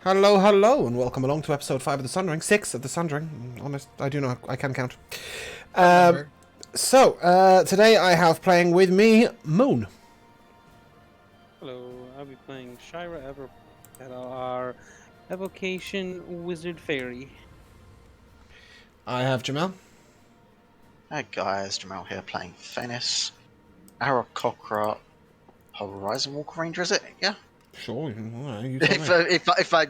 Hello, hello, and welcome along to episode 5 of the Sundering. 6 of the Sundering. Honest, I do know, I can count. Today I have playing with me Moon. Hello, I'll be playing Shira at our Evocation Wizard Fairy. I have Jamal. Hi guys, Jamal here playing Fennis, Aarakocra, Horizon Walker Ranger, is it? Yeah. Sure, you If I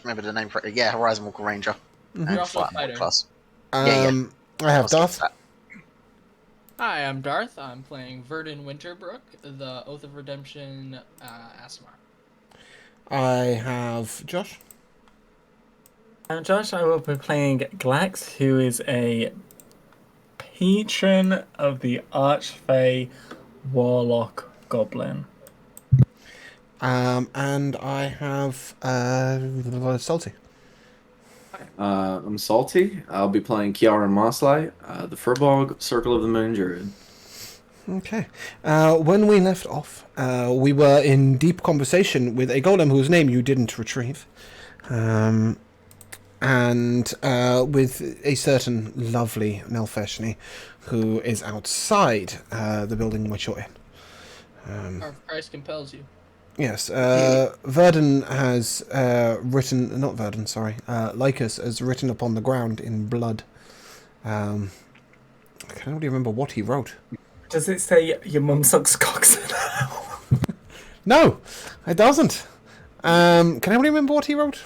remember the name correctly, yeah, Horizon Walker Ranger. You're also a fighter. Class. I have Darth. Hi, I'm Darth. I'm playing Verdun Winterbrook, the Oath of Redemption Asmar. I have Josh. I'm Josh. I will be playing Glax, who is a patron of the Archfey Warlock Goblin. And I have Salty. I'm Salty. I'll be playing Kiara Mosley, the Furbog Circle of the Moon Druid. Okay. When we left off, we were in deep conversation with a golem whose name you didn't retrieve. And with a certain lovely Nelfeshni who is outside the building in which you're in. Or if Christ compels you. Yes, Verdun has written... Not Verdun, sorry. Lycus has written upon the ground in blood. I can't really remember what he wrote. Does it say your mum sucks cocks? No, it doesn't. Can anybody remember what he wrote?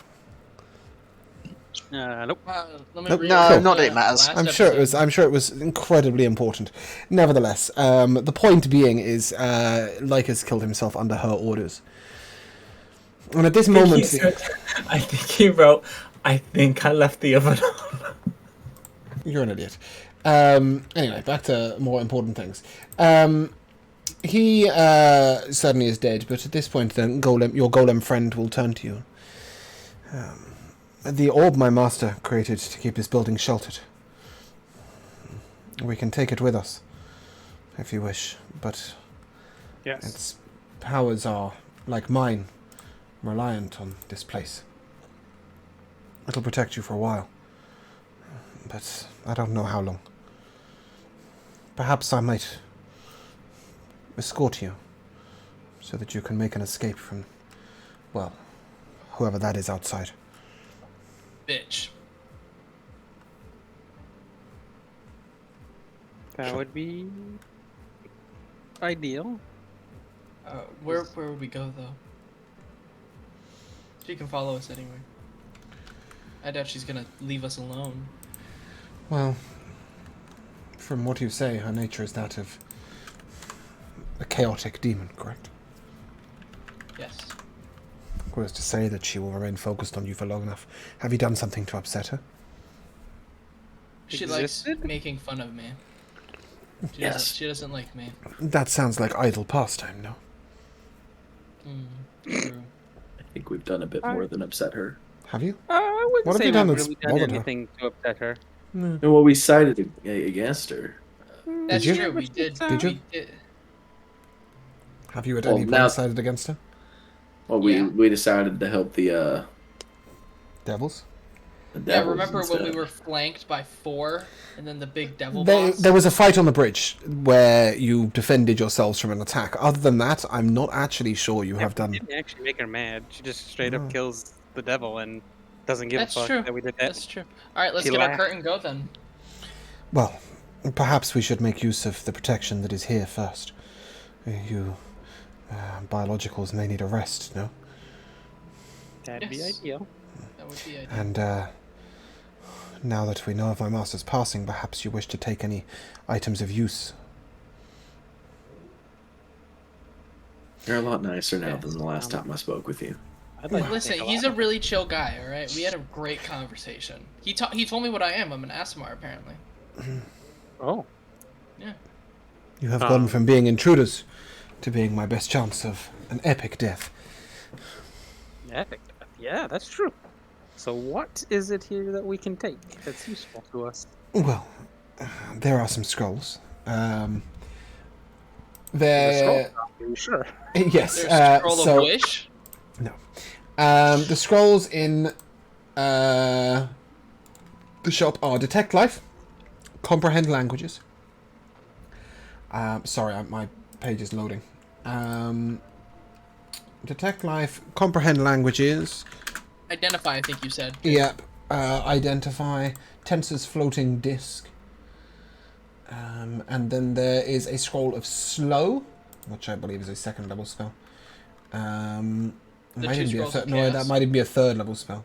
Nope. Let me Nope. read No, the not that it matters. last I'm sure it was. episode. I'm sure it was incredibly important. Nevertheless, the point being is, Lycus killed himself under her orders. And at this moment, I think he wrote, I think I left the oven on. you're an idiot. Anyway, back to more important things. He certainly is dead, but at this point, then your golem friend will turn to you. The orb my master created to keep this building sheltered. We can take it with us, if you wish, but Yes. its powers are, like mine, reliant on this place. It'll protect you for a while, but I don't know how long. Perhaps I might escort you, so that you can make an escape from, well, whoever that is outside. Bitch. That would be ideal. Where would we go, though? She can follow us anyway. I doubt she's gonna leave us alone. Well, from what you say, her nature is that of a chaotic demon, correct? Yes. Who is to say that she will remain focused on you for long enough? Have you done something to upset her? She likes Existed? making fun of me. Yes. She doesn't like me. That sounds like idle pastime, no? True. I think we've done a bit more than upset her. Have you? I wouldn't What have say you done we've that's really done bothered her? anything to upset her. Well, we sided against her. That's you? true. We did. Did you? We did. Have you at Well, any point now- sided against her? Well, Yeah. we decided to help the Devils? Yeah, devils remember when we instead. were flanked by 4, and then the big devil There, boss? there was a fight on the bridge where you defended yourselves from an attack. Other than that, I'm not actually sure you have done... Didn't actually make her mad. She just straight up kills the devil and doesn't give That's a fuck true. that we did that. That's true. Alright, let's She get our laughed. curtain go then. Well, perhaps we should make use of the protection that is here first. You biologicals may need a rest, no? That'd be Yes. ideal. That would be ideal. And now that we know of my master's passing, perhaps you wish to take any items of use. You're a lot nicer now than the last time I spoke with you. I'd like to Listen, take a he's lot. a really chill guy, alright? We had a great conversation. He told me what I am. I'm an Asmar, apparently. Oh. Yeah. You have gone from being intruders to being my best chance of an epic death. Epic. Yeah, that's true. So what is it here that we can take that's useful to us? Well, there are some scrolls. The There... scroll copy, sure. Yes, There's a scroll so... of wish. No. The scrolls in the shop are Detect Life, Comprehend Languages. Sorry, my page is loading. Detect Life, Comprehend Languages. Identify, I think you said. Yep. Identify, Tensor's Floating Disk. And then there is a scroll of Slow, which I believe is a second level spell. The Might two even be a scrolls of no, chaos. that might even be a third level spell.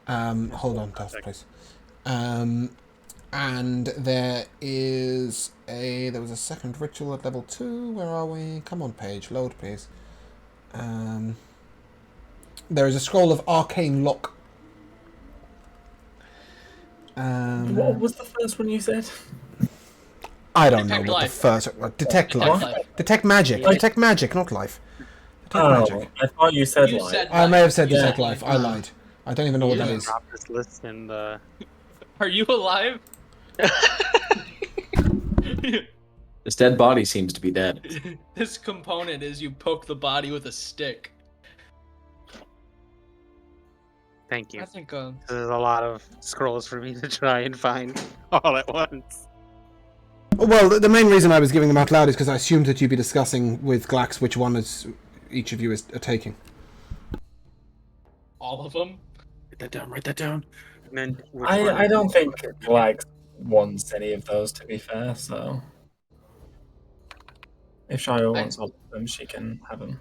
Hold on, Tuff, please. And there was a second ritual at level 2. Where are we? Come on, page, load, please. There is a scroll of Arcane Lock. What was the first one you said? I don't know Detect what life. the first. Detect Life. Life. Detect Magic. Yeah. Detect Magic, not Life. Detect Oh, Magic. I thought you said You like. said I may have said Yeah. Detect Life. I lied. I don't even know what that is. Drop this list in the. Are you alive? This dead body seems to be dead. This component is you poke the body with a stick. Thank you. I think There's a lot of scrolls for me to try and find all at once. Well, the main reason I was giving them out loud is because I assumed that you'd be discussing with Glax which one is each of you are taking. all of them. Write that down. Write that down. And then which I one? don't think Glax wants any of those, to be fair. So if Shiro wants all of them, she can have them.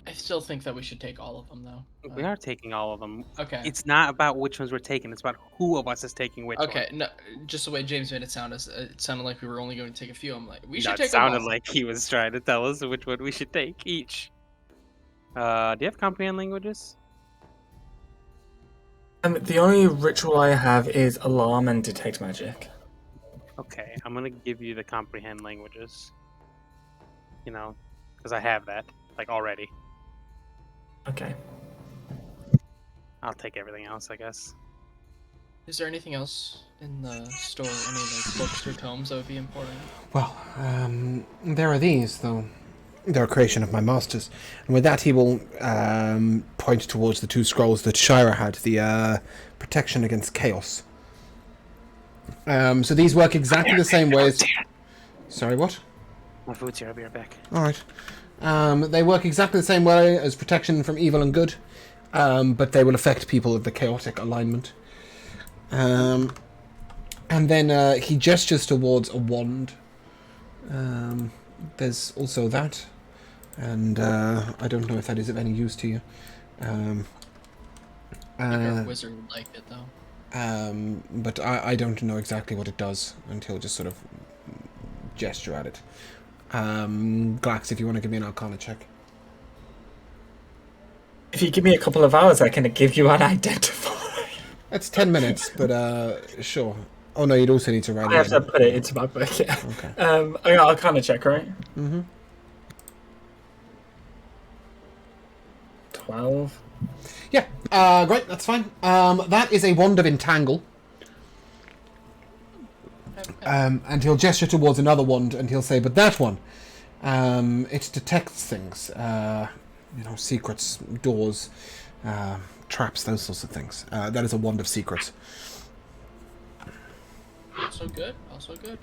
I still think that we should take all of them, though. We are taking all of them. Okay. It's not about which ones we're taking. It's about who of us is taking which Okay. one. No, just the way James made it sound, it sounded like we were only going to take a few. I'm like, we should That take them sounded all. like he was trying to tell us which one we should take each. Do you have comprehend languages? The only ritual I have is Alarm and Detect Magic. Okay, I'm gonna give you the comprehend languages. You know, because I have that like already. Okay. I'll take everything else, I guess. Is there anything else in the store, any like books or tomes that would be important? Well, there are these, though. They're a creation of my master's. And with that, he will point towards the two scrolls that Shira had, the protection against chaos. So these work exactly the same way as... Sorry, what? My food's here, I'll be right back. Alright. They work exactly the same way as protection from evil and good, but they will affect people of the chaotic alignment. And then he gestures towards a wand. There's also that, and I don't know if that is of any use to you. I think our wizard would like it, though. But I don't know exactly what it does, and he'll just sort of gesture at it. Glax, if you want to give me an Arcana check. If you give me a couple of hours, I can give you an identifier. It's 10 minutes, but sure. Oh no, you'd also need to write I have it to in. put it into my book, yeah. Okay. I'll kind of check, right? Mm-hmm. 12. Yeah, great, that's fine. That is a wand of entangle. And he'll gesture towards another wand, and he'll say, but that one, it detects things. Secrets, doors, traps, those sorts of things. That is a wand of secrets. Also good. Also good.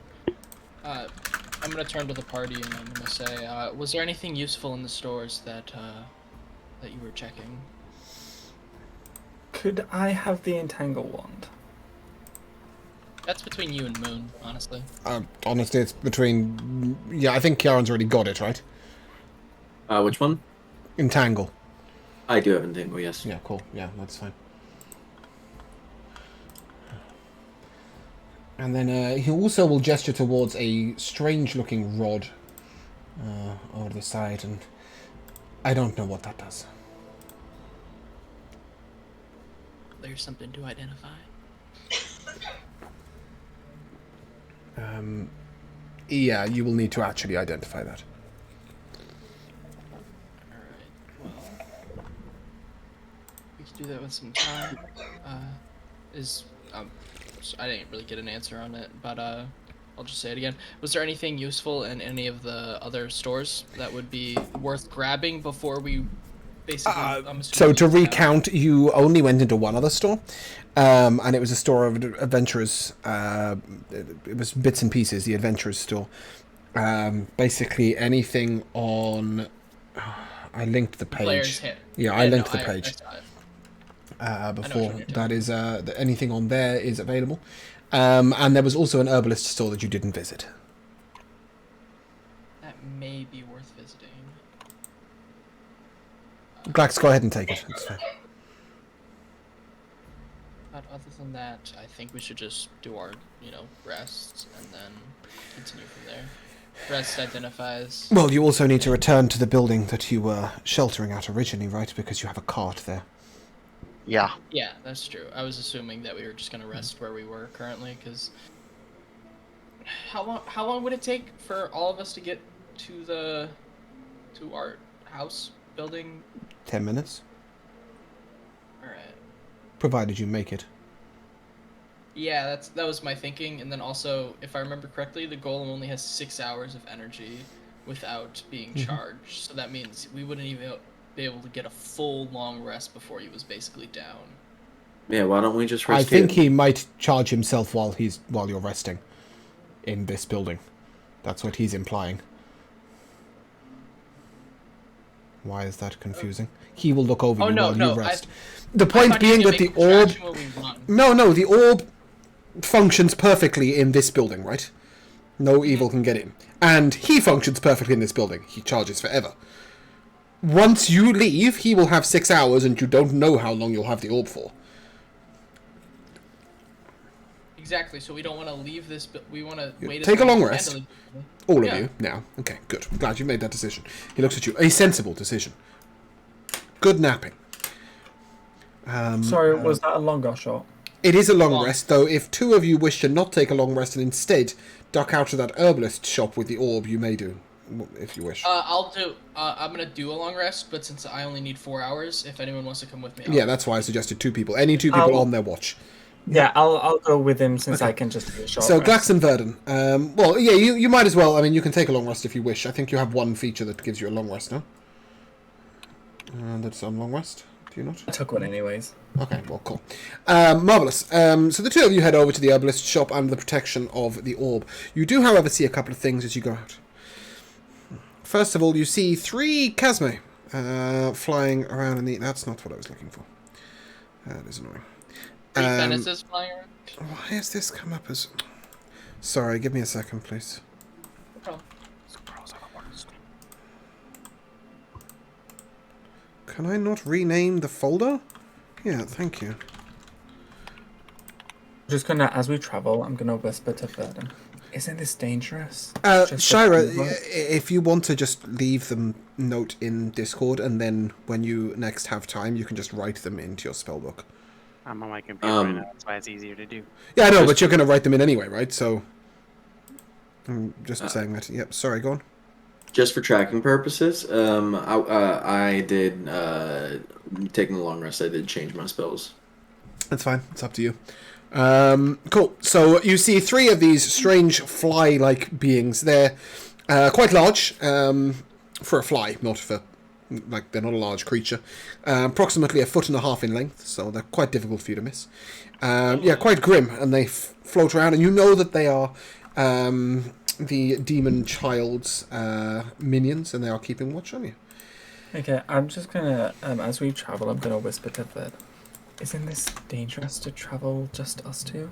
I'm gonna turn to the party and I'm gonna say, was there anything useful in the stores that you were checking? Could I have the entangle wand? That's between you and Moon, honestly. Honestly, it's between... Yeah, I think Kieran's already got it, right? Which one? Entangle. I do have Entangle, yes. Yeah, cool. Yeah, that's fine. And then he also will gesture towards a strange-looking rod over the side, and I don't know what that does. There's something to identify. Yeah, you will need to actually identify that. Alright, well... We could do that with some time. I didn't really get an answer on it, but I'll just say it again. Was there anything useful in any of the other stores that would be worth grabbing before we basically, I'm So assuming to it's down. recount, you only went into one other store, and it was a store of adventurers. It was bits and pieces, the adventurers store. Basically anything on... I linked the Player's page. hit. Yeah, I linked the I page saw it. before. you're That is anything on there is available. And there was also an herbalist store that you didn't visit. That may be worth visiting. Glax, go ahead and take it. It's fine. But other than that, I think we should just do our, rests and then continue from there. Rest identifies. Well, you also need to return to the building that you were sheltering at originally, right? Because you have a cart there. Yeah. Yeah, that's true. I was assuming that we were just gonna rest where we were currently, because how long would it take for all of us to get to our house building? 10 minutes, All right. provided you make it. Yeah, that was my thinking, and then also, if I remember correctly, the golem only has 6 hours of energy without being charged, so that means we wouldn't even be able to get a full long rest before he was basically down. Yeah, why don't we just I risk think it? he might charge himself while you're resting in this building. That's what he's implying. Why is that confusing? He will look over you while you rest. The point being that the orb... No, the orb functions perfectly in this building, right? No evil can get in. And he functions perfectly in this building. He charges forever. Once you leave, he will have 6 hours, and you don't know how long you'll have the orb for. Exactly, so we don't want to leave this, but we want to wait. Take a long as rest. we can. All of you, now. Okay, good. I'm glad you made that decision. He looks at you. A sensible decision. Good napping. Sorry, was that a long or short? It is a long rest, though. If two of you wish to not take a long rest and instead duck out to that herbalist shop with the orb, you may do, if you wish. I'll do. I'm gonna do a long rest, but since I only need 4 hours, if anyone wants to come with me, Yeah, that's why I suggested 2 people. Any 2 people on their watch. Yeah, I'll go with him since I can just do a short So, rest. Glax and Verdon. Well, yeah, you might as well. I mean, you can take a long rest if you wish. I think you have one feature that gives you a long rest, no? And that's on long rest. Do you not? I took one anyways. Okay, well, cool. Marvellous. So the 2 of you head over to the herbalist shop under the protection of the orb. You do, however, see a couple of things as you go out. First of all, you see 3 Casme flying around in the... That's not what I was looking for. That is annoying. 3 Venices flying around. Why has this come up as... Sorry, give me a second, please. No problem. Can I not rename the folder? Yeah, thank you. Just gonna, as we travel, I'm gonna whisper to Verdon. Isn't this dangerous? Shira, if you want to just leave them note in Discord, and then when you next have time, you can just write them into your spellbook. I'm on my computer right now, that's why it's easier to do. Yeah, I know, but you're going to write them in anyway, right? So, I'm just saying that. Yep, sorry, go on. Just for tracking purposes, I did, taking the long rest, I did change my spells. That's fine. It's up to you. Cool. So you see 3 of these strange fly-like beings. They're quite large for a fly, not for... Like, they're not a large creature. Approximately 1.5 foot in length, so they're quite difficult for you to miss. Yeah, quite grim, and they float around, and you know that they are the demon child's minions, and they are keeping watch on you. Okay, I'm just gonna, as we travel, I'm gonna whisper to Verdon. Isn't this dangerous to travel just us 2?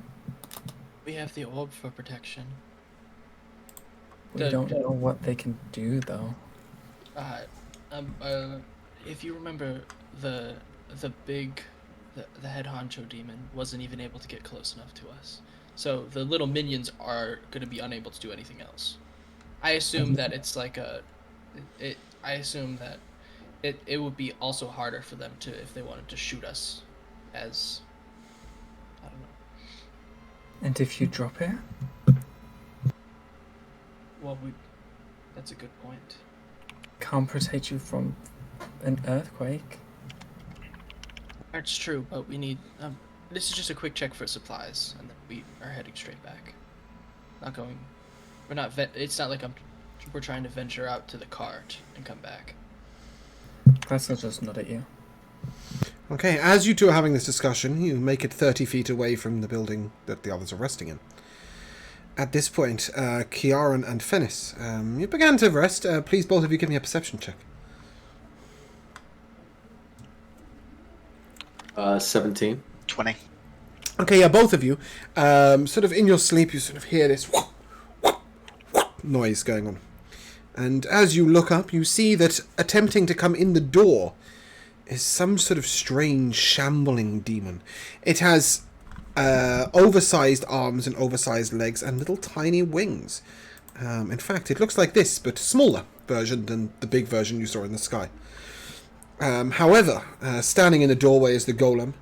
We have the orb for protection. We don't know what they can do, though. If you remember, the head honcho demon wasn't even able to get close enough to us. So the little minions are going to be unable to do anything else. I assume that it's like I assume that it would be also harder for them to, if they wanted to shoot us, as I don't know. And if you drop it? Well, that's a good point. Can't protect you from an earthquake. That's true, but we need. This is just a quick check for supplies, and then we are heading straight back. It's not like we're trying to venture out to the cart and come back. Glass will just nod at you. Okay, as you two are having this discussion, you make it 30 feet away from the building that the others are resting in. At this point, Kiaran and Fennis, you began to rest. Please, both of you, give me a perception check. 17. 20. Okay, yeah, both of you, sort of in your sleep, you sort of hear this noise going on. And as you look up, you see that attempting to come in the door is some sort of strange, shambling demon. It has oversized arms and oversized legs and little tiny wings. In fact, it looks like this, but smaller version than the big version you saw in the sky. However, standing in the doorway is the golem,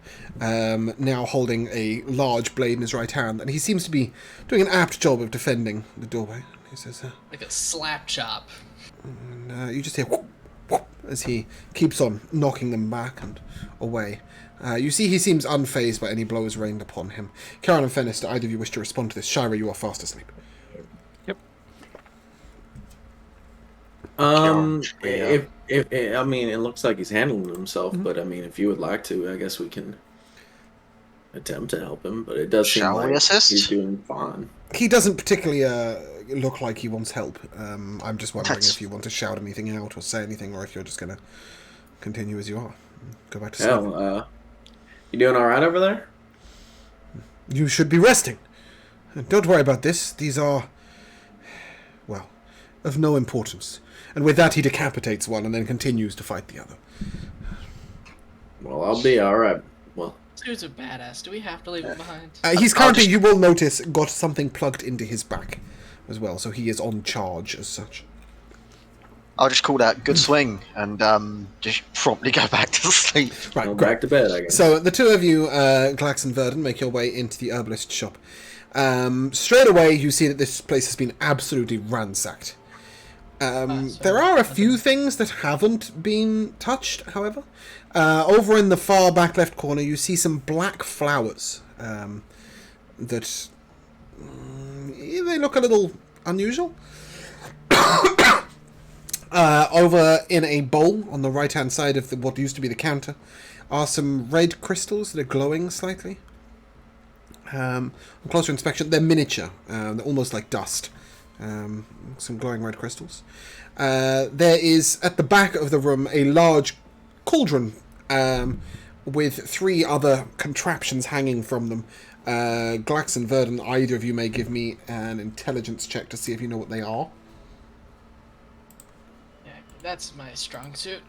now holding a large blade in his right hand, and he seems to be doing an apt job of defending the doorway. He says, Like a slap chop. you just hear whoop, whoop, as he keeps on knocking them back and away. You see he seems unfazed by any blows rained upon him. Karen and Fennis, do either of you wish to respond to this? Shira, you are fast asleep. If I mean, it looks like he's handling himself, but I mean, if you would like to, I guess we can attempt to help him. But it does seem Shall we like assist? he's doing fine. He doesn't particularly look like he wants help. I'm just wondering That's- if you want to shout anything out or say anything, or if you're just going to continue as you are. Go back to sleep. Hell, you doing all right over there? You should be resting. Don't worry about this. These are, well, of no importance. And with that, he decapitates one and then continues to fight the other. Well, I'll be all right. Well, This dude's a badass. Do we have to leave him behind? He's currently, you will notice, got something plugged into his back as well, so he is on charge as such. I'll just call that good swing and just promptly go back to sleep. Right, go great. back to bed, I guess. So the two of you, Glax and Verdon, make your way into the herbalist shop. Straight away, you see that this place has been absolutely ransacked. There are a few things that haven't been touched, however. Over in the far back left corner, you see some black flowers that they look a little unusual. Over in a bowl on the right-hand side of what used to be the counter are some red crystals that are glowing slightly. On closer inspection, they're miniature. They're almost like dust. Some glowing red crystals. There is, at the back of the room, a large cauldron with 3 other contraptions hanging from them. Glax and Verdon, either of you may give me an intelligence check to see if you know what they are. Yeah, that's my strong suit.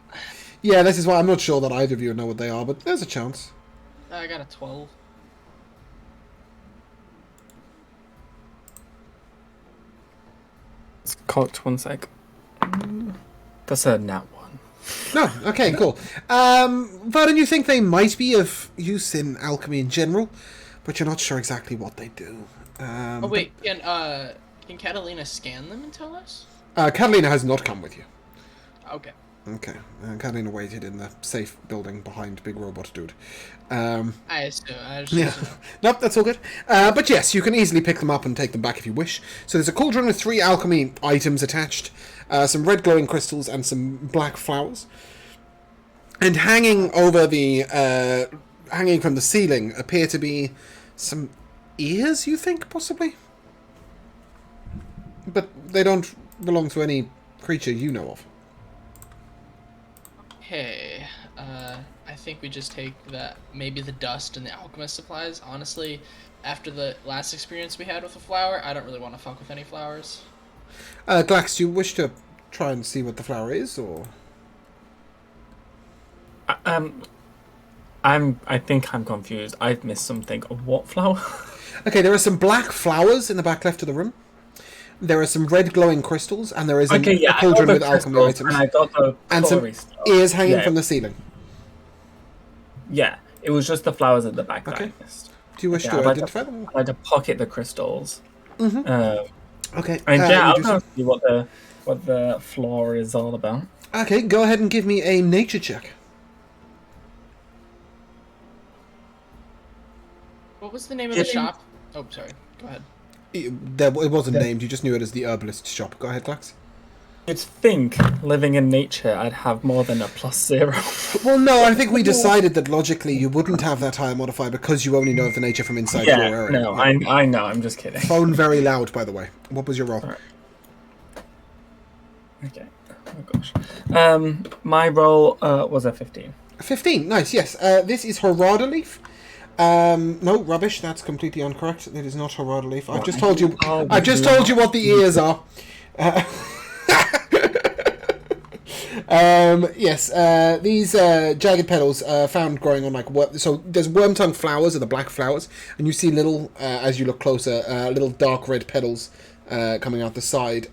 Yeah, this is why I'm not sure that either of you know what they are, but there's a chance. I got a 12. It's cocked 1 sec. That's a nat 1. No, okay, cool. Verdon, you think they might be of use in alchemy in general, but you're not sure exactly what they do. Oh wait, can Catalina scan them and tell us? Catalina has not come with you. Okay. Okay, Catalina waited in the safe building behind Big Robot Dude. I assume. Yeah, nope, that's all good. But yes, you can easily pick them up and take them back if you wish. So there's a cauldron with 3 alchemy items attached, some red glowing crystals and some black flowers. And hanging over the, hanging from the ceiling appear to be some ears, you think, possibly? But they don't belong to any creature you know of. Okay. I think we just take maybe the dust and the alchemist supplies. Honestly, after the last experience we had with the flower, I don't really want to fuck with any flowers. Glax, do you wish to try and see what the flower is, or? I think I'm confused. I've missed something. What flower? Okay, there are some black flowers in the back left of the room. There are some red glowing crystals, and there is a cauldron with alchemy items. And I got the And some stuff. ears hanging Yeah. from the ceiling. Yeah, it was just the flowers at the back that Okay. I missed. Do you wish Yeah, to I'd like identify them? I'd like to pocket the crystals. Okay. And yeah, you I'll do go see what the floor is all about. so. Okay, go ahead and give me a nature check. What was the name of the shop? Oh, sorry. Go ahead. It wasn't named, you just knew it as the herbalist shop. Go ahead, Glax. You'd think living in nature I'd have more than a +0. Well, no, I think we decided that logically you wouldn't have that higher modifier because you only know of the nature from inside your area. No, I know, I'm just kidding. Phone very loud, by the way. What was your roll? Right. Okay. Oh gosh. My roll was a 15. 15, nice, yes. This is Harada Leaf. No, rubbish, that's completely incorrect. It is not Harada Leaf. I've just told you what the ears are. Yes, these jagged petals found growing on so there's worm-tongue flowers, or the black flowers, and you see little, as you look closer, little dark red petals coming out the side.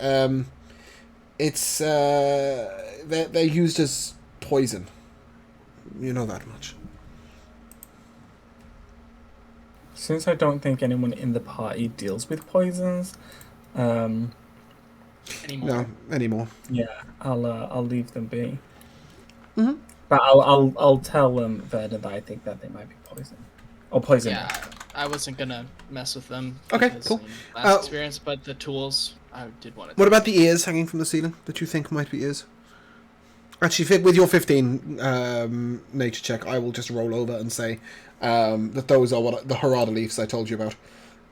It's they're used as poison. You know that much. Since I don't think anyone in the party deals with poisons, Anymore. No, anymore. yeah, I'll leave them be. Mhm. But I'll tell Verda that I think that they might be poison or poison. Yeah, I wasn't gonna mess with them. Okay, because cool. in Last experience, but the tools I did want to. What about the ears hanging from the ceiling that you think might be ears? Actually, with your 15 nature check, I will just roll over and say that those are the Harada leaves I told you about.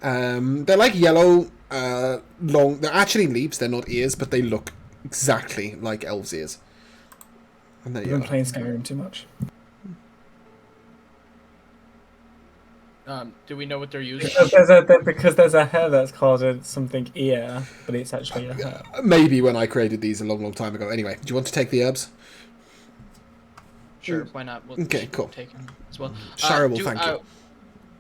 They're like yellow, long. They're actually leaves. They're not ears, but they look exactly like elves' ears. And they're You've been yellow. playing Skyrim too much. Do we know what they're used? Because there's a hair that's called something ear, but it's actually a hair. Maybe when I created these a long, long time ago. Anyway, do you want to take the herbs? Sure, why not? We'll Okay, cool. Take them as well. Shara will thank you.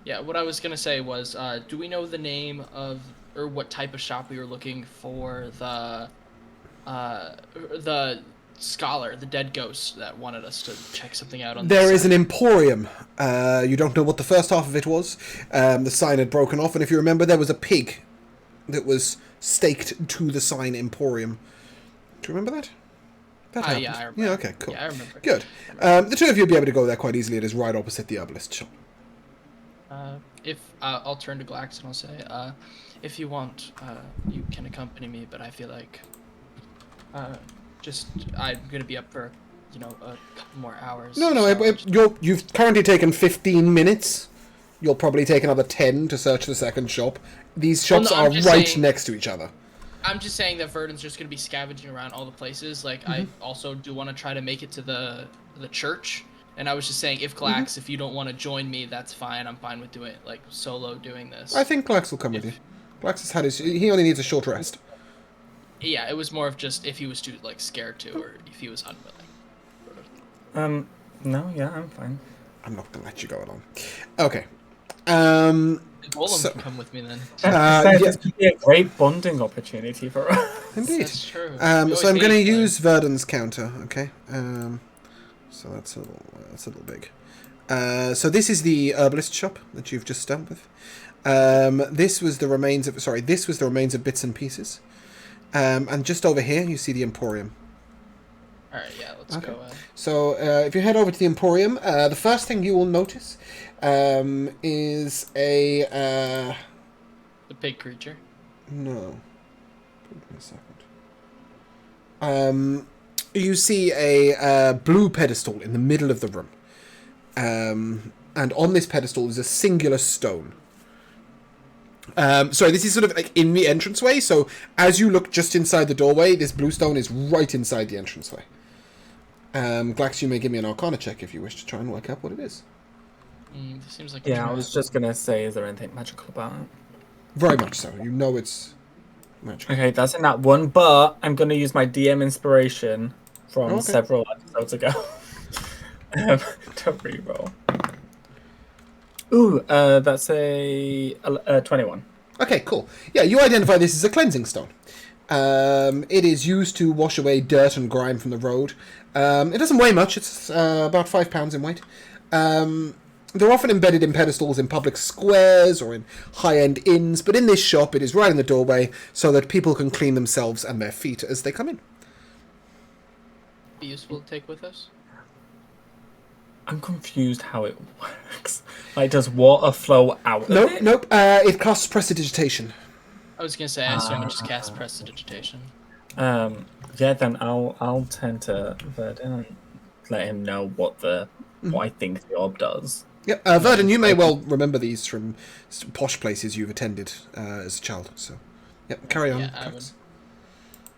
Yeah, what I was gonna say was, do we know the name of or what type of shop we were looking for the scholar, the dead ghost that wanted us to check something out on? There is an emporium. You don't know what the first half of it was. The sign had broken off, and if you remember, there was a pig that was staked to the sign emporium. Do you remember that? That happened. Yeah, I remember. Yeah, okay, cool. Yeah, I remember. Good. The two of you will be able to go there quite easily. It is right opposite the herbalist shop. If I'll turn to Glax and I'll say, if you want, you can accompany me, but I feel like, I'm gonna be up for, a couple more hours. No, so you've currently taken 15 minutes. You'll probably take another 10 to search the second shop. These shops I'm are just right saying- next to each other. I'm just saying that Verdon's just gonna be scavenging around all the places. Like, I also do want to try to make it to the church. And I was just saying, if Glax, if you don't want to join me, that's fine. I'm fine with doing solo doing this. I think Glax will come with you. Glax has had he only needs a short rest. Yeah, it was more of just if he was too scared to, or if he was unwilling. No, yeah, I'm fine. I'm not going to let you go alone. Okay. Golem can come with me then. This could be a great bonding opportunity for us. Indeed. That's true. So I'm going to hated use Verdon's counter, okay? So that's a little big. So this is the herbalist shop that you've just dealt with. This was the remains of bits and pieces. And just over here you see the emporium. All right, yeah, let's go. So if you head over to the emporium, the first thing you will notice is The pig creature. No. Give me a second. You see a blue pedestal in the middle of the room. And on this pedestal is a singular stone. Sorry, this is sort of in the entranceway, so as you look just inside the doorway, this blue stone is right inside the entranceway. Glax, you may give me an Arcana check if you wish to try and work out what it is. This seems like Yeah, I was just gonna say, is there anything magical about it? Very much so. You know it's magical. Okay, that's in that one, but I'm gonna use my DM inspiration from several episodes ago to reroll. Ooh, that's a 21. Okay, cool. Yeah, you identify this as a cleansing stone. It is used to wash away dirt and grime from the road. It doesn't weigh much. It's about 5 pounds in weight. They're often embedded in pedestals in public squares or in high-end inns, but in this shop it is right in the doorway so that people can clean themselves and their feet as they come in. Be useful to take with us. I'm confused how it works. Does water flow out of it? Nope. It casts prestidigitation. I was gonna say, I assume it just casts prestidigitation. Yeah, then I'll turn to Verdun and let him know what I think the orb does. Yeah, Verdun, you may well remember these from posh places you've attended as a child. So, yeah, carry on. Yeah, I would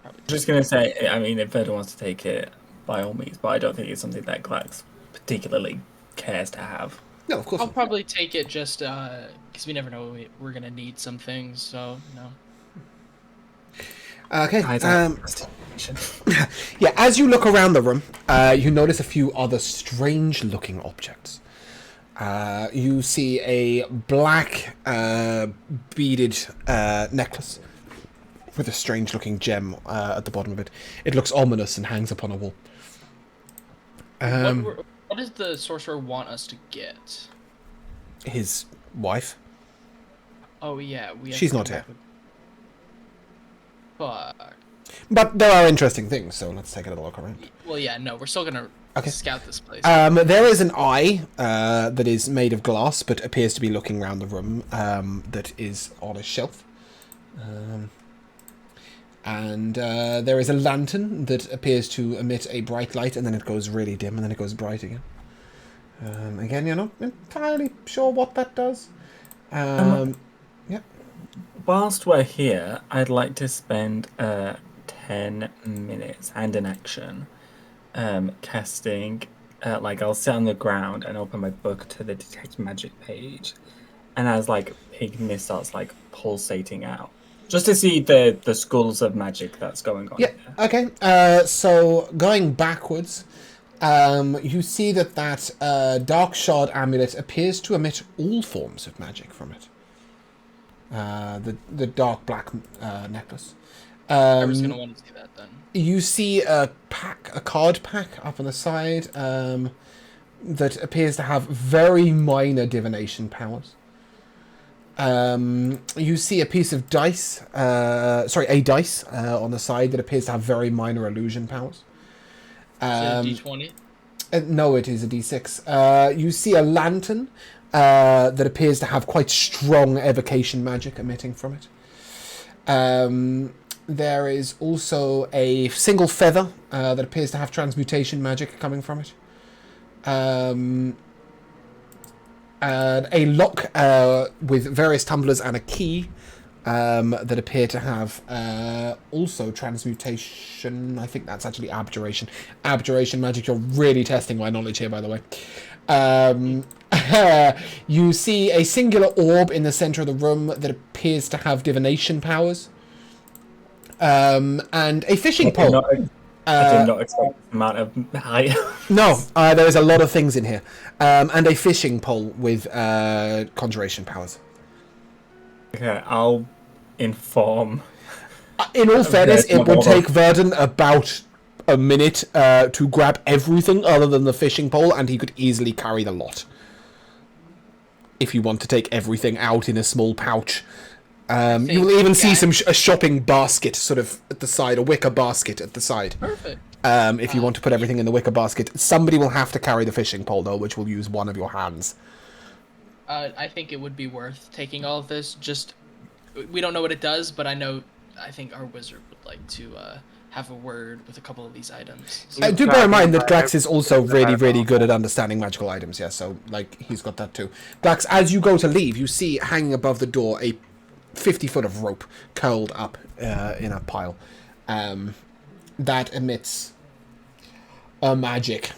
probably. Just gonna say, I mean, if Verdun wants to take it, by all means, but I don't think it's something that Glax particularly cares to have. No, of course I'll not. probably take it just because we never know we're gonna need some things. So Okay. Investigation. Yeah, as you look around the room, you notice a few other strange-looking objects. You see a black beaded necklace with a strange-looking gem at the bottom of it. It looks ominous and hangs upon a wall. what does the sorcerer want us to get? His wife. Oh yeah, we. Have She's to not come here. back with- Fuck. But there are interesting things, so let's take a little look around. Well, yeah, no, we're still gonna scout this place. There is an eye that is made of glass, but appears to be looking around the room. That is on a shelf, and there is a lantern that appears to emit a bright light, and then it goes really dim, and then it goes bright again. Again, you're not entirely sure what that does. Yeah. Whilst we're here, I'd like to spend 10 minutes hand in action casting. I'll sit on the ground and open my book to the detect magic page, and as pig mist starts pulsating out, just to see the schools of magic that's going on. Yeah. Here. Okay. So going backwards, you see that dark shard amulet appears to emit all forms of magic from it. The dark black necklace. I was gonna want to see that then. You see a card pack up on the side that appears to have very minor divination powers. You see a piece of dice, a dice on the side that appears to have very minor illusion powers. Is it a D20? No, it is a D6. You see a lantern that appears to have quite strong evocation magic emitting from it. There is also a single feather that appears to have transmutation magic coming from it. And a lock with various tumblers and a key that appear to have also transmutation. I think that's actually abjuration. Abjuration magic. You're really testing my knowledge here, by the way. You see a singular orb in the center of the room that appears to have divination powers. And a fishing pole. I did not expect this amount of height. No, there is a lot of things in here. And a fishing pole with conjuration powers. Okay, I'll inform. In all fairness, Okay, it would take Verdun about a minute to grab everything other than the fishing pole, and he could easily carry the lot. If you want to take everything out in a small pouch. You will even see a shopping basket sort of at the side, a wicker basket at the side. Perfect. If you want to put everything in the wicker basket. Somebody will have to carry the fishing pole, though, which will use one of your hands. I think it would be worth taking all of this. Just, we don't know what it does, but I think our wizard would like to have a word with a couple of these items. So, Do bear in mind that Glax is also really, really good at understanding magical items, yeah, so, he's got that too. Glax, as you go to leave, you see hanging above the door a 50-foot of rope curled up in a pile that emits a magic.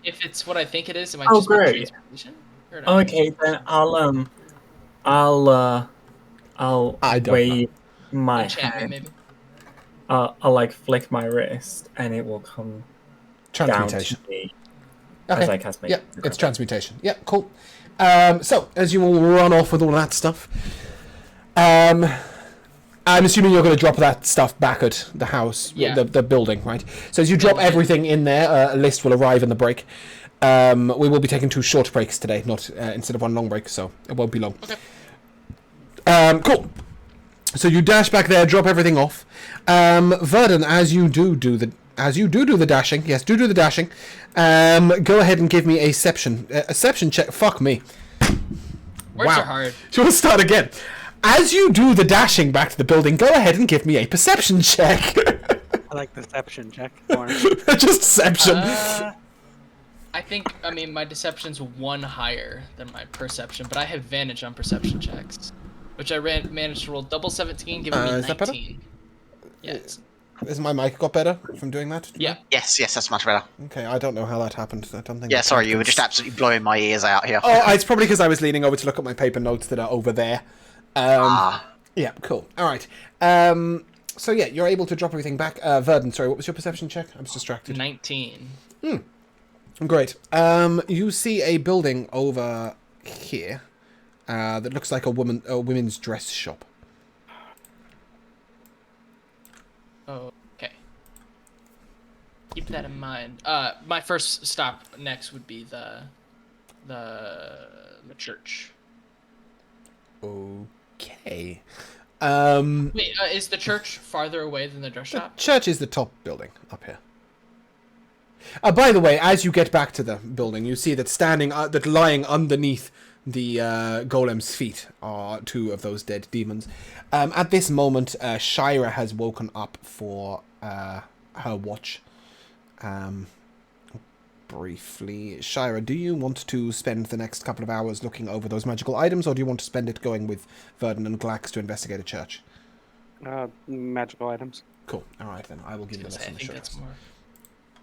if it's what I think it is, it might just be great. transmutation? Or not? Okay, then I'll I don't wave my Enchantment, hand. maybe. I'll flick my wrist, and it will come Transmutation. down to me as I cast my. Yeah, it's transmutation. Yeah, cool. So, as you all run off with all that stuff, I'm assuming you're going to drop that stuff back at the house, Yeah. the building, right? So as you drop everything in there, a list will arrive in the break. We will be taking 2 short breaks today, not instead of 1 long break, so it won't be long. Okay. Cool. So you dash back there, drop everything off. Verdun, as you do the dashing, yes, do the dashing. Go ahead and give me a Seception check. Fuck me. Words are hard. So we'll start again. As you do the dashing back to the building, go ahead and give me a perception check. I like the deception check. Lauren. Just deception. I mean, my deception's 1 higher than my perception, but I have advantage on perception checks, which I managed to roll double 17, giving me 19. Is that better? Yes. Has my mic got better from doing that? Yeah. Yes, that's much better. Okay, I don't know how that happened. I don't think. Yeah, sorry, you were just absolutely blowing my ears out here. Oh, it's probably because I was leaning over to look at my paper notes that are over there. Yeah, cool. All right. So yeah, you're able to drop everything back. Verdun, sorry, what was your perception check? I was distracted. 19. Great. You see a building over here that looks like a women's dress shop. Okay. Keep that in mind. My first stop next would be the church. Okay. Wait, is the church farther away than the dress shop? Church is the top building up here. By the way, as you get back to the building, you see that lying underneath the golem's feet are 2 of those dead demons. At this moment, Shira has woken up for her watch. Briefly, Shira, do you want to spend the next couple of hours looking over those magical items, or do you want to spend it going with Verdun and Glax to investigate a church? Magical items. Cool. All right, then. I will give you less I on the think shirts. that's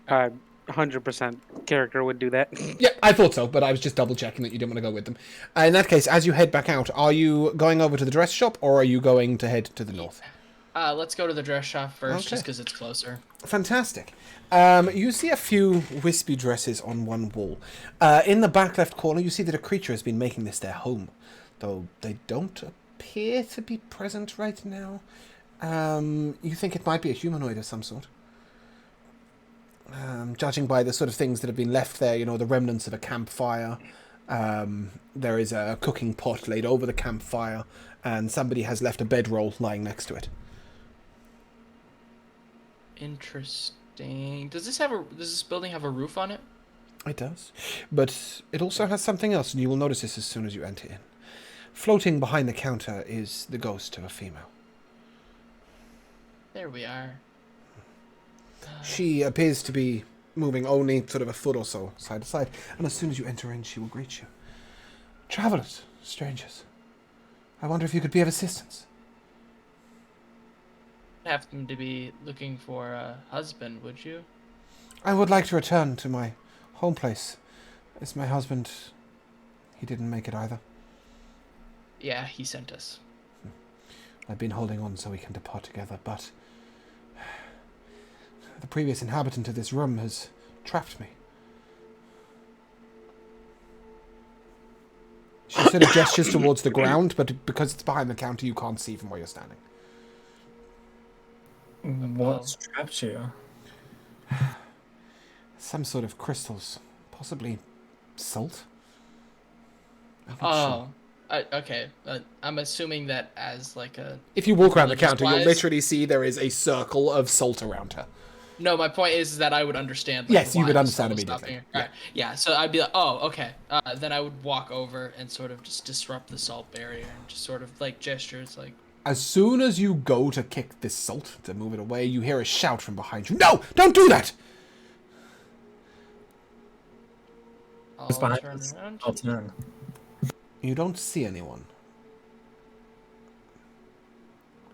more. 100% character would do that. Yeah, I thought so, but I was just double-checking that you didn't want to go with them. In that case, as you head back out, are you going over to the dress shop, or are you going to head to the north? Let's go to the dress shop first, Okay. just because it's closer. Fantastic. You see a few wispy dresses on one wall. In the back left corner, you see that a creature has been making this their home, though they don't appear to be present right now. You think it might be a humanoid of some sort. Judging by the sort of things that have been left there, the remnants of a campfire. There is a cooking pot laid over the campfire, and somebody has left a bedroll lying next to it. Interesting. Does this building have a roof on it? It does. But it also has something else, and you will notice this as soon as you enter in. Floating behind the counter is the ghost of a female. There we are. She appears to be moving only sort of a foot or so, side to side, and as soon as you enter in, she will greet you. Travelers, strangers, I wonder if you could be of assistance. Have them to be looking for a husband, would you? I would like to return to my home place. As my husband, he didn't make it either. Yeah, he sent us. I've been holding on so we can depart together, but the previous inhabitant of this room has trapped me. She sort of gestures towards the ground, but because it's behind the counter, you can't see from where you're standing. What's trapped you? Some sort of crystals. Possibly salt? I'm not sure. Okay. I'm assuming that as like a... If you walk around the religious counter, you'll wise- literally see there is a circle of salt around her. No, my point is that I would understand. Like, Yes, you why would the understand salt was immediately. stopping her. Alright, yeah, so I'd be like, oh, okay. Then I would walk over and sort of just disrupt the salt barrier and just sort of like gestures like... As soon as you go to kick this salt, to move it away, you hear a shout from behind you. No! Don't do that! I'll Who's behind turn us? around. I'll turn. You don't see anyone.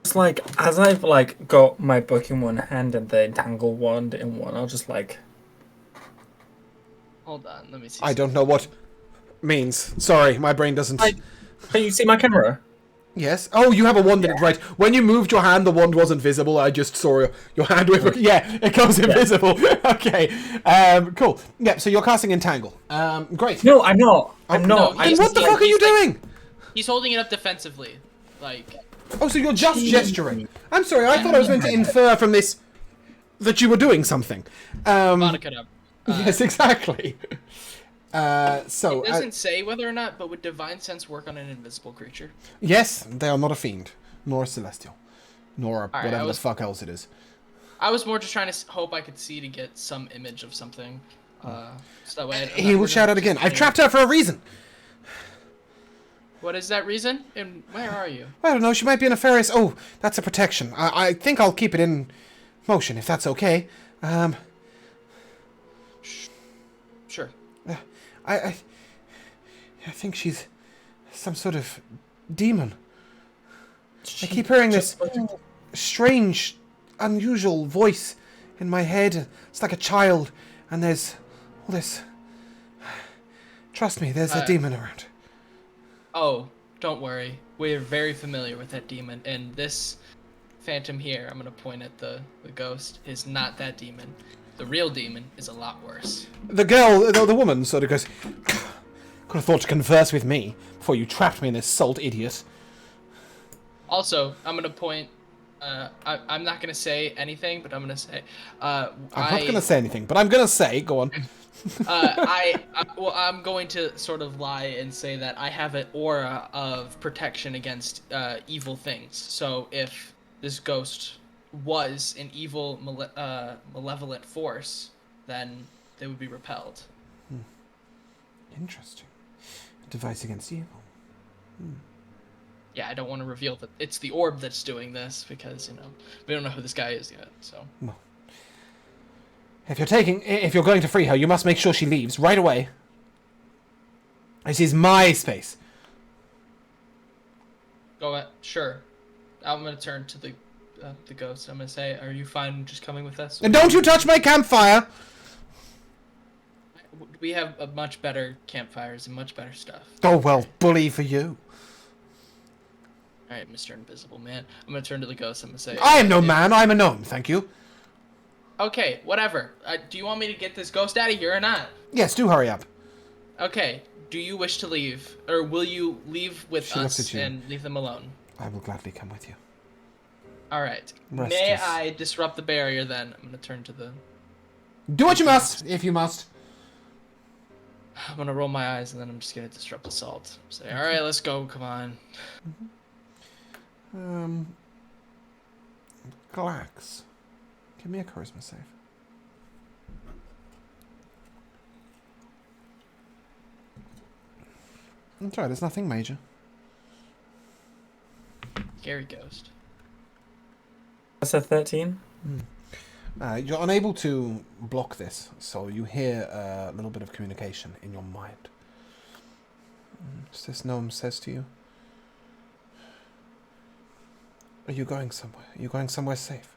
It's like, as I've like got my book in one hand and the entangle wand in one, I'll just like... Hold on, let me see. I don't know what means. Sorry, my brain doesn't... Can you see my camera? Yes? Oh, you have a wand in it, right. When you moved your hand, the wand wasn't visible. I just saw your hand with... Yeah, it goes invisible. Okay. Cool. Yeah, so you're casting Entangle. Great. No, I'm not. I'm not. no, I Then what the fuck are you doing? He's holding it up defensively. Like... Oh, so you're just gesturing. I'm sorry, I thought I was meant to infer from this that you were doing something. Monica up. Yes, exactly. So It doesn't say whether or not, but would Divine Sense work on an invisible creature? yes, they are not a fiend, nor a celestial, nor I whatever was- the fuck else it is. I was more just trying to hope I could see to get some image of something. So that way He will shout out again. I've trapped her for a reason. What is that reason? And where are you? I don't know, she might be a nefarious... Oh, that's a protection. I think I'll keep it in motion, if that's okay. Sure. I think she's some sort of demon. I keep hearing this strange, unusual voice in my head. It's like a child, and there's all this... Trust me, there's a demon around. Oh, don't worry. We're very familiar with that demon, and this phantom here, I'm gonna point at the ghost, is not that demon. The real demon is a lot worse. The girl, the woman, sort of goes, could have thought to converse with me before you trapped me in this salt, idiot. Also, I'm gonna point. I'm not gonna say anything, but I'm gonna say. I'm not going to say anything, but I'm going to say, go on. I'm going to sort of lie and say that I have an aura of protection against evil things. So if this ghost was an evil, malevolent force, then they would be repelled. Interesting. A device against evil. Yeah, I don't want to reveal that it's the orb that's doing this because, we don't know who this guy is yet, so. Well, if you're going to free her, you must make sure she leaves right away. This is my space. Go ahead. Sure. I'm going to turn to the ghost. I'm going to say, are you fine just coming with us? And don't you touch my campfire! We have a much better campfires and much better stuff. Oh, well, bully for you. Alright, Mr. Invisible Man. I'm going to turn to the ghost. I'm going to say... I am no man, I'm a gnome, thank you. Okay, whatever. Do you want me to get this ghost out of here or not? Yes, do hurry up. Okay. Do you wish to leave? Or will you leave with She looks us at you. and leave them alone? I will gladly come with you. Alright. Rest May is- I disrupt the barrier then? I'm going to turn to the... Do what you must, if you must. I'm going to roll my eyes and then I'm just going to disrupt the salt. Say, alright, let's go. Come on. Glax. Give me a charisma save. That's right, there's nothing major. Scary ghost. That's a 13. You're unable to block this, so you hear a little bit of communication in your mind. This gnome says to you, are you going somewhere? Are you going somewhere safe?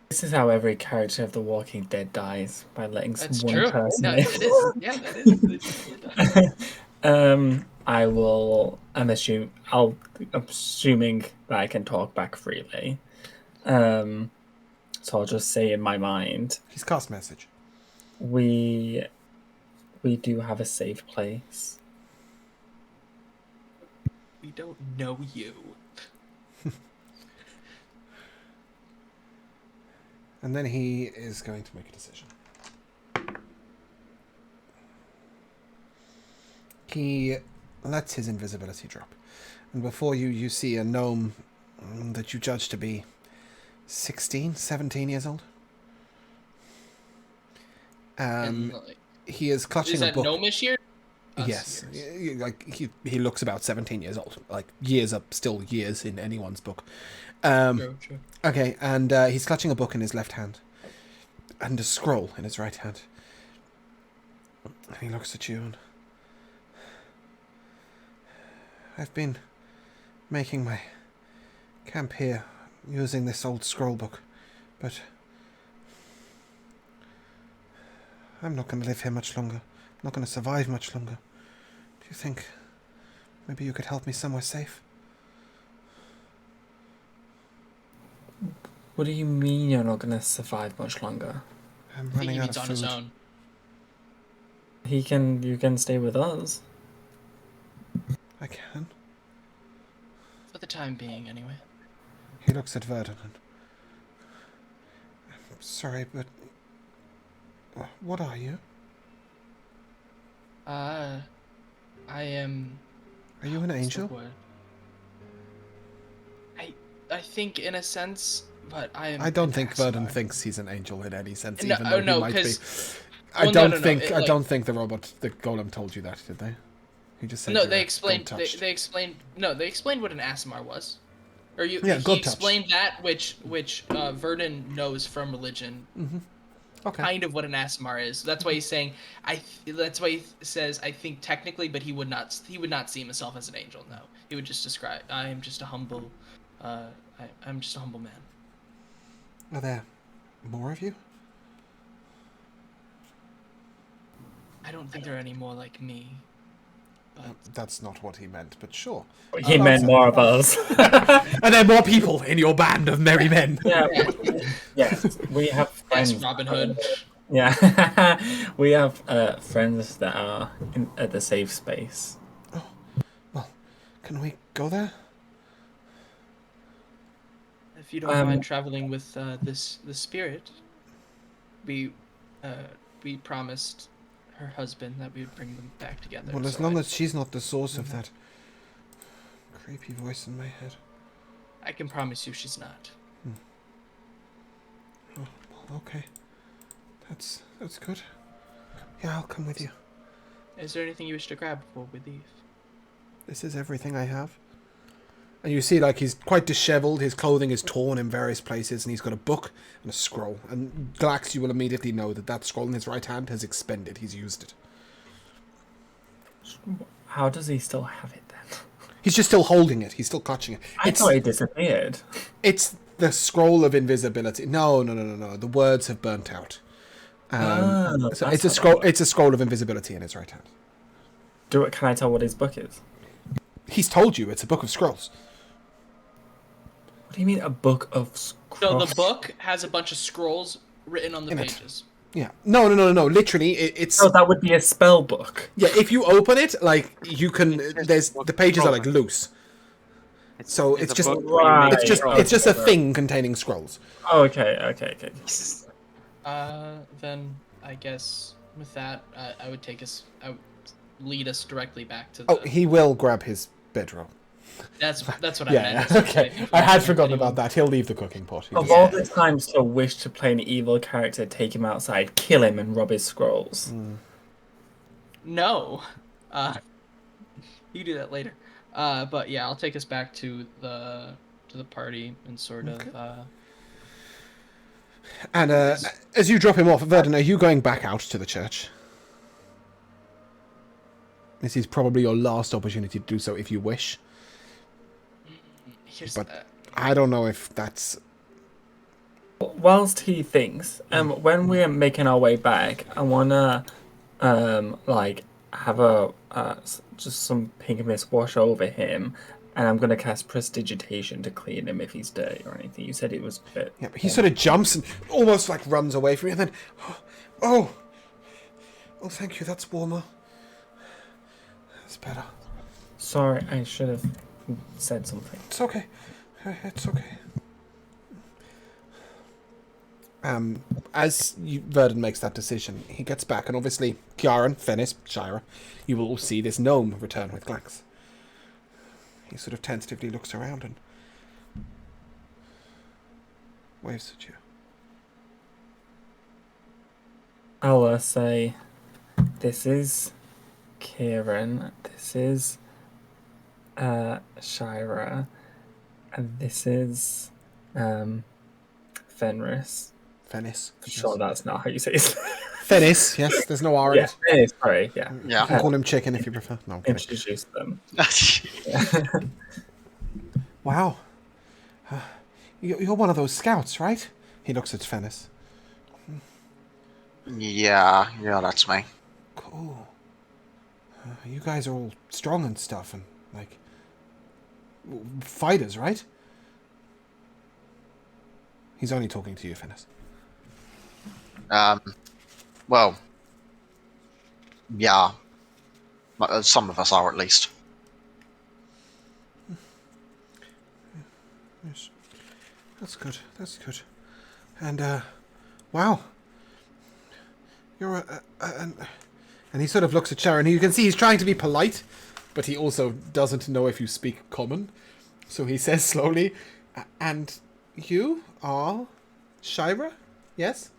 This is how every character of The Walking Dead dies, by letting That's one true. person No, in. it is. Yeah, that is. I'm assuming that I can talk back freely. So I'll just say in my mind, He's cast message. we do have a safe place. We don't know you. And then he is going to make a decision. He lets his invisibility drop. And before you, you see a gnome that you judge to be 16, 17 years old. And, like, He is clutching is a that book. gnomish year? Yes, Years. like he looks about 17 years old. Like years are still years in anyone's book. True, true. Okay, and he's clutching a book in his left hand, and a scroll in his right hand. And he looks at you and... I've been making my camp here using this old scroll book, but I'm not going to live here much longer. I'm not going to survive much longer. Do you think maybe you could help me somewhere safe? What do you mean you're not going to survive much longer? I'm I think running he out means of on food. his own. You can stay with us. I can. For the time being, anyway. He looks at Verdon and... I'm sorry, but... What are you? I am... Are you an what's the angel? word? I think in a sense, but I am... I don't an think Verdon Axamar. thinks he's an angel in any sense, No, even though no, he might be. 'cause I Well, don't no. think It, I don't think the golem told you that, did they? He just said No, you they were explained. gold touched. They explained. No, they explained what an Asimar was. Or you? Yeah, He gold touched. explained that, which Verdun knows from religion. Okay. Kind of what an Asimar is. That's why he's saying. That's why he says. I think technically, but he would not. He would not see himself as an angel. No, he would just describe. I am just a humble. I'm just a humble man. Are there more of you? I don't think there are any more like me. But That's not what he meant, but sure. He meant more of us. Are there more people in your band of merry men? Yeah. Yes, we have friends. yes, Robin Hood. Yeah, we have friends that are at the safe space. Well, can we go there? If you don't mind traveling with the spirit, we promised her husband that we would bring them back together. Well, as long as she's not the source of that creepy voice in my head. I can promise you she's not. Oh, well, okay. That's good. Yeah, I'll come with you. Is there anything you wish to grab before we leave? This is everything I have. And you see, like, he's quite disheveled, his clothing is torn in various places, and he's got a book and a scroll. And Glax, you will immediately know that scroll in his right hand has expended. He's used it. How does he still have it then? He's just still holding it. He's still clutching it. I thought it disappeared. It's the scroll of invisibility. No. The words have burnt out. So it's a scroll. It's a scroll of invisibility in his right hand. Can I tell what his book is? He's told you it's a book of scrolls. What do you mean a book of scrolls? So the book has a bunch of scrolls written on the pages. Yeah. No. Literally, it's. Oh, that would be a spell book. Yeah. If you open it, like you can. There's the pages are like loose. So it's just. Right. It's just a thing containing scrolls. Oh, okay. Then I guess with that, I would lead us directly back to the... Oh, he will grab his bedroll. That's what I Yeah, meant. okay. I had forgotten about that. He'll leave the cooking pot. Of all the times to wish to play an evil character, take him outside, kill him, and rob his scrolls. No. You do that later. But yeah, I'll take us back to the party and sort of... And as you drop him off, Verdun, are you going back out to the church? This is probably your last opportunity to do so if you wish. But I don't know if that's... Whilst he thinks, when we're making our way back, I want to, have just some pink mist wash over him, and I'm going to cast Prestidigitation to clean him if he's dirty or anything. You said it was a bit... Yeah, but he sort of jumps and almost like runs away from you, and then... Oh, thank you, that's warmer. That's better. Sorry, I should have said something. It's okay. It's okay. As Verdun makes that decision, he gets back, and obviously Kieran, Fennis, Shira, you will all see this gnome return with Glax. He sort of tentatively looks around and waves at you. I'll say, this is Kieran, this is Shira, and this is Fenris. Fennis. Sure, that's not how you say it. Fennis, yes, there's no R in it. Fennis, sorry, yeah. Yeah. You can call him chicken if you prefer. No, I'm kidding. Introduce them. Wow. You're one of those scouts, right? He looks at Fennis. Yeah, that's me. Cool. You guys are all strong and stuff, and, like, fighters, right? He's only talking to you, Fennis. Well, yeah. Some of us are, at least. Yes. That's good. That's good. And, wow. You're and he sort of looks at Sharon. You can see he's trying to be polite, but he also doesn't know if you speak common. So he says slowly, and you are Shira? Yes?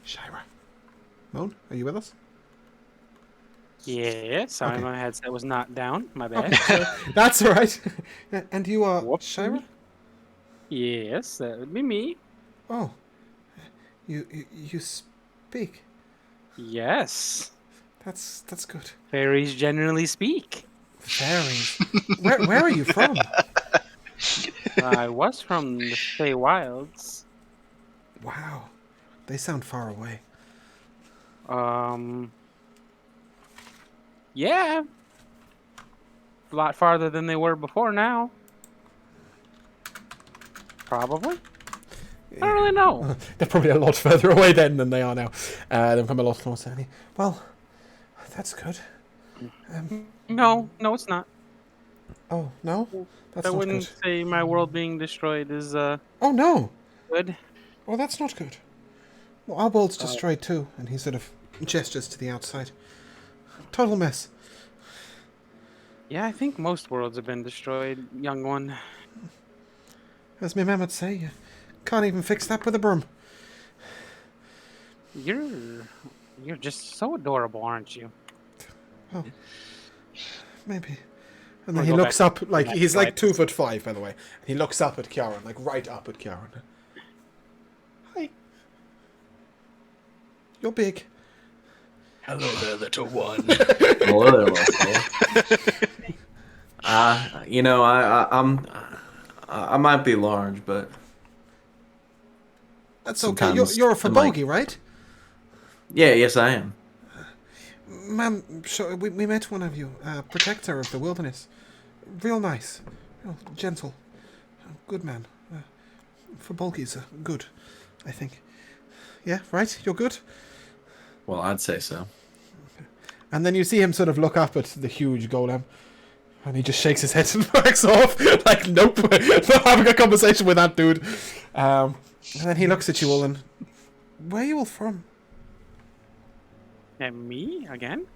Shira. Moan, are you with us? Yeah, sorry, Okay. my headset was knocked down. My bad. Okay, that's all right. And you are Whoopsie. Shira? Yes, that would be me. Oh, you speak. Yes. That's good. Fairies generally speak. Fairies. Where are you from? I was from the Fey Wilds. Wow, they sound far away. Yeah. A lot farther than they were before now. Probably. I don't really know. They're probably a lot further away then than they are now. They've come a lot closer. Well, that's good. No, it's not. Oh no, that's I not wouldn't good. say my world being destroyed is Oh no, good. well that's not good. Well, our world's destroyed too, and he sort of gestures to the outside. Total mess. Yeah, I think most worlds have been destroyed, young one. As my mum would say, you can't even fix that with a broom. You're just so adorable, aren't you? Oh, maybe. And Or then he go looks back up, like, to he's that like 2'5", by the way. And he looks up at Kieran, like right up at Kieran. Hi. You're big. Hello there, little one. Hello there, Russell. You know, I might be large, but That's okay. You're sometimes a I'm like- Fabogi, right? yeah, yes, I am. Ma'am, we met one of you, protector of the wilderness. Real nice. Real gentle. Good man. Fabolgis are good, I think. Yeah, right? You're good? Well, I'd say so. And then you see him sort of look up at the huge golem. And he just shakes his head and backs off. Like, nope, not having a conversation with that dude. And then he looks at you all and... Where are you all from? And me again?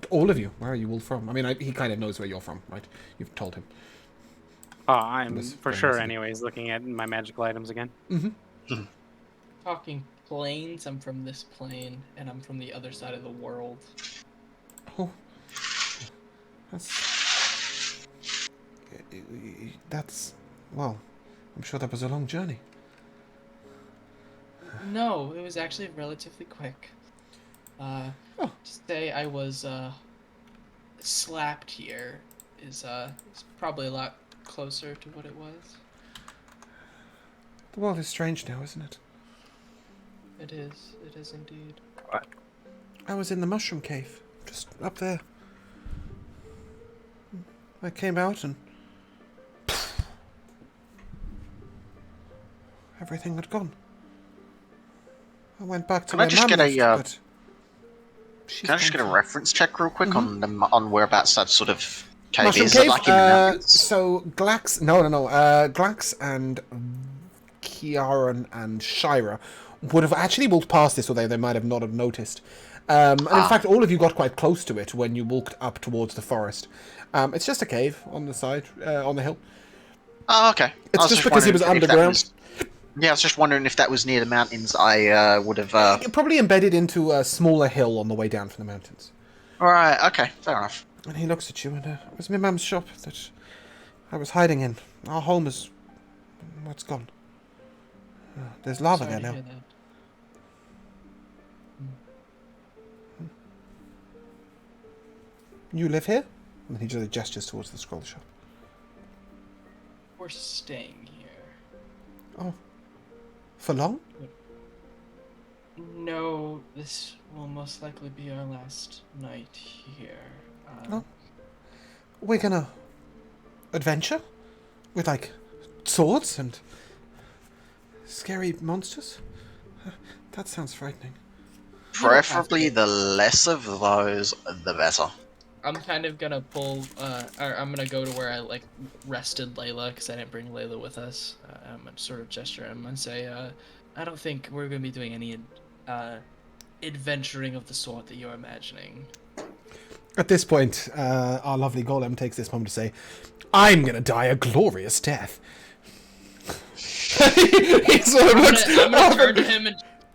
All of you. Where are you all from? I mean, he kind of knows where you're from, right? You've told him. Oh, I'm This for very sure. nicely. Anyways, looking at my magical items again. Talking planes, I'm from this plane, and I'm from the other side of the world. Oh. That's... Well, I'm sure that was a long journey. No, it was actually relatively quick. Oh. To say I was slapped here is probably a lot closer to what it was. The world is strange now, isn't it? It is indeed. I was in the mushroom cave, just up there. I came out and... everything had gone. I went back to Can I where just Mum get a, lived, but she's Can I just gone get a too. reference check real quick on whereabouts that sort of cave Mushroom is? cave? It like in the mountains? So Glax... No. Glax and Kieran and Shira would have actually walked past this, although they might have not have noticed. And in fact, all of you got quite close to it when you walked up towards the forest. It's just a cave on the side, on the hill. Oh, okay. It's I was just because he was wondering if that underground. was- Yeah, I was just wondering if that was near the mountains. I would have. You're probably embedded into a smaller hill on the way down from the mountains. Alright, okay, fair enough. And he looks at you, and it was my mum's shop that I was hiding in. Our home is... what's gone. There's lava Sorry there to now. hear that. You live here? And he just gestures towards the scroll shop. We're staying here. Oh. For long? No, this will most likely be our last night here. Oh. We're gonna... adventure? With, like, swords and... scary monsters? That sounds frightening. Preferably the less of those, the better. I'm kind of gonna pull, or I'm gonna go to where I like rested Layla because I didn't bring Layla with us. I'm gonna sort of gesture him and say, I don't think we're gonna be doing any adventuring of the sort that you're imagining. At this point, our lovely golem takes this moment to say, I'm gonna die a glorious death. He sort of looks I'm gonna up turn and- to him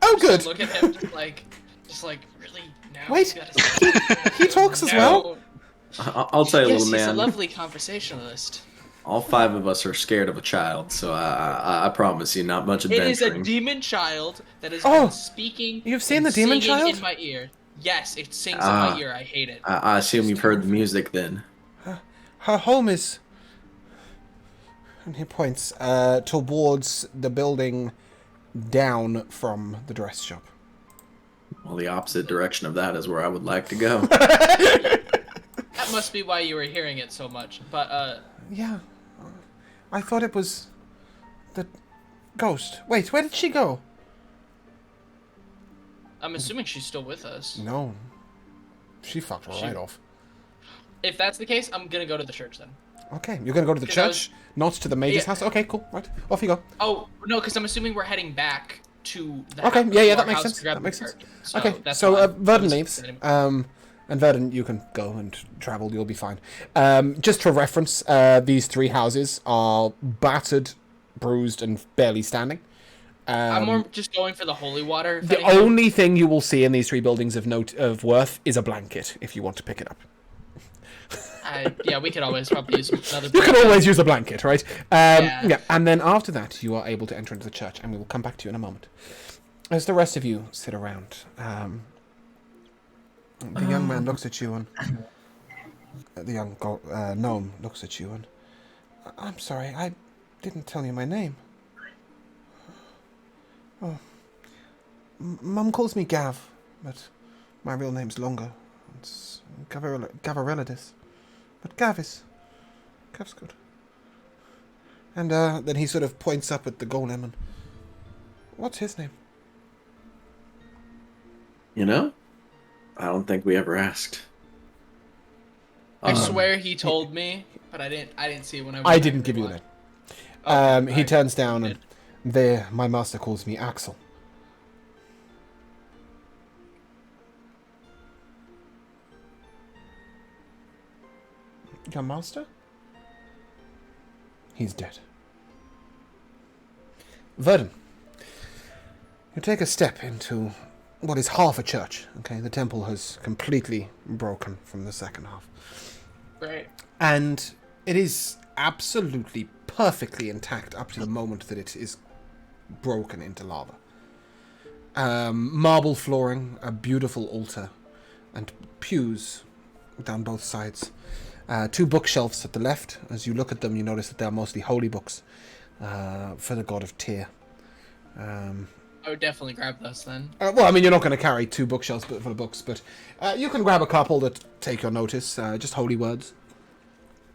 Oh, good. Look at him, just like really now. Wait, you gotta he talks as well? I'll tell you, Yes, little he's a man. lovely conversationalist. All 5 of us are scared of a child, so I promise you, not much It is a adventuring. demon child that has Oh, been speaking. you've seen and the demon singing child? in my ear. Yes, it sings in my ear. I hate it. I assume you've heard the music then. Her home is... And he points towards the building down from the dress shop. Well, the opposite direction of that is where I would like to go. That must be why you were hearing it so much. But Yeah. I thought it was... the ghost. Wait, where did she go? I'm assuming she's still with us. No. She fucked right off. If that's the case, I'm gonna go to the church then. Okay, you're gonna go to the 'Cause I church, not to the mage's Yeah. house? Okay, cool. Right, off you go. Oh no, because I'm assuming we're heading back to the Okay, house, yeah, to that our makes house sense. to grab That makes the sense. cart. Okay, that's so why I Verdun was leaves. saying- And Verdun, you can go and travel. You'll be fine. Just for reference, these 3 houses are battered, bruised, and barely standing. I'm more just going for the holy water. if The anything. only thing you will see in these 3 buildings of worth is a blanket, if you want to pick it up. Yeah, we could always probably use another. You can always use a blanket, right? Yeah. Yeah, and then after that, you are able to enter into the church, and we will come back to you in a moment. As the rest of you sit around, the young man looks at you, and the young gnome looks at you, and I'm sorry, I didn't tell you my name. Oh, Mum calls me Gav, but my real name's longer. It's Gavarilidis. But Gav's good. And then he sort of points up at the golem and... What's his name? You know? I don't think we ever asked. I swear he told me, but I didn't see it when I didn't give you the that. name. He turns down and... There, my master calls me Axel. Your master? He's dead. Verdun, you take a step into what is half a church. Okay, the temple has completely broken from the second half. Right. And it is absolutely perfectly intact up to the moment that it is broken into lava. Marble flooring, a beautiful altar, and pews down both sides. 2 bookshelves at the left. As you look at them, you notice that they are mostly holy books for the god of Tyr. I would definitely grab those then. Well, I mean, you're not going to carry 2 bookshelves full of books, but you can grab a couple that take your notice. Just holy words.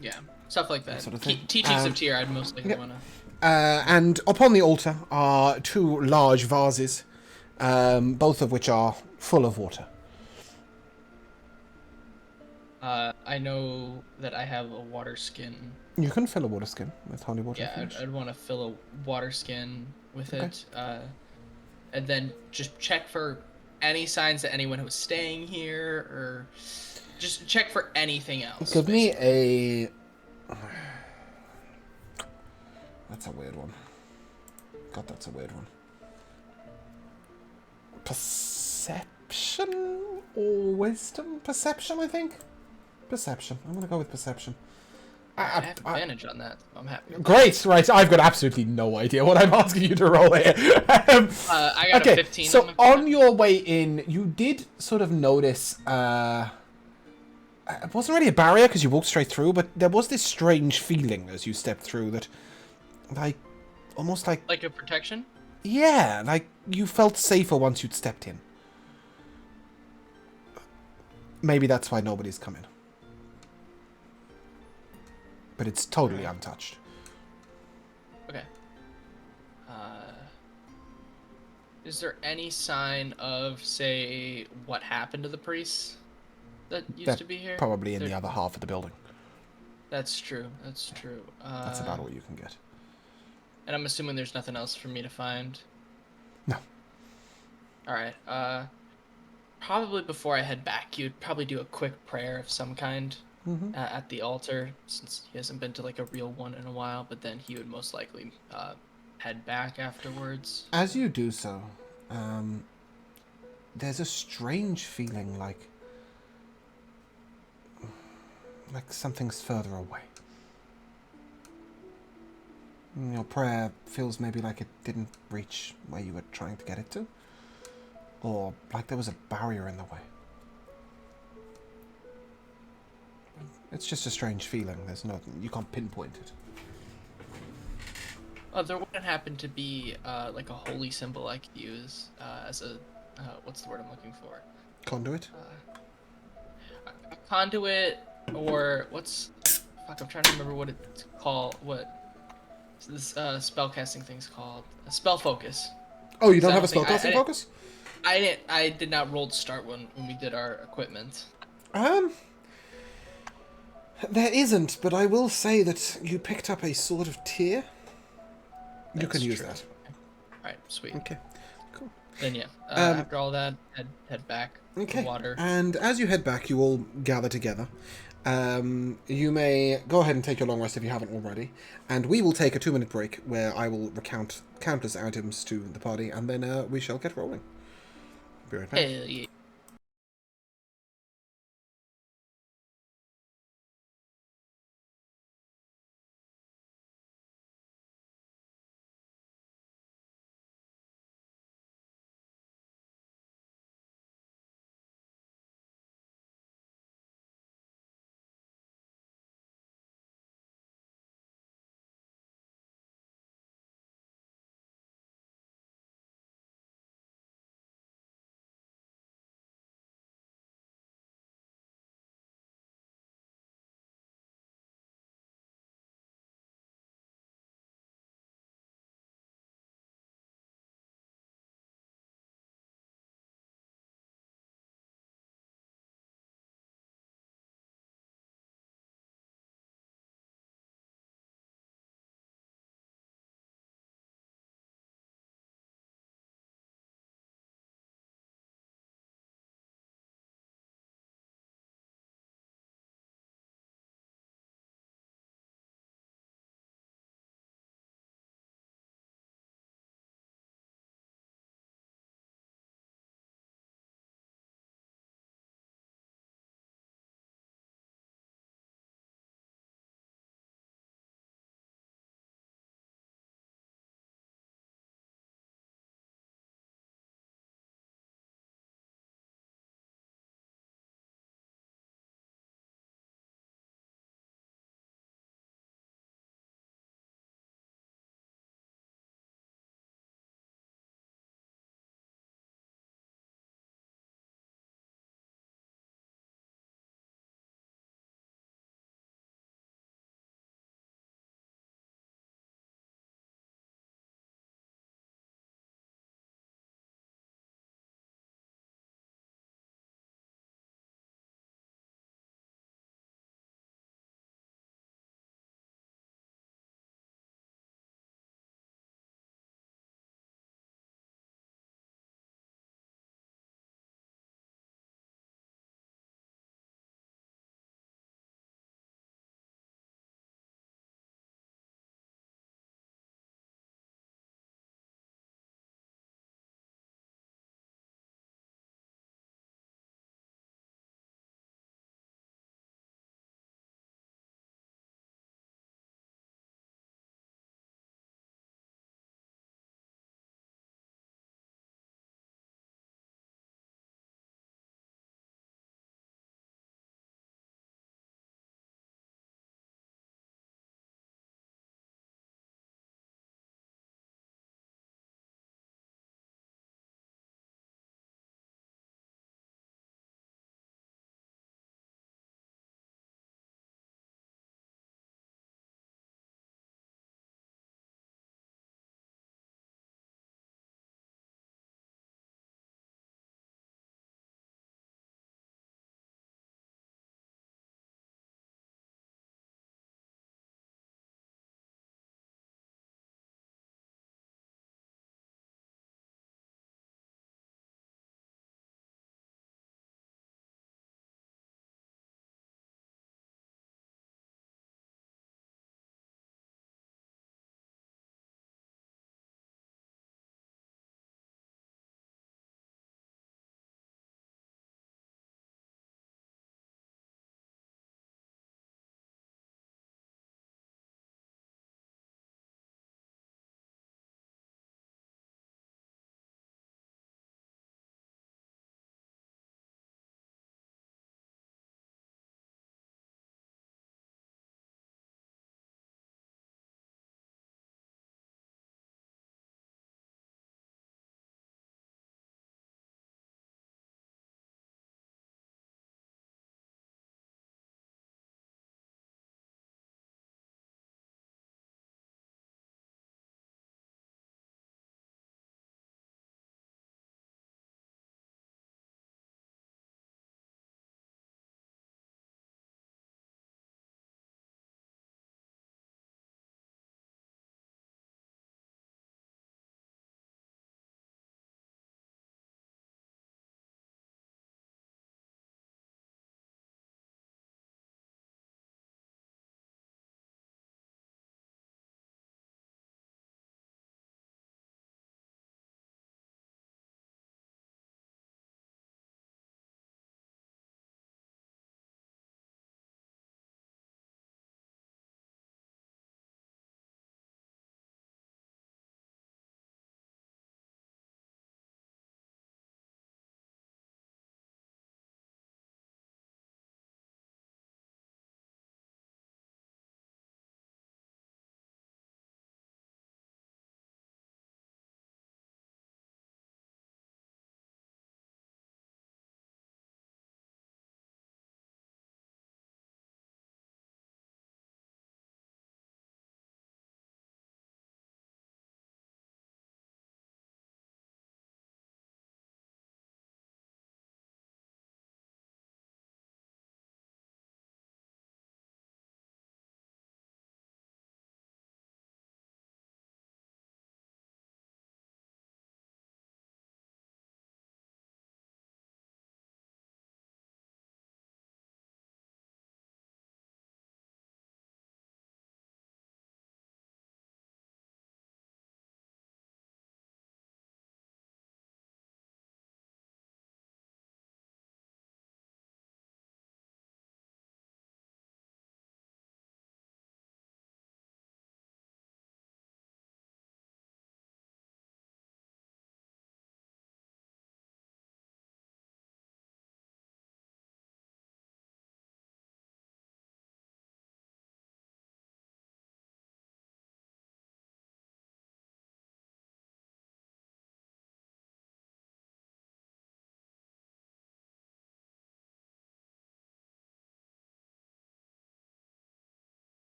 Yeah, stuff like that. Sort of thing. Teachings of Tyr, I'd mostly want to. And upon the altar are 2 large vases, both of which are full of water. I know that I have a water skin. You can fill a water skin with holy water. Yeah, I'd want to fill a water skin with it. And then just check for any signs that anyone was staying here, or just check for anything else. Give me a... That's a weird one. God, that's a weird one. Perception or wisdom? Perception, I think. Perception. I'm going to go with perception. I have advantage on that. I'm happy. Great, right. I've got absolutely no idea what I'm asking you to roll here. I got a 15. So on your way in, you did sort of notice... it wasn't really a barrier because you walked straight through, but there was this strange feeling as you stepped through that... Like, almost like... Like a protection? Yeah, like you felt safer once you'd stepped in. Maybe that's why nobody's come in. But it's totally untouched. Okay. Is there any sign of, say, what happened to the priests that used to be here? Probably in the other half of the building. That's true. That's true. That's about all you can get. And I'm assuming there's nothing else for me to find. No. All right. Probably before I head back, you'd probably do a quick prayer of some kind at the altar, since he hasn't been to like a real one in a while. But then he would most likely head back afterwards. As you do so, there's a strange feeling like something's further away. Your prayer feels maybe like it didn't reach where you were trying to get it to, or like there was a barrier in the way. It's just a strange feeling. There's no, you can't pinpoint it. There wouldn't happen to be like a holy symbol I could use as a what's the word I'm looking for? Conduit? A conduit, or what's fuck? I'm trying to remember what it's called. What this spell casting thing's called? A spell focus. Oh, you So don't I have a don't think- spellcasting focus? I did not roll to start when we did our equipment. There isn't, but I will say that you picked up a sword of tear. You That's can use true. that. Alright, sweet. Okay, cool. Then yeah, after all that, head back. to Okay, Water. and as you head back, you all gather together. You may go ahead and take your long rest if you haven't already, and we will take a 2-minute break where I will recount countless items to the party, and then we shall get rolling. Be right back. Hell yeah.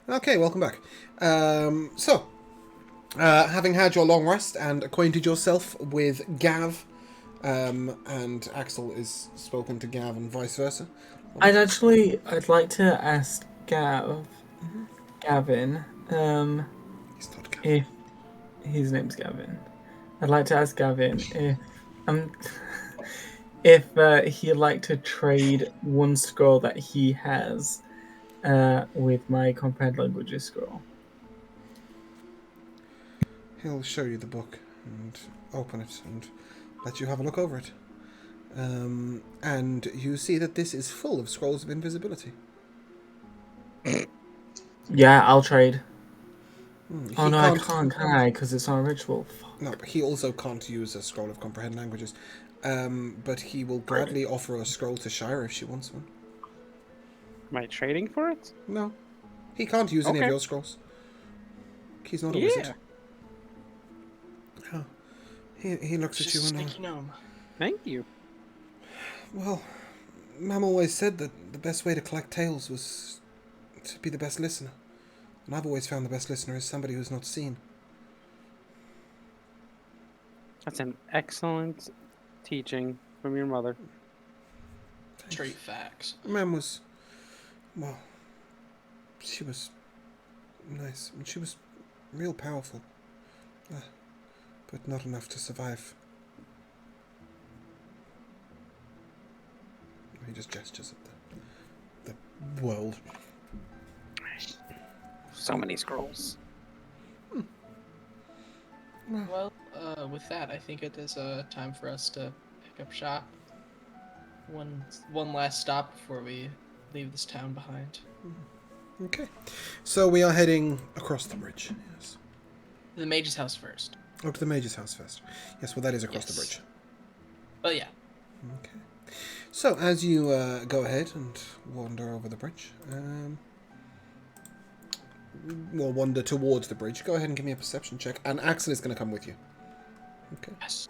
Okay, welcome back. Having had your long rest and acquainted yourself with Gav, and Axel is spoken to Gav and vice versa. I'd like to ask Gavin, He's not Gav. if his name's Gavin. I'd like to ask Gavin if he'd like to trade one scroll that he has with my comprehend languages scroll. He'll show you the book and open it and let you have a look over it. And you see that this is full of scrolls of invisibility. Yeah, I'll trade. He Oh no, I can't, can I? Because it's not a ritual. Fuck. No, but he also can't use a scroll of comprehend languages. But he will gladly offer a scroll to Shira if she wants one. Am I trading for it? No, he can't use any of Okay. your scrolls. He's not a wizard. Yeah. Oh. He looks at you Just a and sticky gnome. Thank you. well, Mam always said that the best way to collect tales was to be the best listener. And I've always found the best listener is somebody who's not seen. That's an excellent teaching from your mother. Straight facts. Mam was, well, she was nice. And she was real powerful. But not enough to survive. He just gestures at the world. So many scrolls. Well, with that, I think it is time for us to pick up shop. One last stop before we leave this town behind. Okay. So we are heading across the bridge. Yes. The mage's house first. Oh, to the mage's house first. Yes, well, that is across the Yes. bridge. But yeah. Okay. So, as you go ahead and wander over the bridge, or wander towards the bridge, go ahead and give me a perception check. And Axel is going to come with you. Okay. Yes.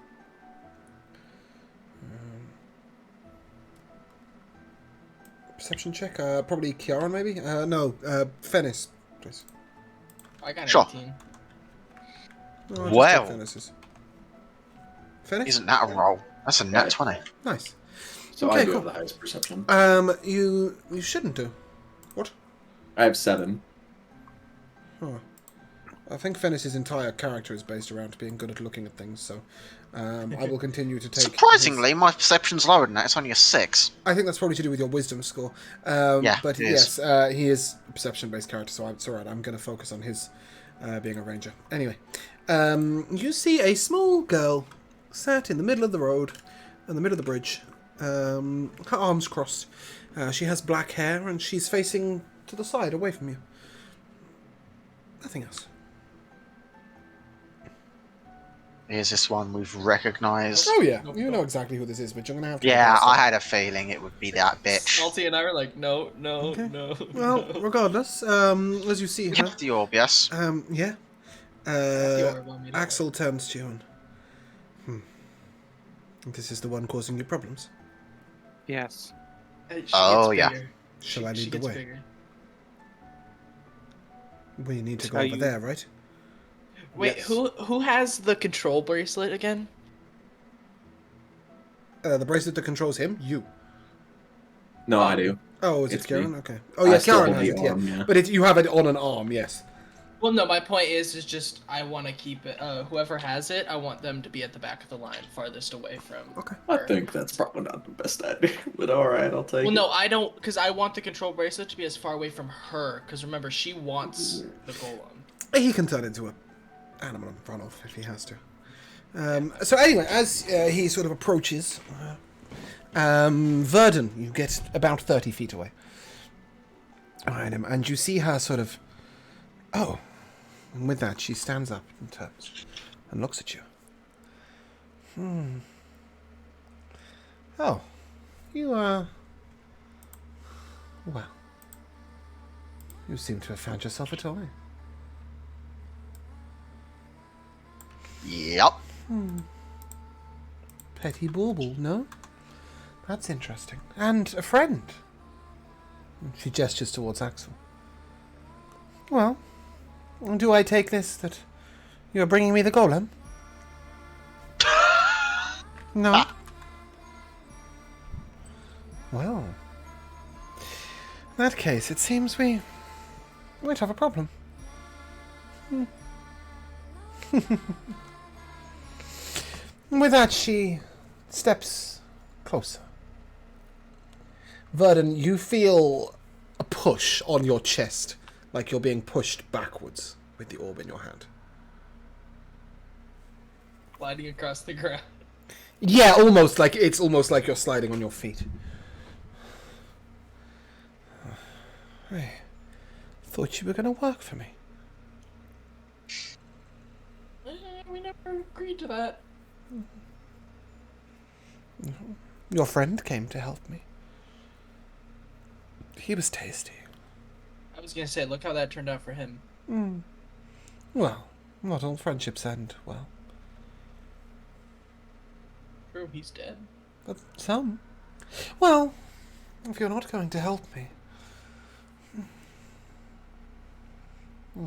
Perception check? Probably Kiara, maybe? No, Fennis, please. I got an Sure. 18. No, I'll just Wow. take Fennis's. Fennis? Isn't that a roll? That's a nat 20. Nice. So Okay, I do cool. have the highest perception. You shouldn't do. What? I have 7. Huh. I think Fennis's entire character is based around being good at looking at things, so I will continue to take... Surprisingly, my perception's lower than that. It's only a 6. I think that's probably to do with your wisdom score. Yeah, but it yes, is. he is a perception-based character, so it's alright. I'm going to focus on his being a ranger. Anyway, you see a small girl sat in the middle of the road, in the middle of the bridge, her arms crossed. She has black hair, and she's facing to the side, away from you. Nothing else. Here's this one we've recognised. Oh yeah, Nope, you nope. know exactly who this is, but you're going to have to... Yeah, guess I it. had a feeling it would be that bitch. Salty and I were like, no, Okay. no. Well, no. regardless, as you see her... Yep, the orb, yes. Yeah. The orb, I mean, Axel turns to you and... This is the one causing you problems. Yes. She Oh, gets yeah. bigger. Shall I She lead the gets way? bigger. We need to go Are over you- there, right? Wait, Yes. who has the control bracelet again? The bracelet that controls him? You. No, I do. Oh, is It's it Karen? me. Okay. Oh, yeah, I still Karen hold has the it, arm, yeah. yeah. But you have it on an arm, yes. Well, no, my point is just I want to keep it. Whoever has it, I want them to be at the back of the line, farthest away from. Okay. I her. think that's probably not the best idea, but alright, I'll take Well, it. no, I don't, because I want the control bracelet to be as far away from her. Because remember, she wants the golem. He can turn into an animal and run off if he has to. So anyway, as he sort of approaches, Verdun, you get about 30 feet away behind him, and you see her sort of... Oh. And with that, she stands up and turns and looks at you. Oh. You are... Well. You seem to have found yourself a toy. Yep. Petty bauble, no? That's interesting. And a friend. She gestures towards Axel. Well, do I take this that you're bringing me the golem? No? Well, in that case, it seems we might have a problem. With that, she steps closer. Verdon, you feel a push on your chest, like you're being pushed backwards with the orb in your hand. Sliding across the ground. Yeah, almost like you're sliding on your feet. I thought you were going to work for me. We never agreed to that. Your friend came to help me. He was tasty. I was gonna say, look how that turned out for him. Well, not all friendships end well. True, he's dead. But some. Well, if you're not going to help me.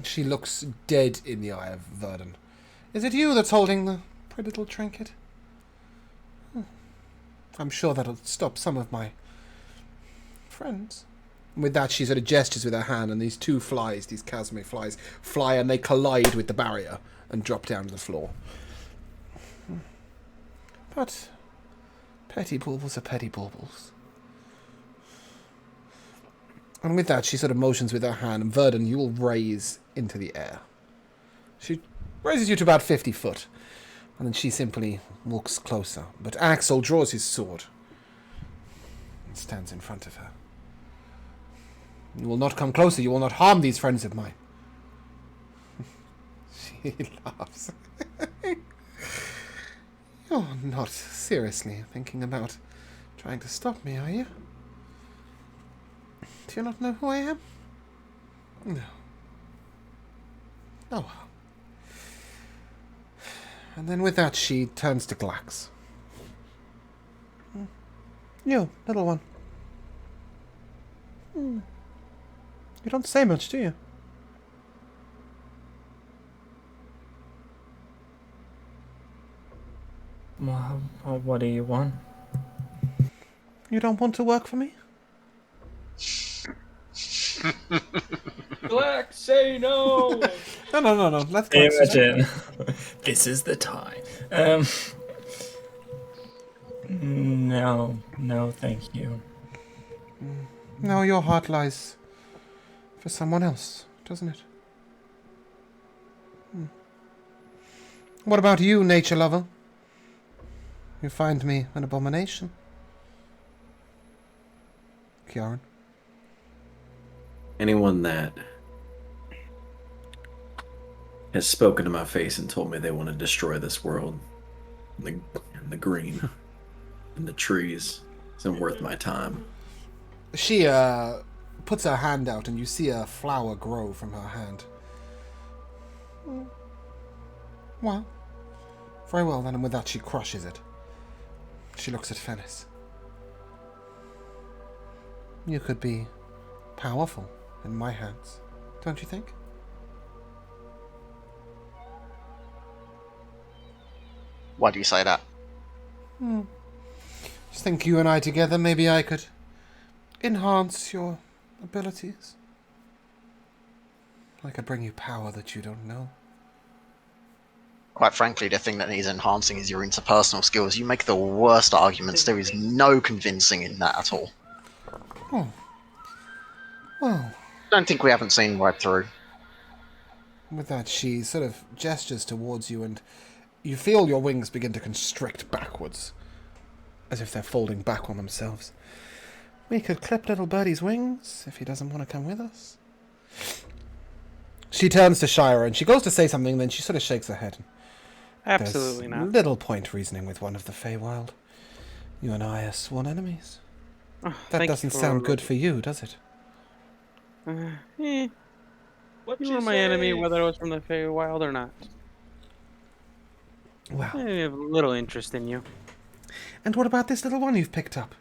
She looks dead in the eye of Verdon. Is it you that's holding the pretty little trinket? I'm sure that'll stop some of my friends. And with that, she sort of gestures with her hand, and these two flies, these Casme flies, fly and they collide with the barrier and drop down to the floor. But petty baubles are petty baubles. And with that, she sort of motions with her hand, and Verdon, you will raise into the air. She raises you to about 50 foot, and then she simply walks closer. But Axel draws his sword and stands in front of her. You will not come closer. You will not harm these friends of mine. She laughs. You're not seriously thinking about trying to stop me, are you? Do you not know who I am? No. Oh well. And then with that, she turns to Glax. You, little one. You don't say much, do you? Well, what do you want? You don't want to work for me? Black, say no! No. Let's go. Imagine. This is the time. No, thank you. No, your heart lies for someone else, doesn't it? What about you, nature lover? You find me an abomination? Kieran? Anyone that has spoken to my face and told me they want to destroy this world, and the green, and the trees, isn't worth my time. She puts her hand out, and you see a flower grow from her hand. Well, very well then, and with that she crushes it. She looks at Fennis. You could be powerful in my hands, don't you think? Why do you say that? Just think you and I together, maybe I could enhance your abilities. I could bring you power that you don't know. Quite frankly, the thing that needs enhancing is your interpersonal skills. You make the worst arguments. There is no convincing in that at all. Oh. Well, Don't think we haven't seen right through. with that, she sort of gestures towards you, and you feel your wings begin to constrict backwards, as if they're folding back on themselves. We could clip little birdie's wings, if he doesn't want to come with us. She turns to Shira, and she goes to say something, then she sort of shakes her head. Absolutely There's not. little point reasoning with one of the Feywild. You and I are sworn enemies. Oh, That thank you doesn't for- sound good for you, does it? What You were my enemy, whether I was from the Feywild or not. Well, I have a little interest in you. and what about this little one you've picked up?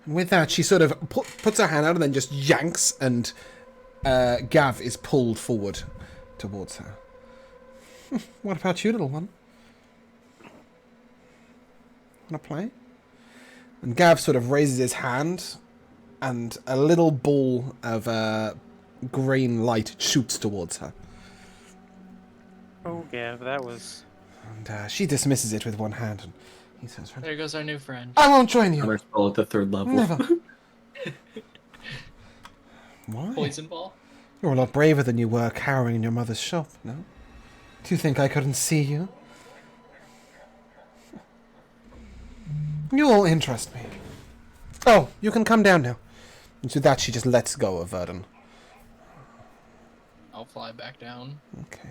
And with that, she sort of puts her hand out and then just yanks, and Gav is pulled forward towards her. What about you, little one? Want to play? And Gav sort of raises his hand, and a little ball of green light shoots towards her. Oh, Gav, that was... And she dismisses it with one hand, and he says, There goes our new friend. I won't join you. Another spell at the 3rd level. Never. Why? Poison ball. You're a lot braver than you were cowering in your mother's shop, no? Do you think I couldn't see you? You all interest me. Oh, you can come down now. And to that, she just lets go of Verdun. I'll fly back down. Okay.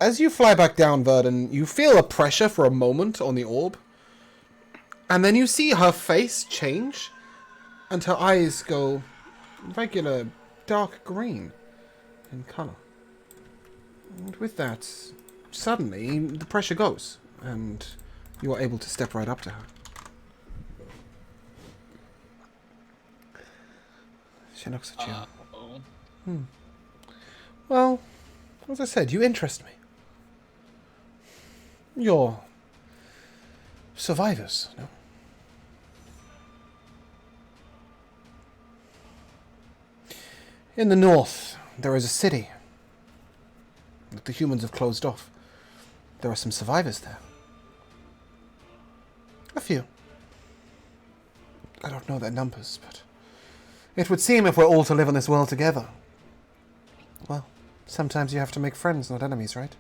As you fly back down, Verdun, you feel a pressure for a moment on the orb. And then you see her face change. And her eyes go regular dark green in colour. And with that, suddenly, the pressure goes. And you are able to step right up to her. She looks at you. Uh-oh. Well, as I said, you interest me. You're survivors, no? In the north, there is a city that the humans have closed off. There are some survivors there. A few. I don't know their numbers, but it would seem if we're all to live in this world together, well, sometimes you have to make friends, not enemies, right?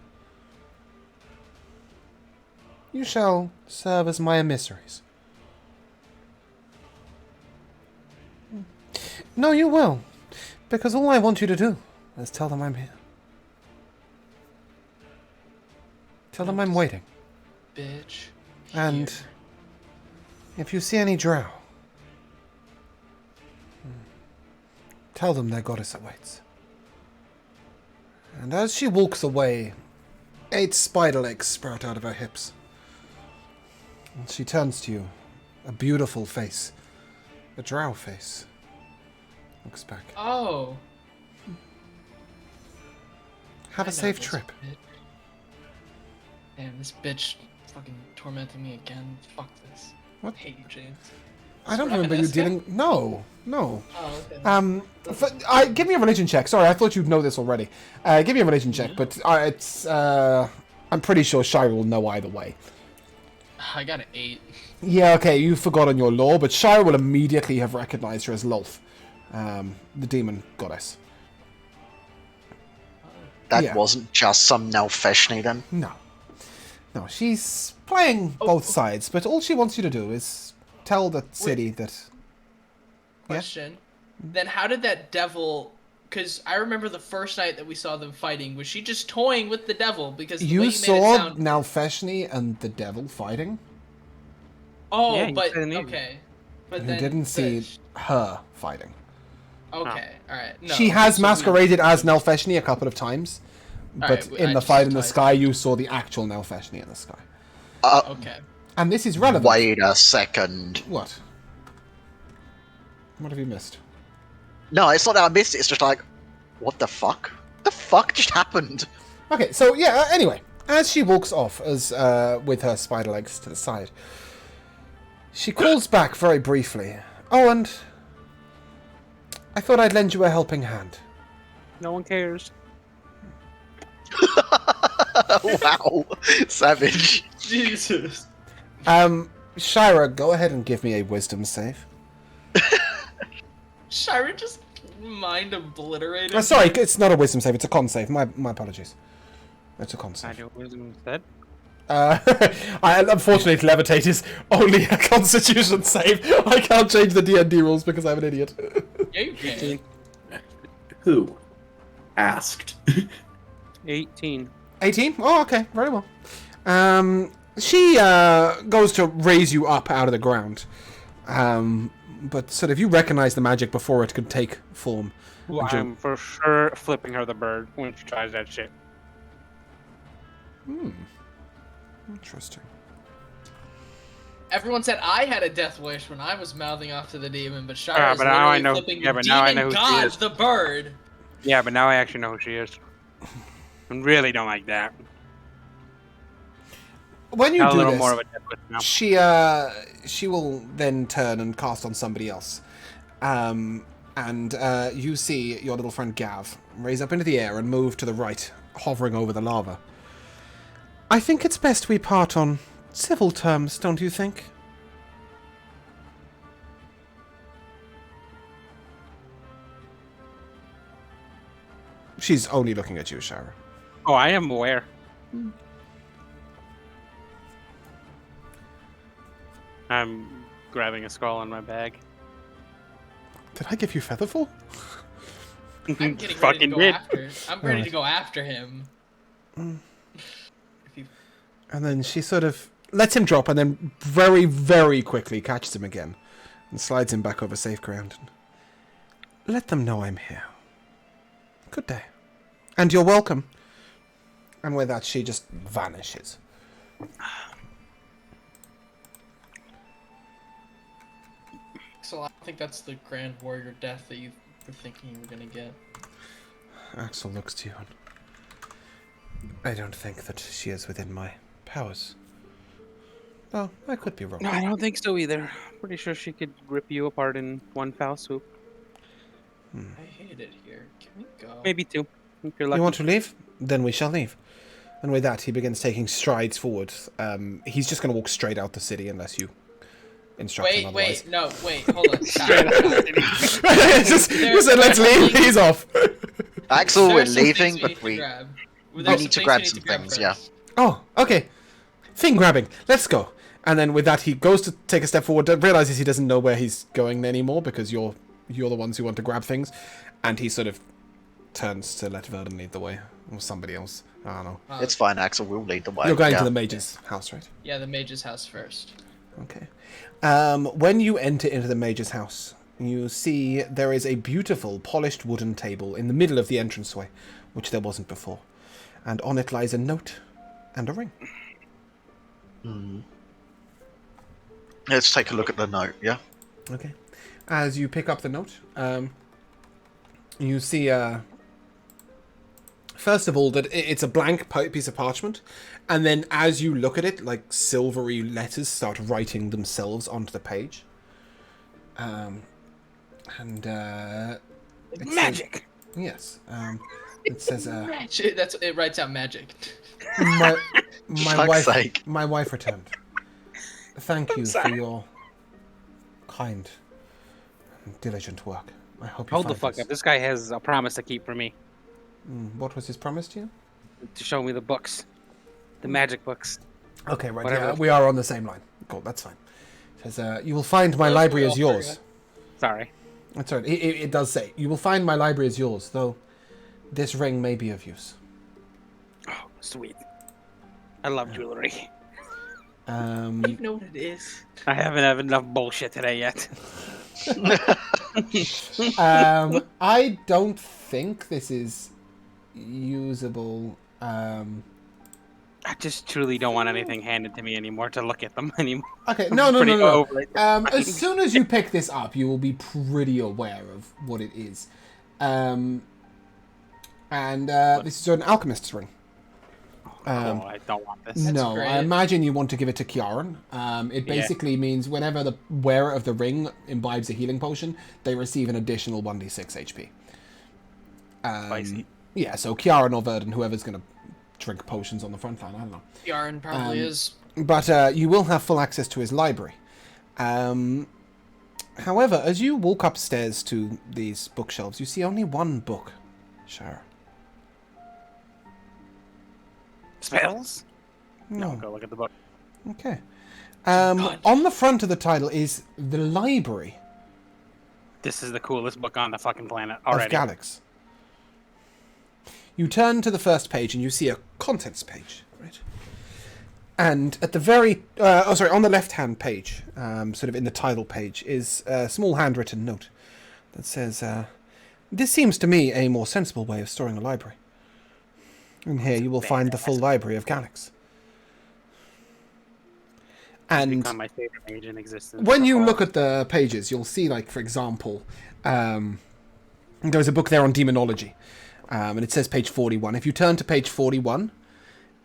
You shall serve as my emissaries. No, you will. Because all I want you to do is tell them I'm here. Tell them I'm waiting. Bitch. And Here. if you see any drow, tell them their goddess awaits. And as she walks away, 8 spider legs sprout out of her hips. And she turns to you, a beautiful face, a drow face. Looks back. Oh. Have I a know safe this trip. bitch. Damn, this bitch fucking tormenting me again. Fuck this. What? I hate you, James. I don't Is remember you Ravenesca? dealing. No. Oh, okay. Give me a religion check. Sorry, I thought you'd know this already. Give me a religion check, but it's. I'm pretty sure Shira will know either way. I got an 8. Yeah, okay, you've forgotten your lore, but Shira will immediately have recognized her as Lolth, the demon goddess. That Yeah. wasn't just some Nelfeshni then. No, she's playing both sides, but all she wants you to do is tell the city that. Question. Then how did that devil... Because I remember the first night that we saw them fighting, was she just toying with the devil? Because the way You you made it saw sound... Nalfeshni and the devil fighting. Oh, Yeah, you but... said it needed. Okay. But You then didn't see her fighting. Okay, alright. No, She has so masqueraded as Nalfeshni a couple of times, but Alright, in I the just fight in the tied- sky, you saw the actual Nalfeshni in the sky. Okay. And this is relevant. Wait a second. What? What have you missed? No, it's not that I missed it. It's just like, what the fuck? The fuck just happened? Okay, so yeah. Anyway, as she walks off, as with her spider legs to the side, she calls back very briefly. Oh, and I thought I'd lend you a helping hand. No one cares. Wow, savage. Jesus. Shira, go ahead and give me a wisdom save. Shira just mind obliterated. Sorry, it's not a wisdom save, it's a con save. My apologies. It's a con I save. do wisdom instead. Unfortunately, levitate is only a constitution save. I can't change the D&D rules because I'm an idiot. Yeah, you can. Who? Asked. 18. 18? Oh, okay. Very well. She goes to raise you up out of the ground. But sort of you recognize the magic before it could take form. Well, I'm for sure flipping her the bird when she tries that shit. Interesting. Everyone said I had a death wish when I was mouthing off to the demon, but Shira is but now I literally know- flipping yeah, the but now I demon know who she god, is. the bird. Yeah, but now I actually know who she is. I really don't like that. When you Got a do little this, more of a death wish now. she will then turn and cast on somebody else. And you see your little friend Gav raise up into the air and move to the right, hovering over the lava. I think it's best we part on civil terms, don't you think? She's only looking at you, Shara. Oh, I am aware. I'm grabbing a skull in my bag. Did I give you Featherfall? I'm getting ready to Fucking go did. after. I'm ready to go after him. If you And then she sort of lets him drop and then very, very quickly catches him again and slides him back over safe ground. Let them know I'm here. Good day. And you're welcome. And with that, she just vanishes. So I think that's the Grand Warrior death that you were thinking you were gonna get. Axel looks to you and... I don't think that she is within my powers. Oh, I could be wrong. No, I don't think so either. Pretty sure she could rip you apart in one foul swoop. I hate it here. Can we go? Maybe two, if you're lucky. You want to leave? Then we shall leave. And with that, he begins taking strides forward. He's just going to walk straight out the city unless you instruct him otherwise. Hold on. Stop. just said, let's leave. He's off. Axel, There we're are some things leaving, we but need to we grab. we There's need to some grab things some we need to things, yeah. first. Oh, okay. Thing grabbing. Let's go. And then with that, he goes to take a step forward, realizes he doesn't know where he's going anymore because you're the ones who want to grab things. And he sort of turns to let Verden lead the way. Or somebody else. I don't know. It's fine, Axel. We'll lead the way. You're going yeah. to the mage's house, right? Yeah, the mage's house first. Okay. When you enter into the mage's house, you see there is a beautiful polished wooden table in the middle of the entranceway, which there wasn't before. And on it lies a note and a ring. Let's take a look at the note, yeah? Okay. As you pick up the note, you see, first of all, that it's a blank piece of parchment, and then as you look at it, like silvery letters start writing themselves onto the page. Magic! Yes. It says, Magic. It writes out magic. my Fuck's wife, sake. my wife returned. Thank you for your kind and diligent work. I hope you Hold the find fuck this. up. This guy has a promise to keep for me. What was his promise to you? To show me the books. The magic books. Okay, right. Whatever. Yeah, we are on the same line. Cool, that's fine. It says, you will find my Those library we is all yours. forgot. Sorry. That's right. It does say, you will find my library is yours, though this ring may be of use. Oh, sweet. I love jewelry. You know what it is. I haven't had enough bullshit today yet. I don't think this is usable. I just truly don't want anything handed to me anymore to look at them anymore. Okay, no. Pretty over it. As soon as you pick this up, you will be pretty aware of what it is. This is an alchemist's ring. Oh, I don't want this. No, great. I imagine you want to give it to Kiaran. It basically means whenever the wearer of the ring imbibes a healing potion, they receive an additional 1d6 HP. Spicy. Yeah, so Kiaran or Verden, whoever's going to drink potions on the front line, I don't know. Yarn probably is. But you will have full access to his library. However, as you walk upstairs to these bookshelves, you see only one book, Shara. Spells? No. Go look at the book. Okay. On the front of the title is The Library This is the coolest book on the fucking planet of already. Galax. You turn to the first page and you see a contents page, right? And at the very, on the left-hand page, sort of in the title page, is a small handwritten note that says, "This seems to me a more sensible way of storing a library. And here you will find the full library of Galax." And Become my favorite mage in existence. when you look at the pages, you'll see, like, for example, There's a book there on demonology, and it says page 41. If you turn to page 41,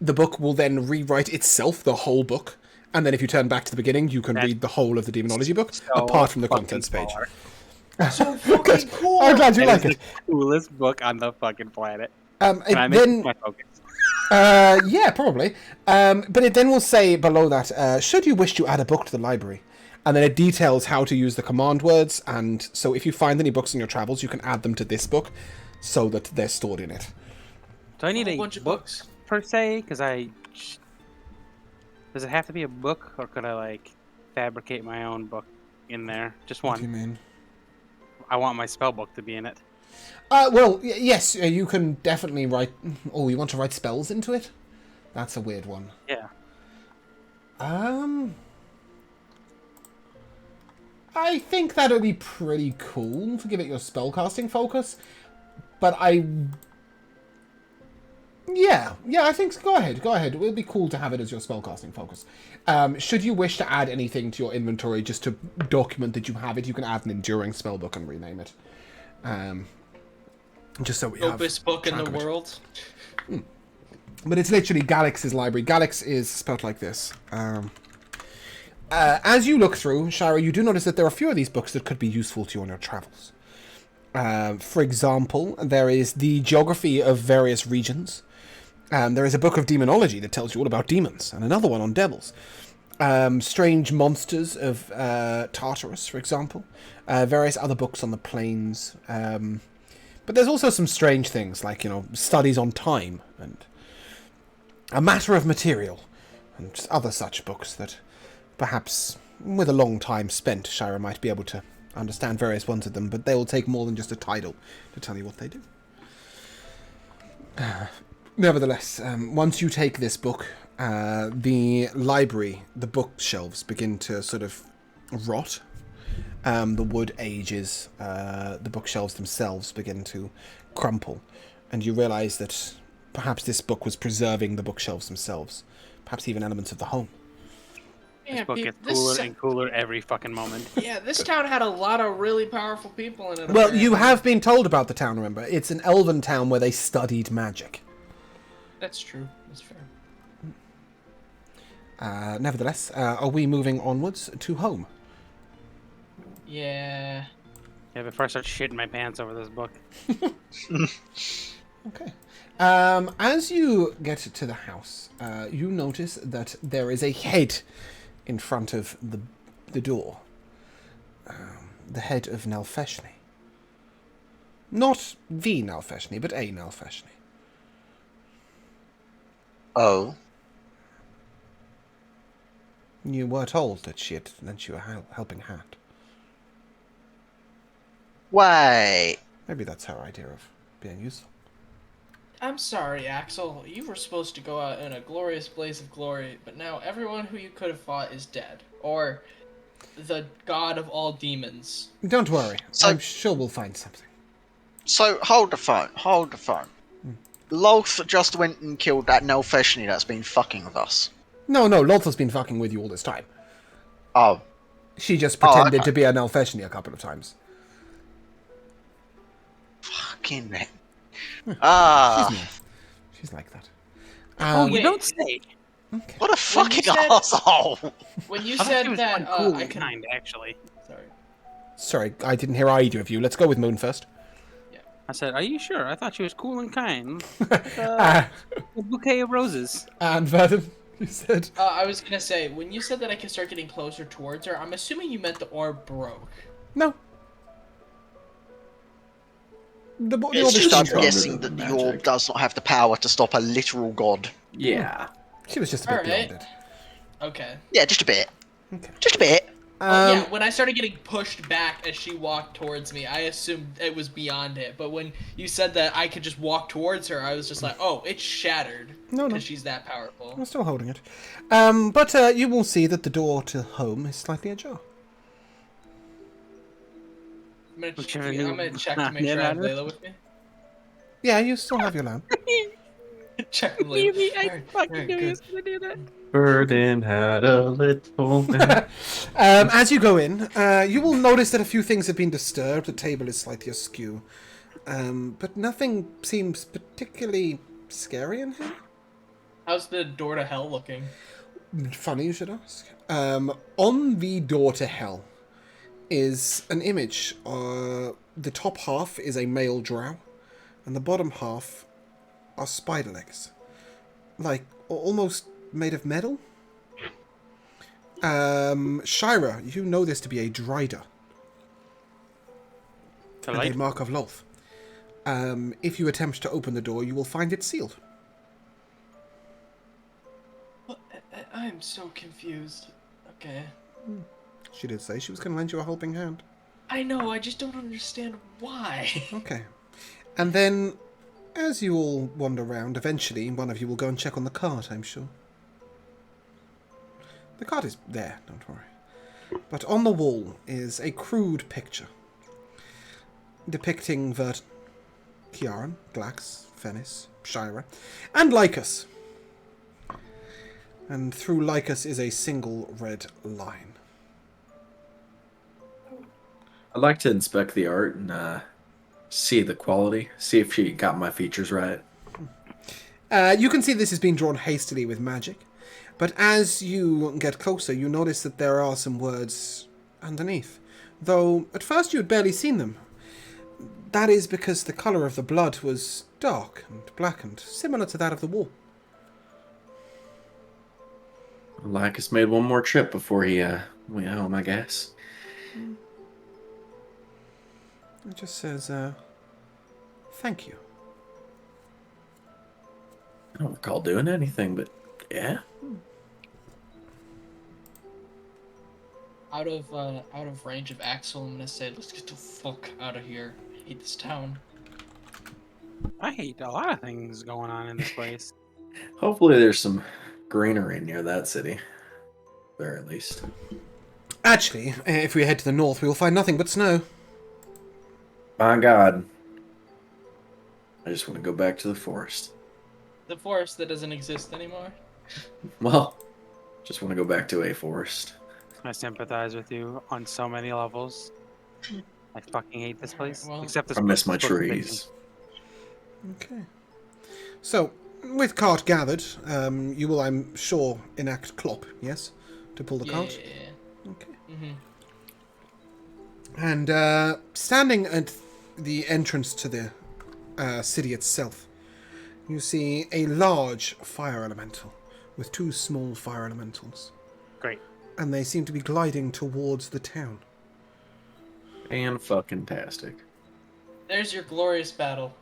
the book will then rewrite itself, the whole book. And then if you turn back to the beginning, you can read the whole of the demonology book, apart from the contents page. So fucking cool. I'm glad you It like is it. the coolest book on the fucking planet. Can Can I make this my focus? yeah, probably. But it then will say below that, should you wish to add a book to the library, and then it details how to use the command words, and so if you find any books in your travels, you can add them to this book, so that they're stored in it. Do I need whole a bunch of book books. per se? Because does it have to be a book, or could I like fabricate my own book in there? Just What do you one. mean? I want my spell book to be in it. Well, yes, you can definitely write... Oh, you want to write spells into it? That's a weird one. Yeah. I think that would be pretty cool to give it your spellcasting focus, but Yeah, I think go ahead. It would be cool to have it as your spellcasting focus. Should you wish to add anything to your inventory just to document that you have it, you can add an enduring spellbook and rename it. Just so we have Dopest book in track the of it. world. But it's literally Galix's library. Galix is spelled like this. As you look through, Shira, you do notice that there are a few of these books that could be useful to you on your travels. For example, there is the geography of various regions. There is a book of demonology that tells you all about demons, and another one on devils. Strange monsters of Tartarus, for example. Various other books on the plains. But there's also some strange things, like, studies on time, and a matter of material, and just other such books that perhaps, with a long time spent, Shira might be able to understand various ones of them, but they will take more than just a title to tell you what they do. Nevertheless, once you take this book, the library, the bookshelves begin to sort of rot. The wood ages, the bookshelves themselves begin to crumple, and you realize that perhaps this book was preserving the bookshelves themselves, perhaps even elements of the home. This Yeah, book gets cooler and cooler every fucking moment. Yeah, this town had a lot of really powerful people in it. Well, apparently. you have been told about the town, remember? It's an elven town where they studied magic. That's true. That's fair. Nevertheless, are we moving onwards to home? Yeah. Yeah, before I start shitting my pants over this book. Okay. As you get to the house, you notice that there is a head in front of the door. The head of Nelfeshny. Not the Nelfeshny, but a Nelfeshny. Oh, You were told that she had lent you a helping hand. wait. Maybe that's her idea of being useful. I'm sorry, Axel. You were supposed to go out in a glorious blaze of glory, but now everyone who you could have fought is dead. Or the god of all demons. Don't worry. So- I'm sure we'll find something. So, hold the phone. Loth just went and killed that Nelfeshny that's been fucking with us. No, Lotha's been fucking with you all this time. Oh, She just pretended okay. to be a Nelfeshny a couple of times. fucking heck. Ah, She's mean. She's like that. Oh, you wait. don't say. Okay. what a fucking said- asshole! When you I thought she said was that, one cool I and can... kind, actually. Sorry. Sorry, I didn't hear either of you. Let's go with Moon first. I said, are you sure? I thought she was cool and kind. Uh, A bouquet of roses. and Vernon, you said. I was gonna say, when you said that I could start getting closer towards her, I'm assuming you meant the orb broke. No. The orb It's is just I'm strong. guessing that the orb does not have the power to stop a literal god. Yeah. She was just a bit Alright. beyond it. Okay. Yeah, just a bit. Okay. Just a bit. Yeah, when I started getting pushed back as she walked towards me, I assumed it was beyond it. But when you said that I could just walk towards her, I was just like, oh, it's shattered. No. Because she's that powerful. I'm still holding it. But you will see that the door to home is slightly ajar. I'm gonna, Which have a I'm new- gonna check to make sure I have Yeah, Layla with me. Yeah, you still have your lamp. Check with Layla. Maybe I Alright, fucking alright, knew he good. was gonna do that. Burden had a little man. As you go in, you will notice that a few things have been disturbed. The table is slightly askew. but nothing seems particularly scary in here. How's the door to hell looking? Funny you should ask. On the door to hell is an image. The top half is a male drow, and the bottom half are spider legs. Like, almost made of metal. Shira, you know this to be a Drider. And a mark of Lolth. If you attempt to open the door, you will find it sealed. I'm so confused. Okay. She did say she was going to lend you a helping hand. I know, I just don't understand why. Okay. And then, as you all wander around, eventually one of you will go and check on the cart, I'm sure. The cart is there, don't worry. But on the wall is a crude picture depicting Verdun, Kiaran, Glax, Fennis, Shira, and Lycus. And through Lycus is a single red line. I'd like to inspect the art and see the quality, see if she got my features right. You can see this has been drawn hastily with magic, but as you get closer, you notice that there are some words underneath, though at first you had barely seen them. That is because the colour of the blood was dark and blackened, similar to that of the wall. Lycus made one more trip before he went home, I guess. It just says, thank you. I don't recall doing anything, but yeah. Out of range of Axel, I'm gonna say, let's get the fuck out of here. I hate this town. I hate a lot of things going on in this place. Hopefully there's some greenery near that city. There, at least. Actually, if we head to the north, we will find nothing but snow. My God. I just want to go back to the forest. The forest that doesn't exist anymore? Well, just want to go back to a forest. I sympathize with you on so many levels. I fucking hate this place. Well, Except this I miss my this book convinced trees. Okay. So, with cart gathered, you will, I'm sure, enact Clop, yes? To pull the cart? Yeah. Okay. Mm-hmm. And standing at the entrance to the city itself, you see a large fire elemental with two small fire elementals. Great. And they seem to be gliding towards the town. And fucking tastic. There's your glorious battle.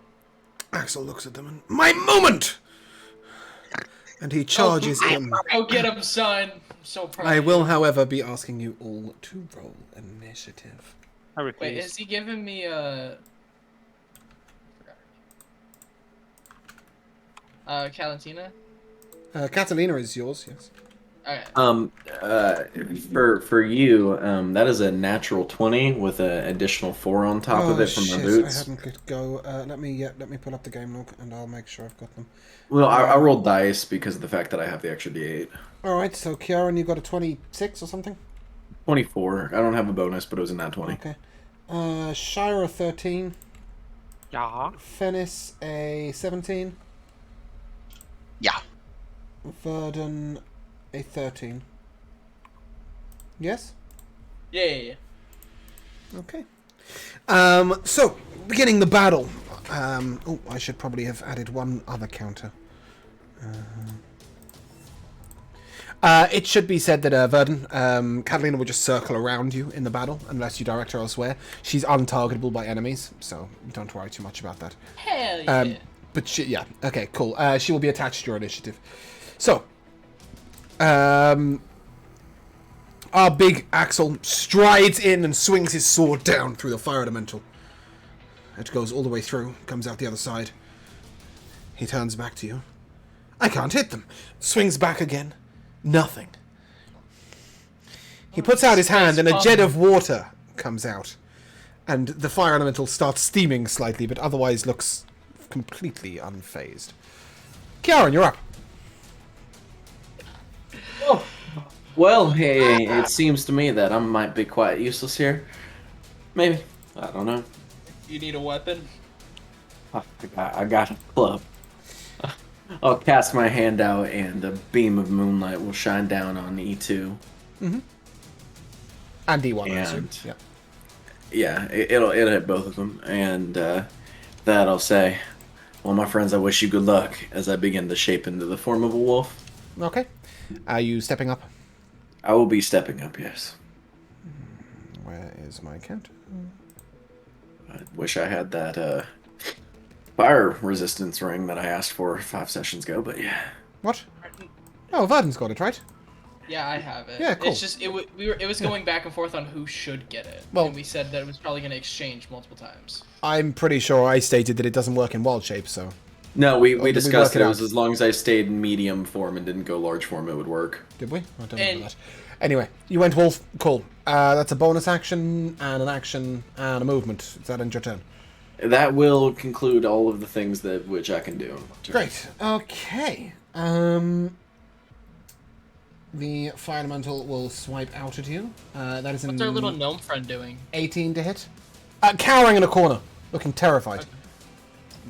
Axel looks at them and, my moment! And he charges in. Oh, get him, son! I'm so proud. I of will, you. however, be asking you all to roll initiative. I refuse. Wait, is he giving me a... Calentina? Catalina is yours, yes. Okay. For you, that is a natural 20 with an additional 4 on top of it from shit, my boots. I hadn't let go. Let me pull up the game log and I'll make sure I've got them. Well, I rolled dice because of the fact that I have the extra D8. Alright, so Kiaran, you got a 26 or something? 24. I don't have a bonus, but it was in that 20. Okay. Shira 13. Yeah. Fennis a 17. Yeah. Verdun a 13. Yes? Yeah. Okay. So, beginning the battle. Oh, I should probably have added one other counter. It should be said that Verdun, Catalina will just circle around you in the battle unless you direct her elsewhere. She's untargetable by enemies, so don't worry too much about that. Hell yeah. But yeah, okay, cool. She will be attached to your initiative. So, our big Axel strides in and swings his sword down through the fire elemental. It goes all the way through, comes out the other side. He turns back to you. I can't hit them. Swings back again. Nothing. He puts out his hand and a jet of water comes out. And the fire elemental starts steaming slightly, but otherwise looks completely unfazed. Kiaran, you're up. Oh. Well, hey, it seems to me that I might be quite useless here. Maybe. I don't know. You need a weapon? I got a club. I'll cast my hand out, and a beam of moonlight will shine down on E2. And D1, I assume. And Yeah. yeah, it'll hit both of them, and that I'll say, well, my friends, I wish you good luck as I begin to shape into the form of a wolf. Okay. Are you stepping up? I will be stepping up, yes. Where is my count? I wish I had that fire resistance ring that I asked for 5 sessions ago, but yeah. What? Oh, Varden's got it, right? Yeah, I have it. Yeah, cool. It's just it was going back and forth on who should get it. Well- and we said that it was probably going to exchange multiple times. I'm pretty sure I stated that it doesn't work in wild shape, so... No, we did we discussed work it it was out? as long as I stayed in medium form and didn't go large form, it would work. Did we? I don't And- remember that. Anyway, you went wolf. Cool. That's a bonus action, and an action, and a movement. Is that end your turn? That will conclude all of the things that which I can do. Great. Okay. The fire elemental will swipe out at you. That is What's our little gnome friend doing? 18 to hit. Cowering in a corner, looking terrified.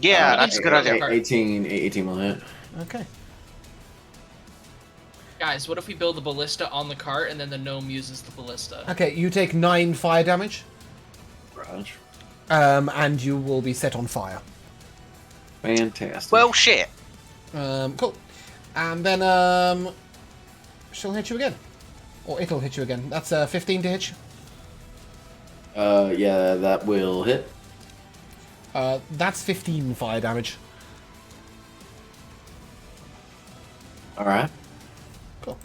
Yeah, that's a good idea. 18 will hit. Okay. Guys, what if we build the ballista on the cart and then the gnome uses the ballista? Okay, you take 9 fire damage, Raj. and you will be set on fire. Fantastic. Well, shit. Cool. And then, she'll hit you again. Or it'll hit you again. That's 15 to hit you. Yeah, that will hit. That's 15 fire damage. Alright. Cool.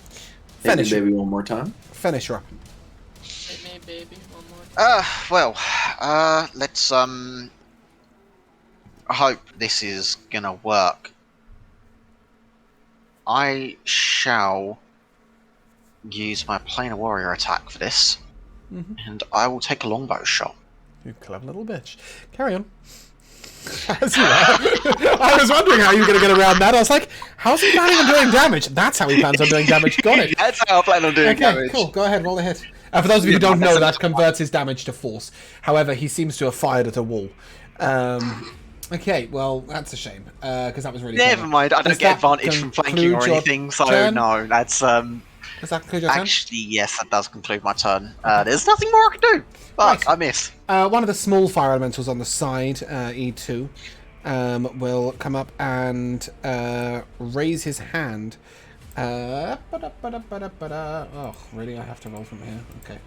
Hit me, Finish. baby, one more time. Finish her up. Hit me, baby, one more time. Let's, I hope this is gonna work. I shall use my planar warrior attack for this, and I will take a longbow shot. You clever little bitch. Carry on. As you are. I was wondering how you were going to get around that. I was like, how's he planning on doing damage? That's how he plans on doing damage. Got it. That's how I plan on doing Okay, damage. cool. Go ahead, roll a hit. For those of you who don't know, that converts his damage to force. However, he seems to have fired at a wall. Okay, well, that's a shame, because that was really Never clever. mind, I don't Does get that advantage from flanking or conclude your anything, so turn? no, that's, Does that conclude your turn? actually, yes, that does conclude my turn. There's nothing more I can do. Fuck, Right. I miss. One of the small fire elementals on the side, E2, will come up and raise his hand. Oh, really? I have to roll from here? Okay.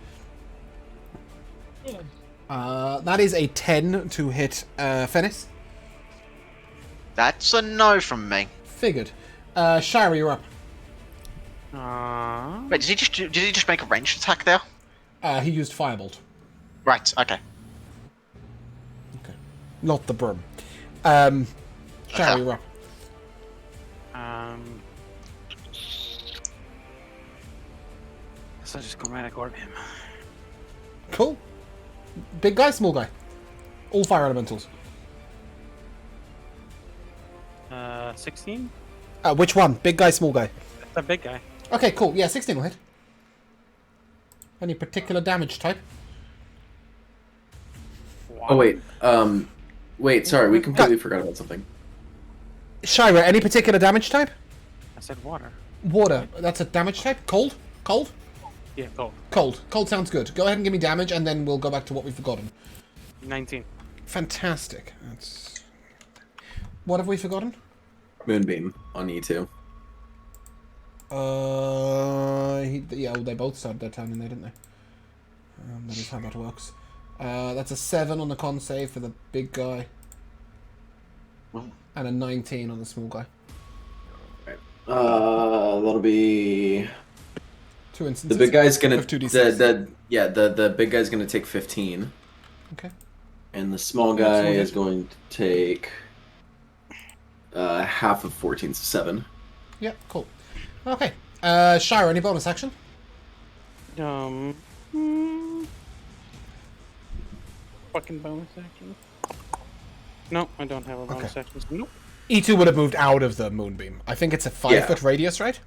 That is a 10 to hit Fennis. That's a no from me. Figured. Shire, you're up. Wait, did he just make a ranged attack there? He used Firebolt. Right, okay. Okay. Not the broom. Shire, Okay. you're up. So I just chromatic orb him. Cool. Big guy, small guy. All fire elementals. 16? Which one? Big guy, small guy? That's a big guy. Okay, cool. Yeah, 16 will hit. Any particular damage type? Oh, wait, sorry, we completely forgot about something. Shira, any particular damage type? I said water. Water. That's a damage type? Cold? Cold? Yeah, gold. Cold. Cold sounds good. Go ahead and give me damage, and then we'll go back to what we've forgotten. 19. Fantastic. That's... What have we forgotten? Moonbeam on E2. Yeah, well, they both started their turn in there, didn't they? That is how that works. That's a 7 on the con save for the big guy. And a 19 on the small guy. That'll be... 2 instances. The big guy's gonna... Of 2d6. The big guy's gonna take 15. Okay. And the small guy is going to take... half of 14, so 7. Yeah, cool. Okay. Shire, any bonus action? Fucking bonus action. No, I don't have a bonus action. Nope. E2 would have moved out of the moonbeam. I think it's a 5-foot radius, right?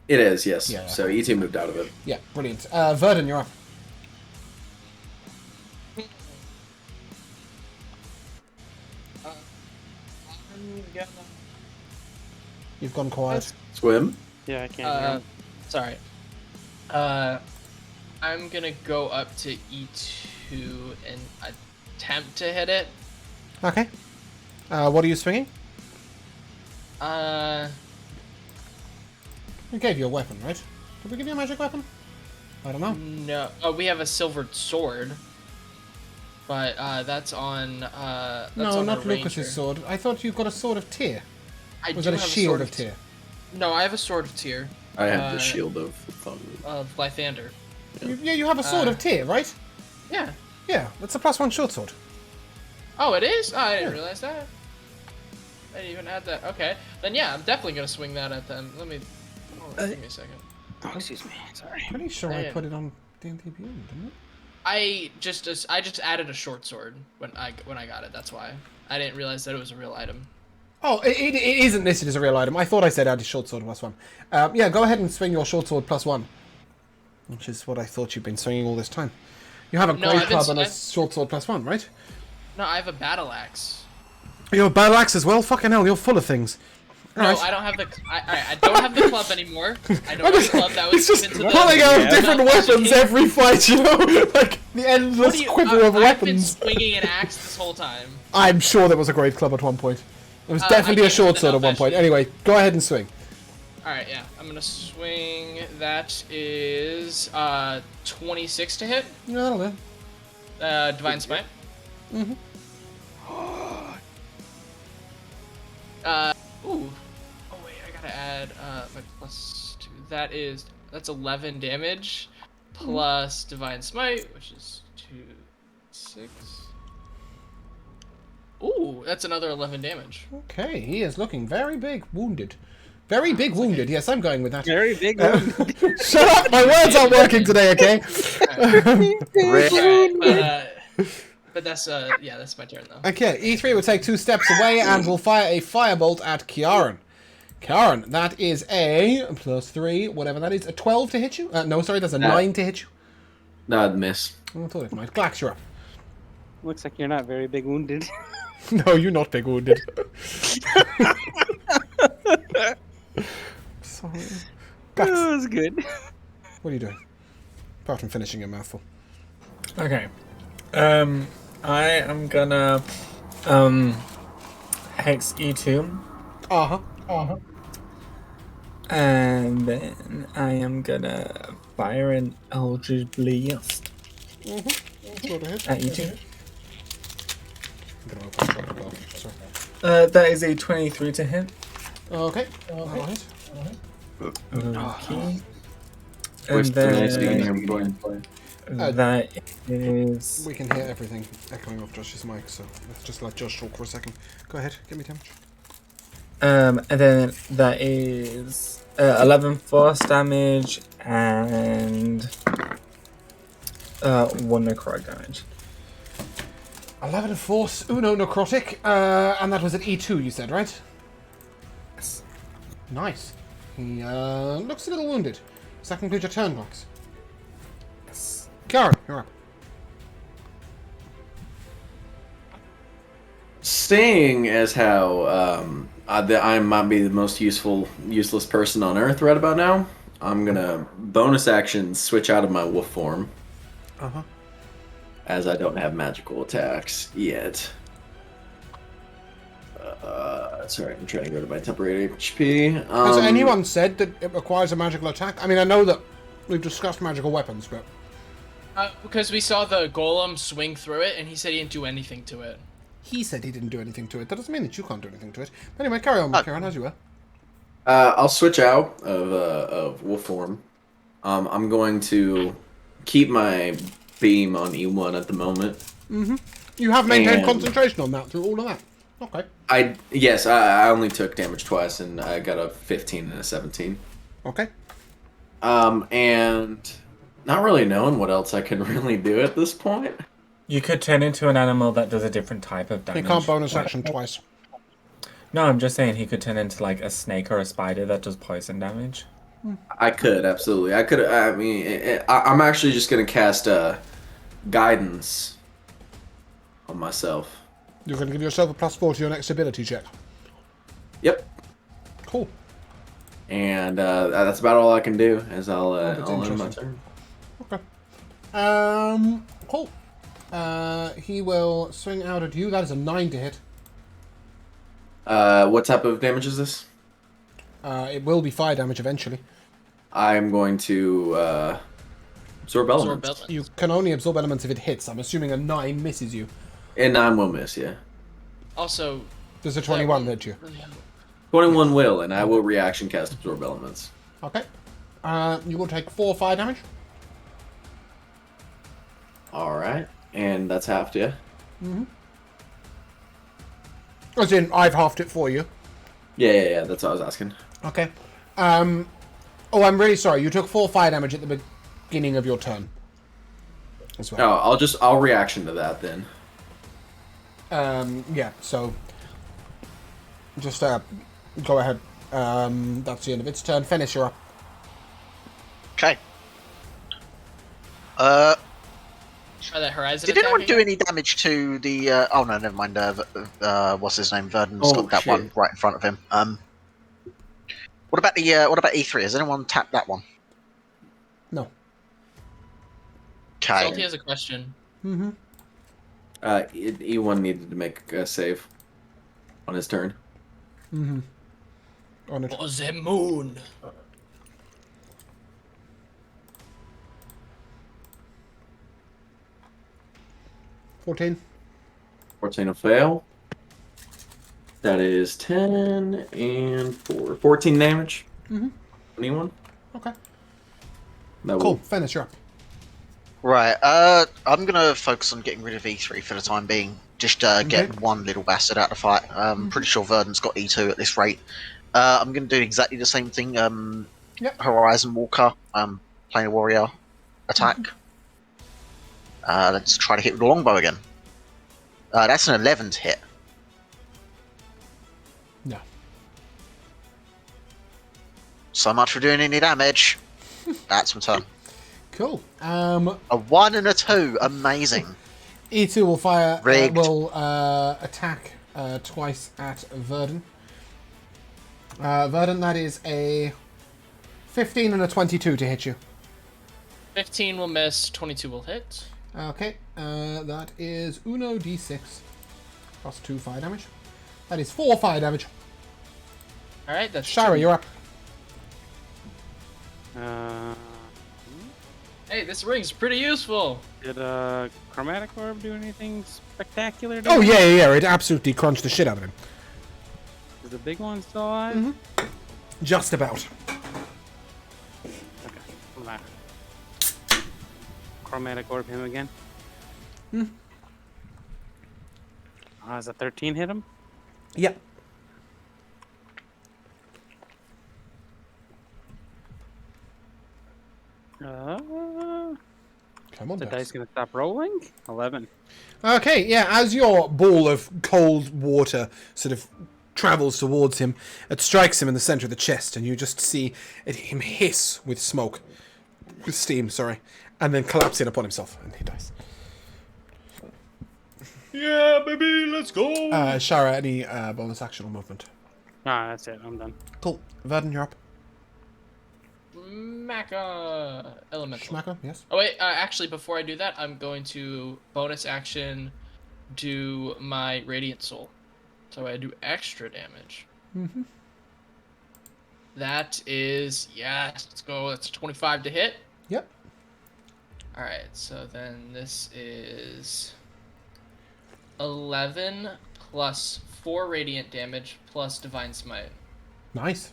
It is, yes. Yeah. So E2 moved out of it. Yeah, brilliant. Verdun, you're up. I'm gonna. You've gone quiet. Swim. Yeah, I can't hear him. Sorry. I'm gonna go up to E2 and attempt to hit it. Okay. What are you swinging? We gave you a weapon, right? Did we give you a magic weapon? I don't know. No. Oh, we have a silvered sword. But that's on. That's No, on not a ranger. Lucas's sword. I thought you got a sword of Tyr. I Was do that a have shield sword of Tyr? No, I have a sword of Tyr. I have the shield of Lythander. You have a sword of Tyr, right? Yeah. Yeah, that's a +1 short sword. Oh, it is? Oh, I didn't Yeah. realize that. I didn't even add that. Okay. Then yeah, I'm definitely gonna swing that at them. Let me. Give me a second. Oh, excuse me. Sorry. Pretty sure I Yeah. put it on D&D Beyond, didn't I just added a short sword when I got it. That's why I didn't realize that it was a real item. Oh, it isn't listed as a real item. I thought I said add a short sword +1. Yeah, go ahead and swing your short sword +1. Which is what I thought you'd been swinging all this time. You have a No, great I've been club and a I've- short sword +1, right? No, I have a battle axe. You have a battle axe as well? Fucking hell, you're full of things. No, Alright. I don't have the. I don't have the club anymore. I don't have the club that was He's just given to the. pulling out Yeah. different weapons every fight, you know? Like, the What endless do you? quiver of I've been weapons. swinging an axe this whole time. I'm sure there was a great club at one point. There was I definitely a gave it short to sword at one Helvesh. point. Anyway, go ahead and swing. All right, yeah, I'm gonna swing. That is 26 to hit. Yeah, that'll do. Divine Smite. Mhm. Ooh. Oh wait, I gotta add my +2. That's 11 damage plus Divine Smite, which is 2, 6. Ooh, that's another 11 damage. Okay, he is looking very big wounded. Very big wounded. Yes, I'm going with that. Very big. Shut up! My words aren't working today, okay? Alright, but that's yeah, that's my turn though. Okay, E3 will take 2 steps away and will fire a firebolt at Kiaran. Kiaran, that is a +3, whatever that is, a 12 to hit you? No, sorry, that's a No. 9 to hit you. No, I'd miss. I thought it might. Glax, you're up. Looks like you're not very big wounded. No, you're not big wounded. Sorry. That Glax, was good. what are you doing? Apart from finishing your mouthful. Okay. I am gonna hex E2, Uh-huh. and then I am gonna fire an Eldritch Blast Go ahead. at E2. I'm gonna open the protocol. Sorry. That is a 23 to hit. Okay. Alright. Okay. Where's And the nice then beginning play? that is We can hear everything echoing off Josh's mic, so let's just let Josh talk for a second. Go ahead, give me damage. and then that is 11 force damage and 1 necrotic damage. 11 force, Uno necrotic, and that was at E2, you said, right? Yes. Nice. He looks a little wounded. Does that conclude your turn, Glax? Yes. Karen, you're up. Seeing as how I might be the most useless person on Earth right about now, I'm gonna bonus action switch out of my wolf form, Uh-huh. as I don't have magical attacks yet. Sorry, I'm trying to go to my temporary HP. Has anyone said that it requires a magical attack? I mean, I know that we've discussed magical weapons, but... Because we saw the golem swing through it, and he said he didn't do anything to it. He said he didn't do anything to it. That doesn't mean that you can't do anything to it. But anyway, carry on, Karen, as you were. I'll switch out of wolf form. I'm going to keep my beam on E1 at the moment. You have maintained And- concentration on that through all of that. Okay. I only took damage twice, and I got a 15 and a 17. Okay. And not really knowing what else I can really do at this point. You could turn into an animal that does a different type of You damage. can't bonus action twice. No, I'm just saying he could turn into like a snake or a spider that does poison damage. I could, absolutely. I could. I mean, I'm actually just gonna cast guidance on myself. You're going to give yourself a +4 to your next ability check. Yep. Cool. And that's about all I can do. As I'll that's end my interesting. turn. Okay. Cool. He will swing out at you. That is a 9 to hit. What type of damage is this? It will be fire damage eventually. I'm going to absorb elements. Absorb elements. You can only absorb elements if it hits. I'm assuming a 9 misses you. And 9 will miss, yeah. Also, Does a 21 hit you? 21 will, and I will reaction cast absorb elements. Okay. You will take 4 fire damage. Alright. And that's halved, yeah? As in, I've halved it for you. Yeah, that's what I was asking. Okay. Oh, I'm really sorry. You took 4 fire damage at the beginning of your turn. As well. Oh, I'll reaction to that then. Yeah, so... Just, go ahead. That's the end of its turn. Finish, you're up. Okay. Try that horizon Did attack anyone do again? any damage to the? Oh no, never mind. What's his name? Verdon's Oh, got that shit. one right in front of him. What about the? What about E3? Has anyone tapped that one? No. Okay. Salty has a question. Mm-hmm. E1 needed to make a save on his turn. Mm-hmm. On it. For the moon. 14. 14 will fail. That is 10 and 4. 14 damage. Mm-hmm. Anyone? Okay. That Cool. will. Finish, you're up. Right. I'm gonna focus on getting rid of E3 for the time being. Just get one little bastard out of the fight. Pretty sure Verdon's got E2 at this rate. I'm gonna do exactly the same thing. Yep. Horizon Walker. Playing a warrior attack. Let's try to hit with the longbow again. That's an 11 to hit. No. So much for doing any damage. That's my turn. Cool. A 1 and a 2. Amazing. E2 will fire. Rigged. Will attack twice at Verdon. Verdon, that is a 15 and a 22 to hit you. 15 will miss, 22 will hit. Okay. That is Uno D6 plus 2 fire damage. That is 4 fire damage. Alright, that's Shara, 2. you're up. Hey, this ring's pretty useful. Did Chromatic Orb do anything spectacular? Oh, yeah. It absolutely crunched the shit out of him. Is the big one still alive? Just about. Okay. Hold on. Chromatic Orb him again. Does a 13 hit him? Yep. Come on, The dice. dice gonna stop rolling? 11. Okay, yeah, as your ball of cold water sort of travels towards him, it strikes him in the center of the chest, and you just see him hiss with smoke. With steam, sorry. And then collapse in upon himself, and he dies. Yeah, baby, let's go. Shara, any bonus action or movement? Ah, that's it. I'm done. Cool. Verdon, you're up. Mecha elemental. Schmacker, yes. Oh wait, actually, before I do that, I'm going to bonus action do my Radiant Soul. So I do extra damage. Mm-hmm. That is, yes, let's go. That's 25 to hit. Yep. Alright, so then this is 11 plus 4 Radiant damage plus Divine Smite, Nice.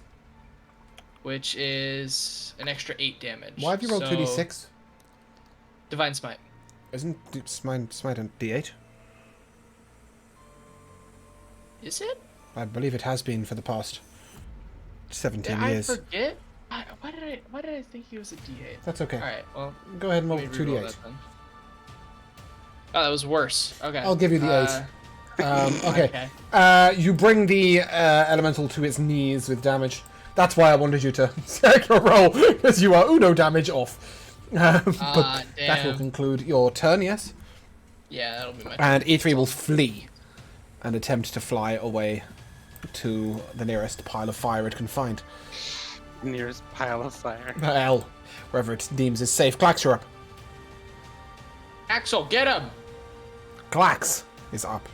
which is an extra 8 damage. Why have you rolled So, 2d6? Divine Smite. Isn't smite a d8? Is it? I believe it has been for the past 17 Did years. I forget? Why did I think he was a D8? That's okay. Alright, well, Go ahead and roll let me reroll 2d8. that then. Oh, that was worse. Okay. I'll give you the 8. Okay. Okay. You bring the elemental to its knees with damage. That's why I wanted you to take a roll, because you are Uno damage off. But that will damn. conclude your turn, yes? Yeah, that'll be my turn. And E3 will flee and attempt to fly away to the nearest pile of fire it can find. Nearest pile of fire. Well, wherever it deems is safe. Clax, you're up. Axel, get him! Clax is up.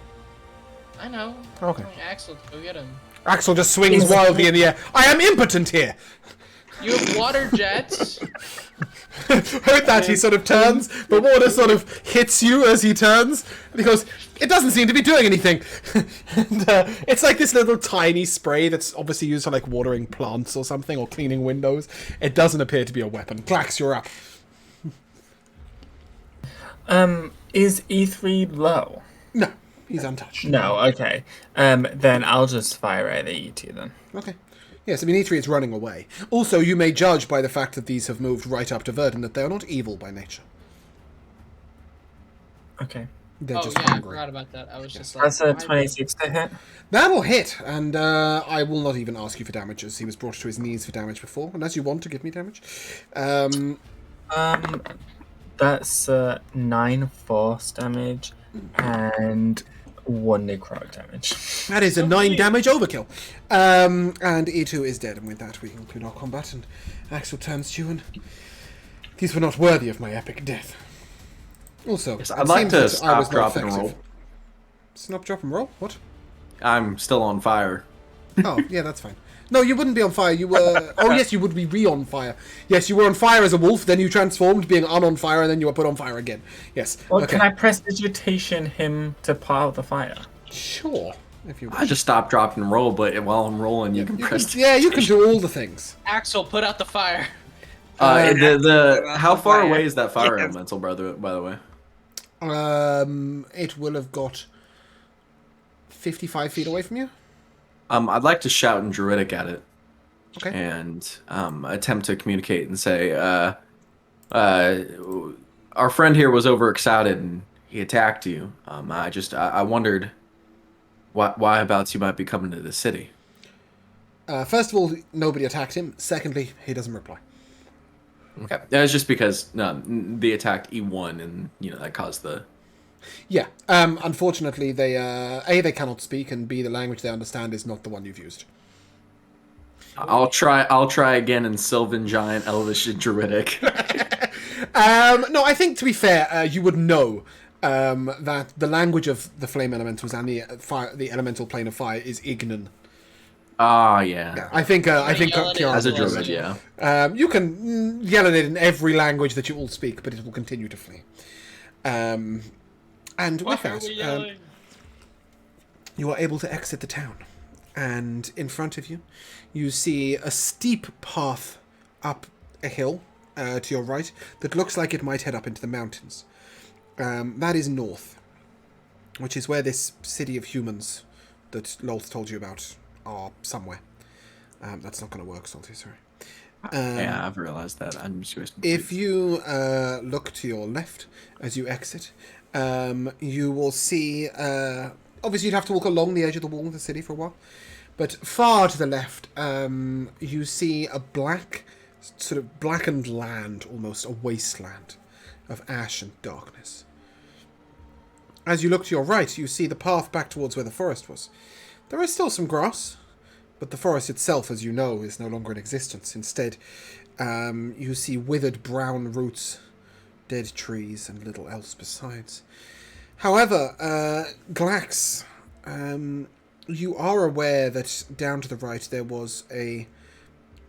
I know. Okay. Axel, go get him. Axel just swings wildly in the air. I am impotent here! You have water jets. Heard that, he sort of turns, the water sort of hits you as he turns, and he goes, it doesn't seem to be doing anything. And it's like this little tiny spray that's obviously used for like watering plants or something, or cleaning windows. It doesn't appear to be a weapon. Clax, you're up. Is E3 low? No, he's untouched. No, okay. Then I'll just fire at the E2 then. Okay. Yes, I mean, E3 is running away. Also, you may judge by the fact that these have moved right up to Verdun that they are not evil by nature. Okay. They're Oh just yeah, I hungry. forgot about that. I was just like, That's a why 26 to hit. That'll hit, and I will not even ask you for damage, as he was brought to his knees for damage before, unless you want to give me damage. That's 9 force damage and 1 necrotic damage. That is a 9 damage overkill. And E2 is dead, and with that we conclude our combat, and Axel turns to you, and these were not worthy of my epic death. Also, Yes, it I'd like seems to that I was stop, not drop, and effective. roll. Stop, drop, and roll? What? I'm still on fire. Oh, yeah, that's fine. No, you wouldn't be on fire. You were... Oh, yes, you would be on fire. Yes, you were on fire as a wolf, then you transformed, being on fire, and then you were put on fire again. Yes. Well, Okay. can I prestidigitation him to pile the fire? Sure. If you I just stop, drop, and roll, but while I'm rolling, you can You press. can, yeah, you can do all the things. Axel, put out the fire. How far fire. away is that fire Yes. elemental, brother? By the way. It will have got 55 feet away from you. I'd like to shout in Druidic at it Okay. and attempt to communicate and say, our friend here was overexcited and he attacked you. I wondered why abouts you might be coming to the city. First of all, nobody attacked him. Secondly, he doesn't reply. Okay, it's just because they attacked E1 and that caused the. Yeah. Unfortunately, they A, they cannot speak, and B, the language they understand is not the one you've used. I'll try again in Sylvan, Giant, Elvish, and Druidic. No, I think to be fair, you would know that the language of the flame elementals and the elemental plane of fire is Ignan. Ah, yeah. Yeah, I think yell at it Kiara As a will druid, also. yeah. You can yell at it in every language that you all speak, but it will continue to flee. And with that, you are able to exit the town. And in front of you, you see a steep path up a hill to your right that looks like it might head up into the mountains. That is north, which is where this city of humans that Lolth told you about are somewhere. That's not going to work, Salty, sorry. Yeah, I've realized that. I'm just curious. If you look to your left as you exit, you will see... obviously, you'd have to walk along the edge of the wall of the city for a while. But far to the left, you see a sort of blackened land, almost a wasteland of ash and darkness. As you look to your right, you see the path back towards where the forest was. There is still some grass, but the forest itself, as you know, is no longer in existence. Instead, you see withered brown roots, dead trees, and little else besides. However, Glax, you are aware that down to the right there was a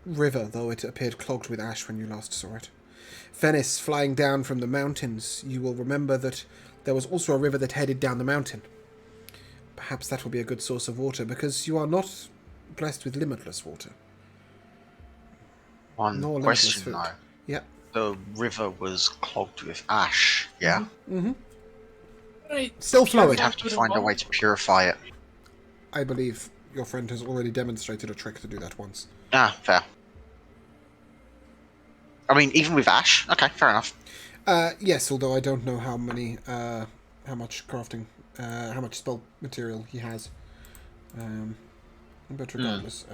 river, though it appeared clogged with ash when you last saw it. Venice, flying down from the mountains, you will remember that there was also a river that headed down the mountain. Perhaps that will be a good source of water, because you are not blessed with limitless water. One Nor question limitless though. food. Yeah. The river was clogged with ash, yeah? Mm-hmm. Right. Still We'd flowing. have to find a way to purify it. I believe your friend has already demonstrated a trick to do that once. Ah, fair. I mean, even with ash? Okay, fair enough. Yes, although I don't know how much crafting, how much spell material he has. But regardless,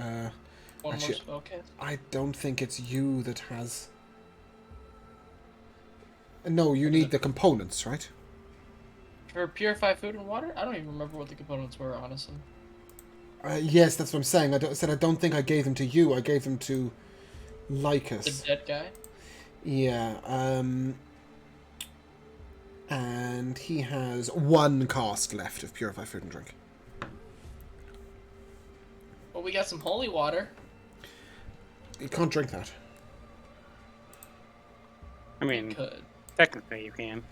One actually, more spell cast. I don't think it's you that has... No, you need the components, right? For purify food and water? I don't even remember what the components were, honestly. Yes, that's what I'm saying. I said I don't think I gave them to you. I gave them to The Lycus. dead guy. Yeah, and he has 1 cast left of Purify Food and Drink. Well, we got some holy water. You can't drink that. I mean, Could. technically you can.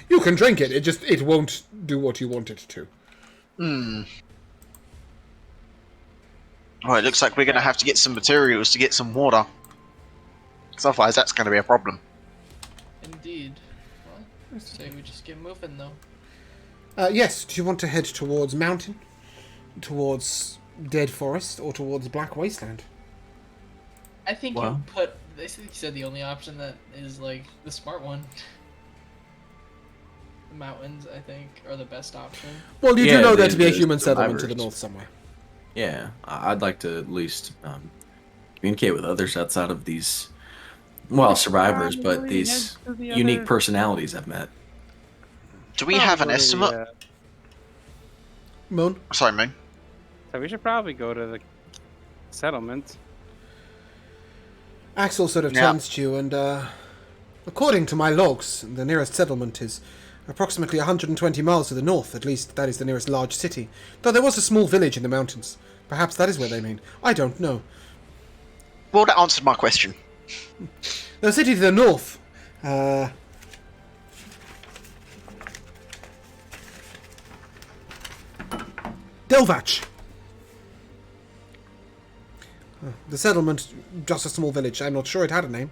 You can drink it, it won't do what you want it to. Right, looks like we're going to have to get some materials to get some water. Because otherwise that's going to be a problem. Indeed. Well, say we just get moving though. Yes, do you want to head towards Mountain? Towards Dead Forest? Or towards Black Wasteland? I think Well. you put. I think you said the only option that is like the smart one. The mountains, I think, are the best option. Well, you Yeah, do know there the- to be a the human settlement to the survivors. north somewhere. Yeah, I'd like to at least communicate with others outside of these, well, survivors, but Probably these head to the unique other- personalities I've met. Do we have an Probably, estimate? Moon? Sorry, Moon. So we should probably go to the settlement. Axel sort of Yeah. turns to you and, according to my logs, the nearest settlement is approximately 120 miles to the north. At least that is the nearest large city. Though there was a small village in the mountains. Perhaps that is where they mean. I don't know. Well, that answered my question. The city to the north. Delvach. The settlement, just a small village. I'm not sure it had a name.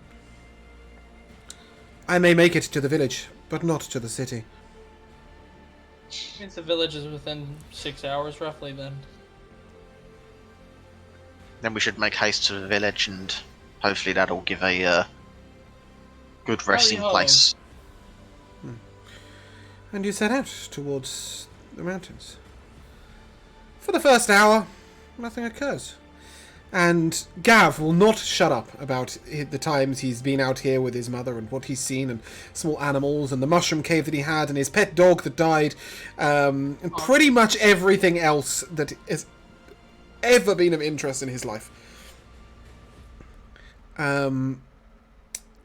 I may make it to the village, but not to the city. Means the village is within 6 hours, roughly. Then. Then we should make haste to the village, and hopefully that'll give a good resting Howdy-ho. place. And you set out towards the mountains. For the first hour, nothing occurs. And Gav will not shut up about the times he's been out here with his mother and what he's seen and small animals and the mushroom cave that he had and his pet dog that died, and pretty much everything else that has ever been of interest in his life. And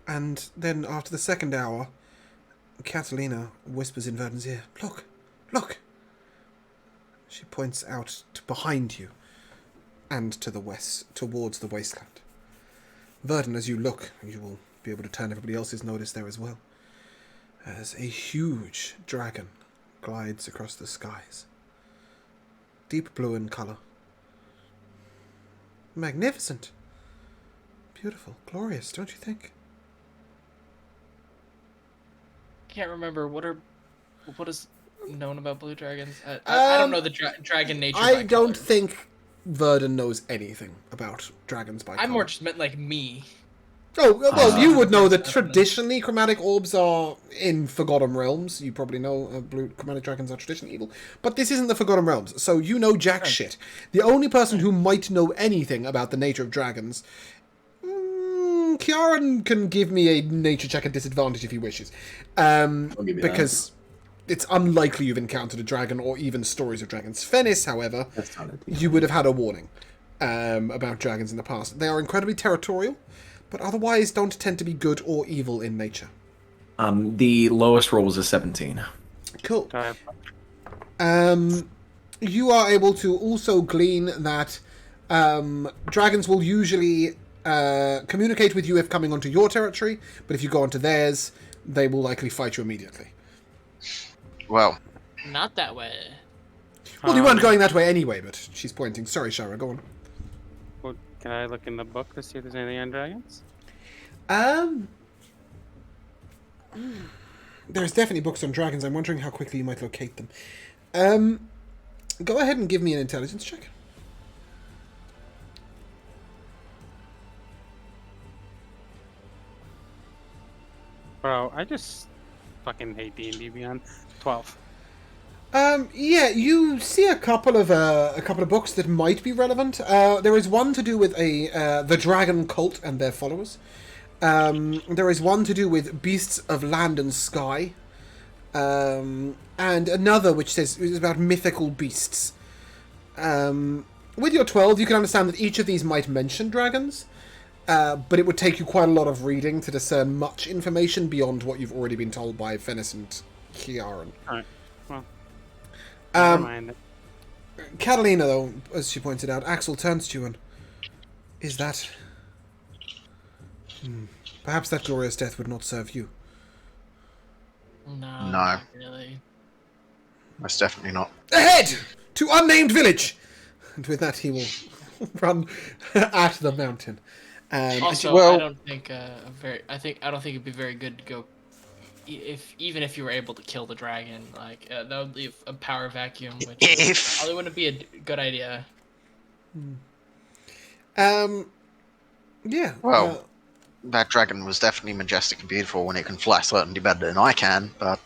then after the second hour, Catalina whispers in Verdon's ear, "Look, look." She points out to behind you and to the west, towards the wasteland. Verdon, as you look, you will be able to turn everybody else's notice there as well, as a huge dragon glides across the skies. Deep blue in colour. Magnificent. Beautiful, glorious, don't you think? Can't remember what is known about blue dragons. I don't know the dragon nature. I by don't color. think Verdon knows anything about dragons by I colour. more just meant like me. Oh, well, you would know that Definitely. traditionally chromatic orbs are in Forgotten Realms. You probably know blue chromatic dragons are traditionally evil. But this isn't the Forgotten Realms, so you know jack shit. The only person who might know anything about the nature of dragons... Kieran can give me a nature check at disadvantage if he wishes. give you that. Because it's unlikely you've encountered a dragon or even stories of dragons. Fennis, however, That's not it. you would have had a warning about dragons in the past. They are incredibly territorial, but otherwise don't tend to be good or evil in nature. The lowest roll was a 17. Cool. Do I have- You are able to also glean that dragons will usually communicate with you if coming onto your territory, but if you go onto theirs, they will likely fight you immediately. Well, Not that way. Well, you weren't going that way anyway, but she's pointing. Sorry, Shara, go on. Well, can I look in the book to see if there's anything on dragons? There's definitely books on dragons. I'm wondering how quickly you might locate them. Go ahead and give me an intelligence check. Bro, I just fucking hate D&D Beyond. 12. Yeah, you see a couple of books that might be relevant. There is one to do with the dragon cult and their followers. There is one to do with beasts of land and sky, and another which says is about mythical beasts. with your 12, you can understand that each of these might mention dragons, but it would take you quite a lot of reading to discern much information beyond what you've already been told by Fennis and Kiaran. Alright. Well, never mind. Catalina, though, as she pointed out, Axel turns to you and... Is that... Perhaps that glorious death would not serve you. No, No. not really. Most definitely not. Ahead! To unnamed village! And with that, he will run at the mountain. Also, well- I don't think I don't think it'd be very good to go. Even if you were able to kill the dragon, like that would leave a power vacuum, which If- probably wouldn't be a good idea. Yeah. Well, that dragon was definitely majestic and beautiful when it can fly certainly better than I can, but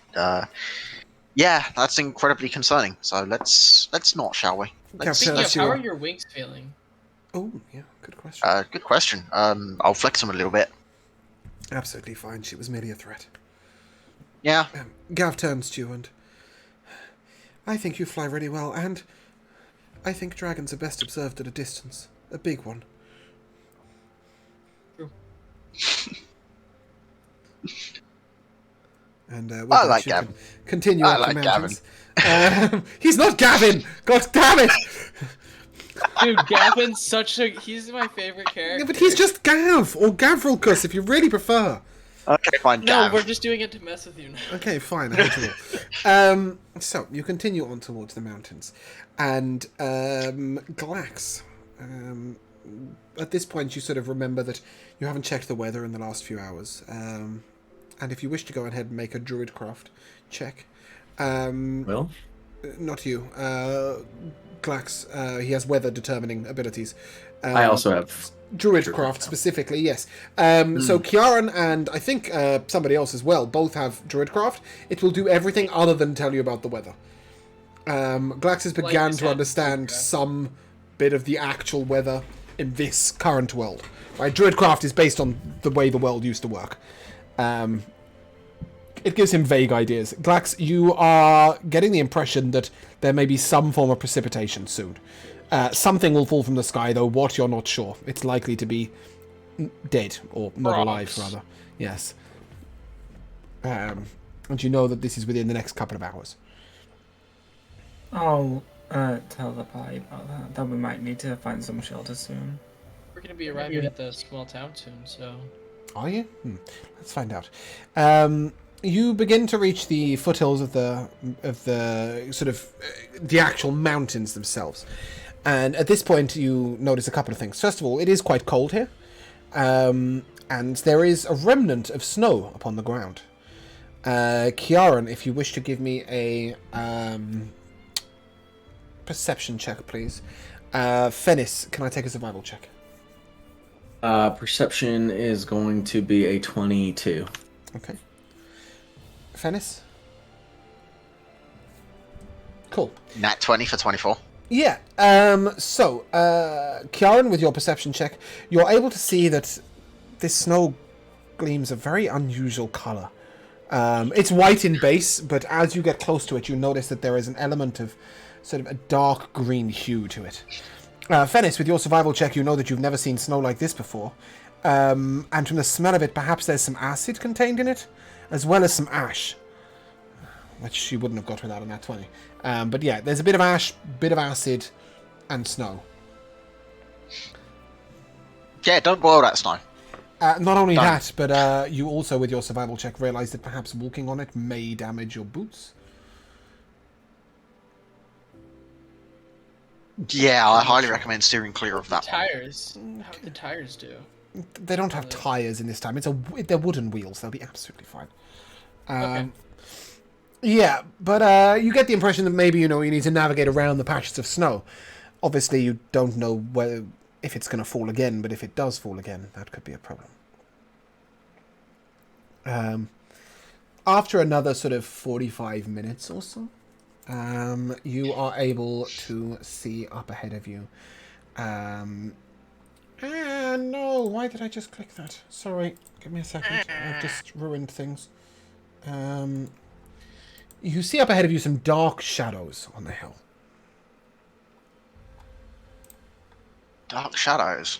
yeah, that's incredibly concerning. So let's not, shall we? Let's, Captain, Speaking of, that's how your- are your wings feeling? Oh, yeah, good question. good question. I'll flex them a little bit. Absolutely fine. She was merely a threat. Yeah. Gav turns to you and... I think you fly really well, and I think dragons are best observed at a distance. A big one. True. And with I that, like you Gavin. can continue I up the like mountains. He's not Gavin! God damn it! Dude, Gavin's he's my favorite character. Yeah, but he's just Gav, or Gavrilkus if you really prefer. Okay, fine. No, Gav. we're just doing it to mess with you now. Okay, fine. I hate you all. So you continue on towards the mountains, and Glax. At this point, you sort of remember that you haven't checked the weather in the last few hours, and if you wish to go ahead and make a druidcraft check, Well, not you, Glax. He has weather determining abilities. I also have. Druidcraft specifically, yes. So Kiaran and I think somebody else as well both have Druidcraft. It will do everything other than tell you about the weather. Glax has Like began you to said, understand Druidcraft. some bit of the actual weather in this current world. Right, Druidcraft is based on the way the world used to work. It gives him vague ideas. Glax, you are getting the impression that there may be some form of precipitation soon. Something will fall from the sky, though what you're not sure. It's likely to be dead, or not alive, Rocks. rather. Yes. And you know that this is within the next couple of hours. I'll tell the party about that we might need to find some shelter soon. We're gonna be arriving at the small town soon, so Are you? Let's find out. You begin to reach the foothills of the sort of the actual mountains themselves, and at this point you notice a couple of things. First of all, it is quite cold here, and there is a remnant of snow upon the ground. Kiaran, if you wish to give me a perception check, please. Fennis, can I take a survival check? Perception is going to be a 22. Okay. Fennis? Cool. Nat 20 for 24. Yeah, so, Kiaran, with your perception check, you're able to see that this snow gleams a very unusual colour. It's white in base, but as you get close to it, you notice that there is an element of sort of a dark green hue to it. Fennis, with your survival check, you know that you've never seen snow like this before. And from the smell of it, perhaps there's some acid contained in it, as well as some ash. Which you wouldn't have got without a nat 20. But yeah, there's a bit of ash, bit of acid, and snow. Yeah, don't boil that snow. Not only Done. that, but you also, with your survival check, realise that perhaps walking on it may damage your boots. Yeah, I highly recommend steering clear of that one. tires. How did the tires do? They don't have tyres in this time. They're wooden wheels. They'll be absolutely fine. Okay. Yeah, but you get the impression that maybe, you need to navigate around the patches of snow. Obviously, you don't know if it's going to fall again, but if it does fall again, that could be a problem. After another sort of 45 minutes or so, you are able to see up ahead of you. No, why did I just click that? Sorry, give me a second. I've just ruined things. You see up ahead of you some dark shadows on the hill. Dark shadows.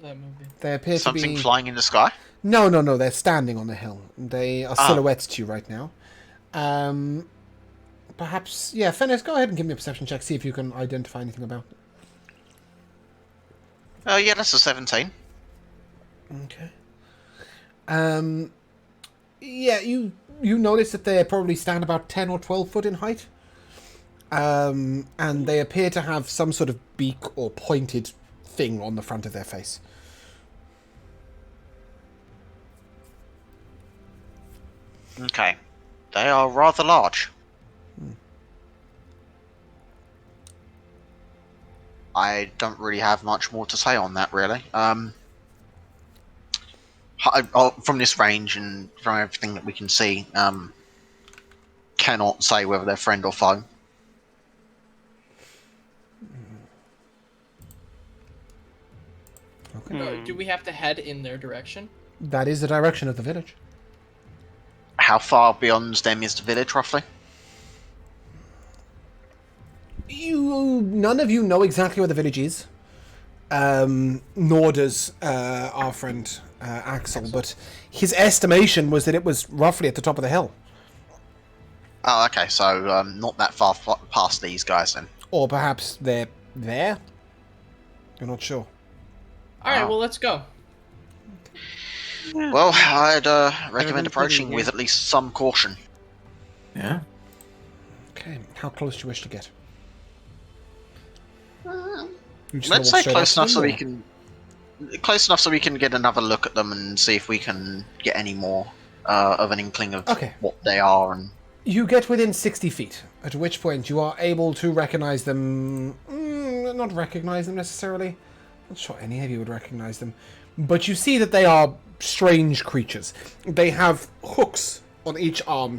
That movie. They appear Something to be... flying in the sky? No, they're standing on the hill. They are Ah. silhouettes to you right now. Perhaps... Yeah, Fenris, go ahead and give me a perception check, see if you can identify anything about them. Yeah, that's a 17. Okay. Yeah, you notice that they probably stand about 10 or 12 foot in height. And they appear to have some sort of beak or pointed thing on the front of their face. Okay. They are rather large. I don't really have much more to say on that, really. From this range and from everything that we can see, cannot say whether they're friend or foe. Okay. Do we have to head in their direction? That is the direction of the village. How far beyond them is the village, roughly? None of you know exactly where the village is. Nor does our friend Axel, but his estimation was that it was roughly at the top of the hill. Oh, okay, so not that far past these guys then. Or perhaps they're there? You're not sure. Alright, well, let's go. Well, I'd recommend Everything's approaching pretty with at least some caution. Yeah. Okay, how close do you wish to get? Let's say close enough so we can... Close enough so we can get another look at them and see if we can get any more of an inkling of what they are and... You get within 60 feet, at which point you are able to recognize them... not recognize them necessarily. Not sure any of you would recognize them. But you see that they are strange creatures. They have hooks on each on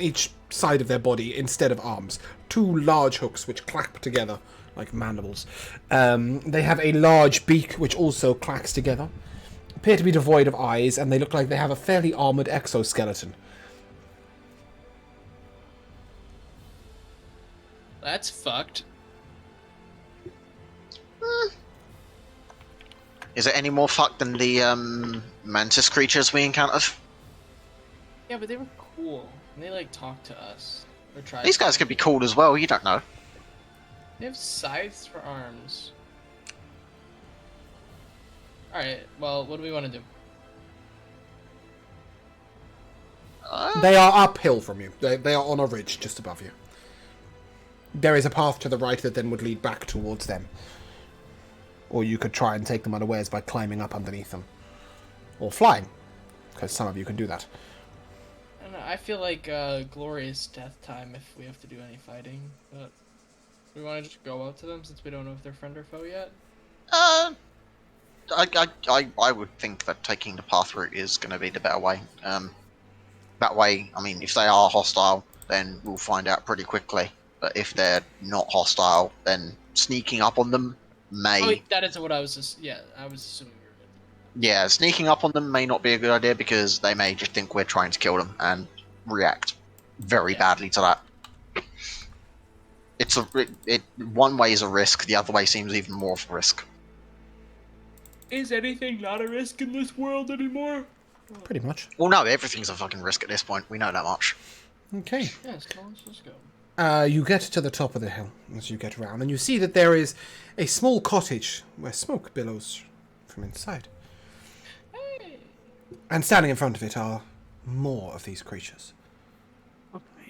each side of their body instead of arms. Two large hooks which clap together like mandibles. They have a large beak which also clacks together. Appear to be devoid of eyes, and they look like they have a fairly armored exoskeleton. That's fucked. Is it any more fucked than the mantis creatures we encountered? Yeah, but they were cool. And they, like, talked to us. Or tried These guys could be cool as well, you don't know. They have scythes for arms. Alright, well, what do we want to do? They are uphill from you. They are on a ridge just above you. There is a path to the right that then would lead back towards them. Or you could try and take them unawares by climbing up underneath them. Or flying. Because some of you can do that. I don't know, I feel like glorious death time if we have to do any fighting, but... We want to just go out to them since we don't know if they're friend or foe yet? I would think that taking the path route is going to be the better way. That way, I mean, if they are hostile, then we'll find out pretty quickly. But if they're not hostile, then sneaking up on them may... Oh, wait, that is what I was just... Yeah, I was assuming we were good. Yeah, sneaking up on them may not be a good idea because they may just think we're trying to kill them and react very badly to that. It's one way is a risk, the other way seems even more of a risk. Is anything not a risk in this world anymore? Pretty much. Well, no, everything's a fucking risk at this point. We know that much. Okay. Yes, come on, let's just go. You get to the top of the hill as you get around, and you see that there is a small cottage where smoke billows from inside. Hey! And standing in front of it are more of these creatures.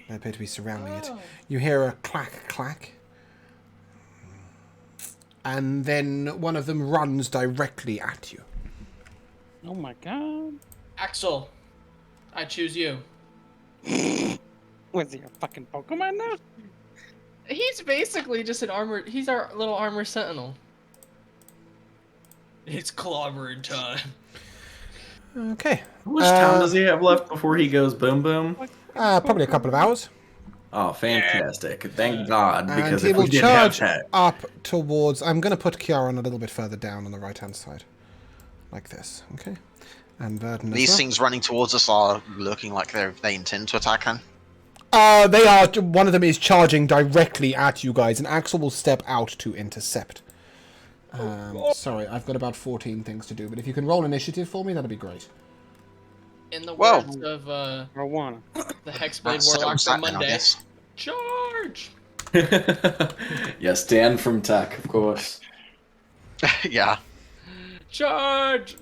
They appear to be surrounding it. You hear a clack, clack. And then one of them runs directly at you. Oh my god. Axel, I choose you. Was he a fucking Pokemon now? He's basically just an armored... He's our little armored sentinel. It's clobbering time. Okay. How much time does he have left before he goes boom boom? Probably a couple of hours. Oh, fantastic. Thank God, And because he if will we didn't have charge that... up towards... I'm going to put Kiaran a little bit further down on the right-hand side. Like this, okay? And Verdon as These well. things running towards us are looking like they intend to attack him. They are. One of them is charging directly at you guys, and Axel will step out to intercept. Sorry, I've got about 14 things to do, but if you can roll initiative for me, that'd be great. In the Well- words of Marijuana. the Hexblade That Warlock settles from that then, I Monday, guess. charge! Yes, Dan from Tech, of course. Yeah. Charge!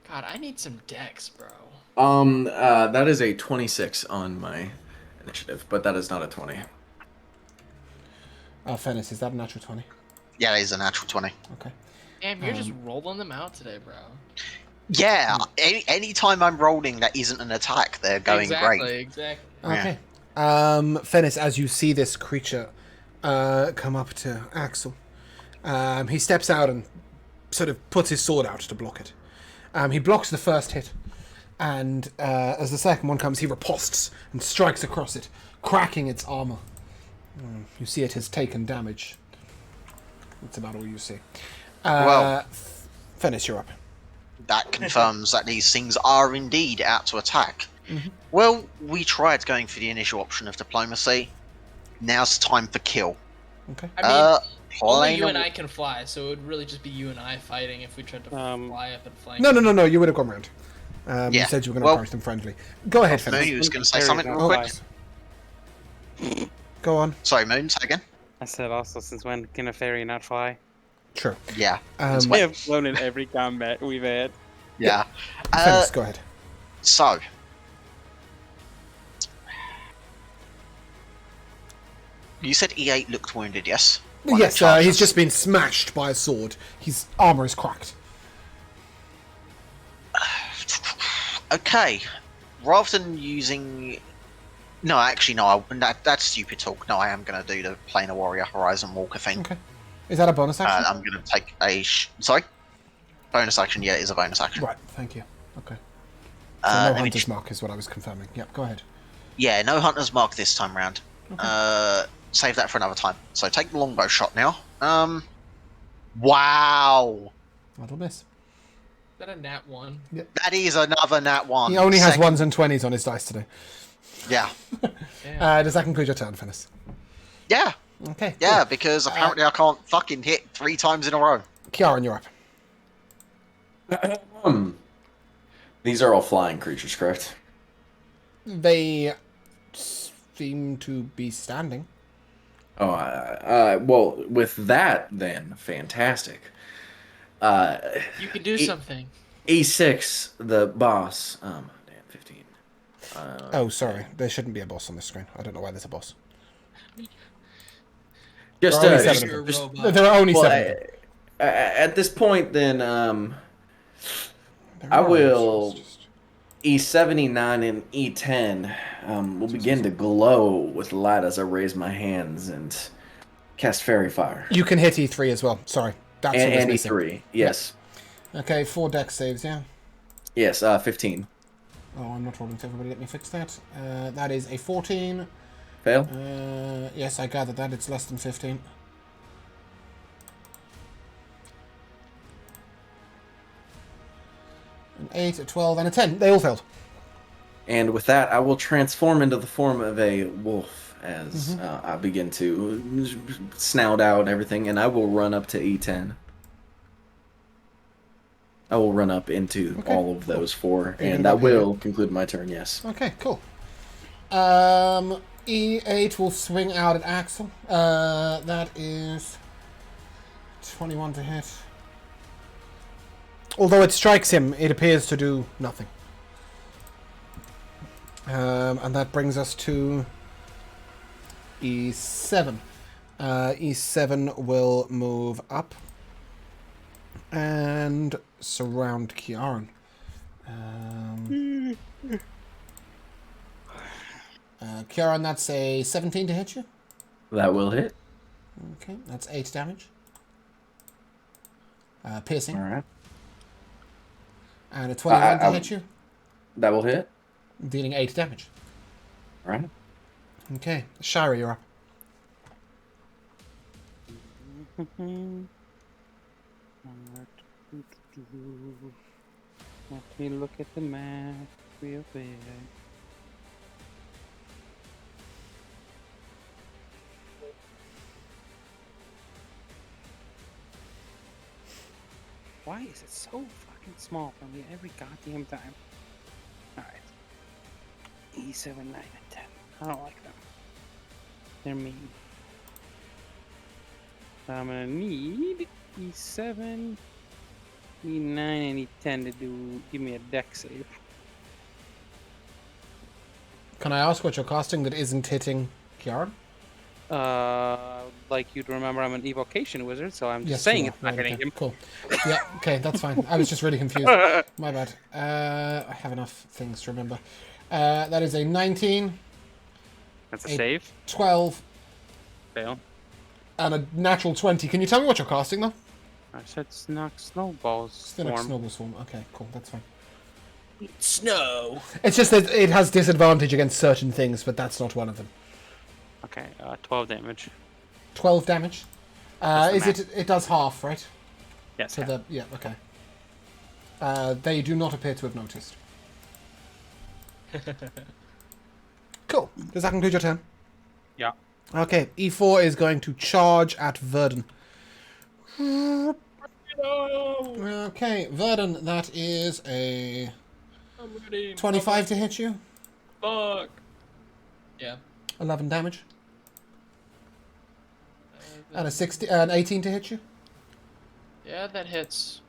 God, I need some decks, bro. That is a 26 on my initiative, but that is not a 20. Fennis, is that a natural 20? Yeah, it is a natural 20. Okay. Damn, you're just rolling them out today, bro. Yeah, any time I'm rolling that isn't an attack, they're going great. Exactly. Okay. Fennis, as you see this creature come up to Axel, he steps out and sort of puts his sword out to block it. He blocks the first hit, and as the second one comes, he riposts and strikes across it, cracking its armor. You see it has taken damage. That's about all you see. Well- Fennis, you're up. That confirms that these things are indeed out to attack. Mhm. Well, we tried going for the initial option of diplomacy. Now's time for kill. Okay. I mean, only plain you and old- I can fly, so it would really just be you and I fighting if we tried to fly up and flank. No. You would have gone round. You Yeah, said you were going to well- approach them friendly. Go ahead, Fennis. Moon was going to say Very something real nice. quick. Go on. Sorry, Moon, say again? I said also, since when can a fairy not fly? True. Yeah. We have flown in every combat we've had. Yeah. Fennis, go ahead. So. You said E8 looked wounded, yes? One Yes, that charged he's us. just been smashed by a sword. His armor is cracked. Okay. Rather than using... No, actually, no. That's stupid talk. No, I am going to do the Planar Warrior Horizon Walker thing. Okay. Is that a bonus action? I'm going to take a... Sorry? Bonus action, yeah, it is a bonus action. Right, thank you. Okay. So no Let me Hunter's just... Mark is what I was confirming. Yep, go ahead. Yeah, no Hunter's Mark this time round. Save that for another time. So take the longbow shot now. Wow! That'll miss. Is that a nat 1? That is another nat 1. He only has Second- 1s and 20s on his dice today. Yeah. Damn. Does that conclude your turn, Fennis? Yeah. Okay. Yeah, because apparently I can't fucking hit 3 times in a row. Kiaran, you're up. These are all flying creatures, correct? They seem to be standing. Oh, well, with that, then, fantastic. You can do something. E6, the boss. Damn, 15. Oh, sorry. There shouldn't be a boss on this screen. I don't know why there's a boss. Just, There are only just- seven You're of a them. robot. There are only well, 7 of them. at this point, then, There I are will- it's just- E79 and E10 will begin to glow with light as I raise my hands and cast Fairy Fire. You can hit E3 as well. Sorry. That's what was And missing. E3, yes. Okay, 4 dex saves, yeah. Yes, 15. Oh, I'm not rolling, so everybody let me fix that. That is a 14. Fail? Yes, I gathered that. It's less than 15. An 8, a 12, and a 10. They all failed. And with that, I will transform into the form of a wolf as I begin to snout out and everything, and I will run up to E10. I will run up into Okay, all of those 4, You're and gonna that go here. will conclude my turn, yes. Okay, cool. E8 will swing out at Axel. That is 21 to hit. Although it strikes him, it appears to do nothing. And that brings us to E7. E7 will move up and surround Kiaran. Kiaran, that's a 17 to hit you. That will hit. Okay, that's 8 damage. Piercing. Alright. And a 21 to I- hit you, That will hit. dealing 8 damage. Alright. Okay, Shira, you're up. Let me look at the map real quick. Why is it so fucking small for me every goddamn time? Alright. E7, 9, and 10. I don't like them. They're mean. So I'm gonna need E7, E9, and E10 to give me a deck save. Can I ask what you're casting that isn't hitting Kiara? Like you'd remember, I'm an evocation wizard, so I'm just Yes, saying you it's are. not Right, hitting okay. him. Cool. Yeah, okay, that's fine. I was just really confused. My bad. I have enough things to remember. That is a 19, That's a a save. 12, Fail. and a natural 20. Can you tell me what you're casting, though? I said knock snowballs. Still like Snowball Swarm. Okay, cool, that's fine. Snow. It's just that it has disadvantage against certain things, but that's not one of them. Okay, 12 damage. 12 damage. That's the Is it? It does half, right? Yes. So half. yeah, okay. They do not appear to have noticed. Cool. Does that conclude your turn? Yeah. Okay, E4 is going to charge at Verdun. No. Okay, Verdun, that is a I'm ready. 25 to hit you. Fuck. Yeah. 11 damage. And an 18 to hit you. Yeah, that hits.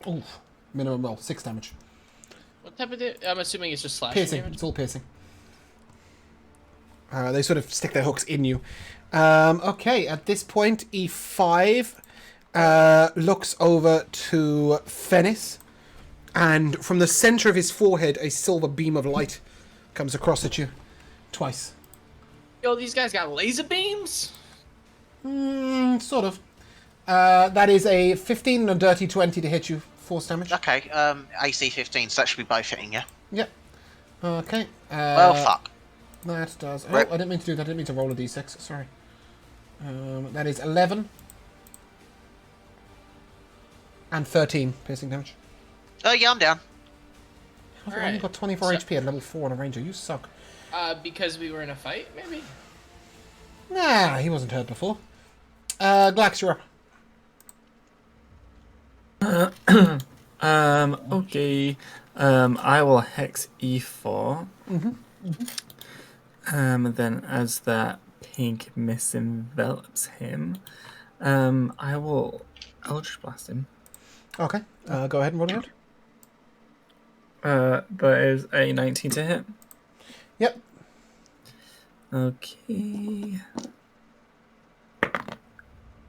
Oof. Minimum roll, 6 damage. What type of I'm assuming it's just slashing Piercing. damage. It's all piercing. They sort of stick their hooks in you. Okay, at this point, E5 looks over to Fennis, and from the center of his forehead, a silver beam of light comes across at you. Twice. Yo, these guys got laser beams? Sort of. That is a 15 and a dirty 20 to hit you. Force damage. Okay, AC 15, so that should be both hitting, yeah? Yep. Okay. Well, fuck. That does... Oh, Right. I didn't mean to do that. I didn't mean to roll a d6. Sorry. That is 11. And 13 piercing damage. Yeah, I'm down. I've only Alright. got 24 HP at level 4 on a ranger. You suck. Because we were in a fight, maybe? Nah, he wasn't hurt before. Glax, you're up. Okay. I will hex E4. Then as that pink mist envelops him, I will Eldritch Blast him. Okay. Go ahead and roll it. That is a 19 to hit. Yep. Okay.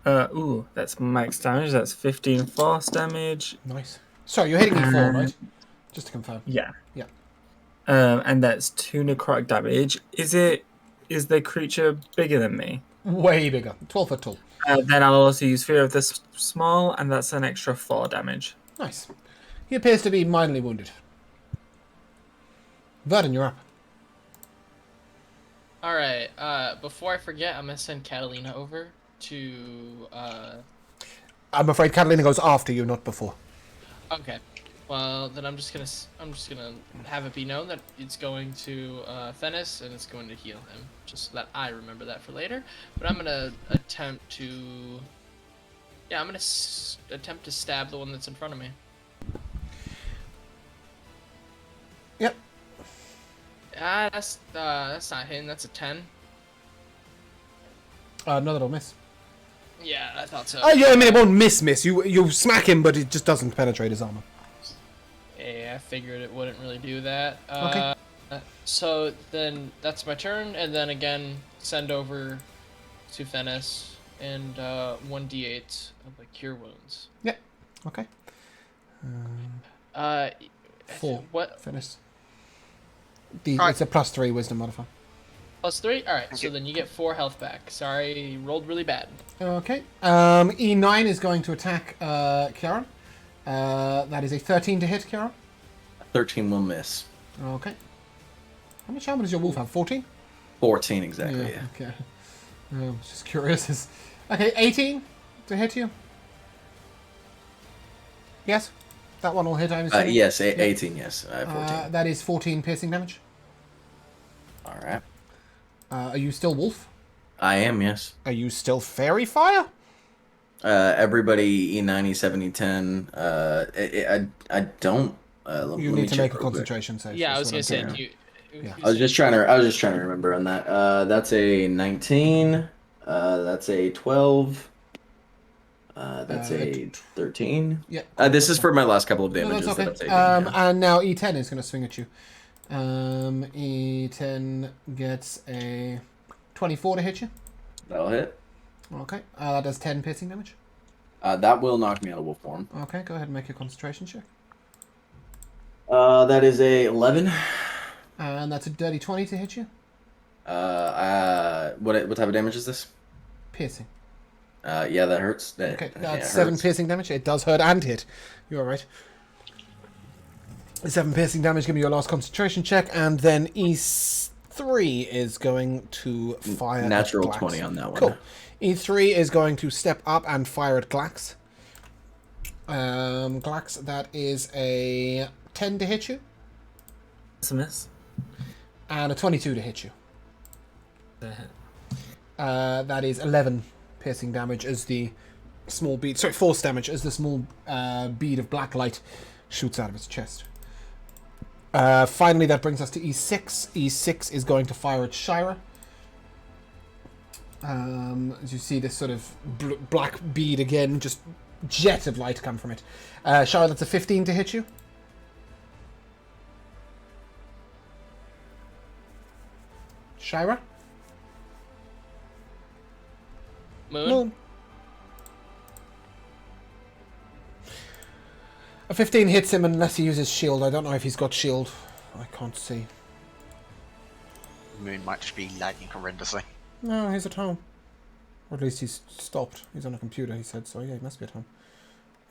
Ooh, that's max damage. That's 15 force damage. Nice. Sorry, you're hitting E4, right? Just to confirm. Yeah. Yeah. And that's 2 necrotic damage. Is the creature bigger than me? Way bigger. 12 foot tall. Then I'll also use Fear of the Small, and that's an extra 4 damage. Nice. He appears to be mildly wounded. Verdun, you're up. Alright, before I forget, I'm gonna send Catalina over to, I'm afraid Catalina goes after you, not before. Okay. Well, then I'm just gonna have it be known that it's going to, Fennis, and it's going to heal him. Just so that I remember that for later. But I'm gonna attempt to... Yeah, I'm gonna attempt to stab the one that's in front of me. Yep. That's not hitting, that's a 10. No, that'll miss. Yeah, I thought so. Oh, yeah, I mean, it won't miss. You smack him, but it just doesn't penetrate his armor. Yeah, I figured it wouldn't really do that. Okay. So then that's my turn, and then again send over to Fennis and 1d8 of like cure wounds. Yep. Okay. 4. What? Finish. Alright. It's a +3 wisdom modifier. +3? Alright, so you. then you get 4 health back. Sorry, rolled really bad. Okay. E9 is going to attack Kiara. That is a 13 to hit, Kiara. 13 will miss. Okay. How much armor does your wolf have? 14? 14 exactly, yeah. Okay. Just curious. Okay, 18 to hit you. Yes? That one will hit, I'm assuming? Yes, 18, yes. I have 14. That is 14 piercing damage. Alright. Are you still wolf? I am, yes. Are you still fairy fire? Everybody E90, 70, 10. I don't. Let You me need to check make a real quick. concentration save. Yeah, I is was what gonna I'm say. telling Do you. you, Yeah. I was just trying to remember on that. That's a 19. That's a 12. That's a 13. Yeah. Cool, This that's is fine. for my last couple of No, that's damages that okay. I'm taking. Yeah. And now E10 is going to swing at you. E10 gets a 24 to hit you. That'll hit. Okay. That does 10 piercing damage. That will knock me out of wolf form. Okay, go ahead and make your concentration check. That is a 11. And that's a dirty 20 to hit you. What type of damage is this? Piercing. Yeah, that hurts. Okay, yeah, that's it 7 hurts. piercing damage. It does hurt and hit. You're alright. 7 piercing damage, give me your last concentration check, and then E3 is going to fire Natural at Glax. 20 on that one. Cool. E3 is going to step up and fire at Glax. Glax, that is a 10 to hit you, It's a miss. and a 22 to hit you. The hit. That is 11 piercing damage as the small bead... Sorry, force damage as the small bead of black light shoots out of its chest. Finally, that brings us to E6. E6 is going to fire at Shira. As you see this sort of black bead again, just jet of light come from it. Shira, that's a 15 to hit you. Shira? Moon. A 15 hits him unless he uses shield. I don't know if he's got shield. I can't see. Moon might just be lagging horrendously. No, he's at home. Or at least he's stopped. He's on a computer, he said, so yeah, he must be at home.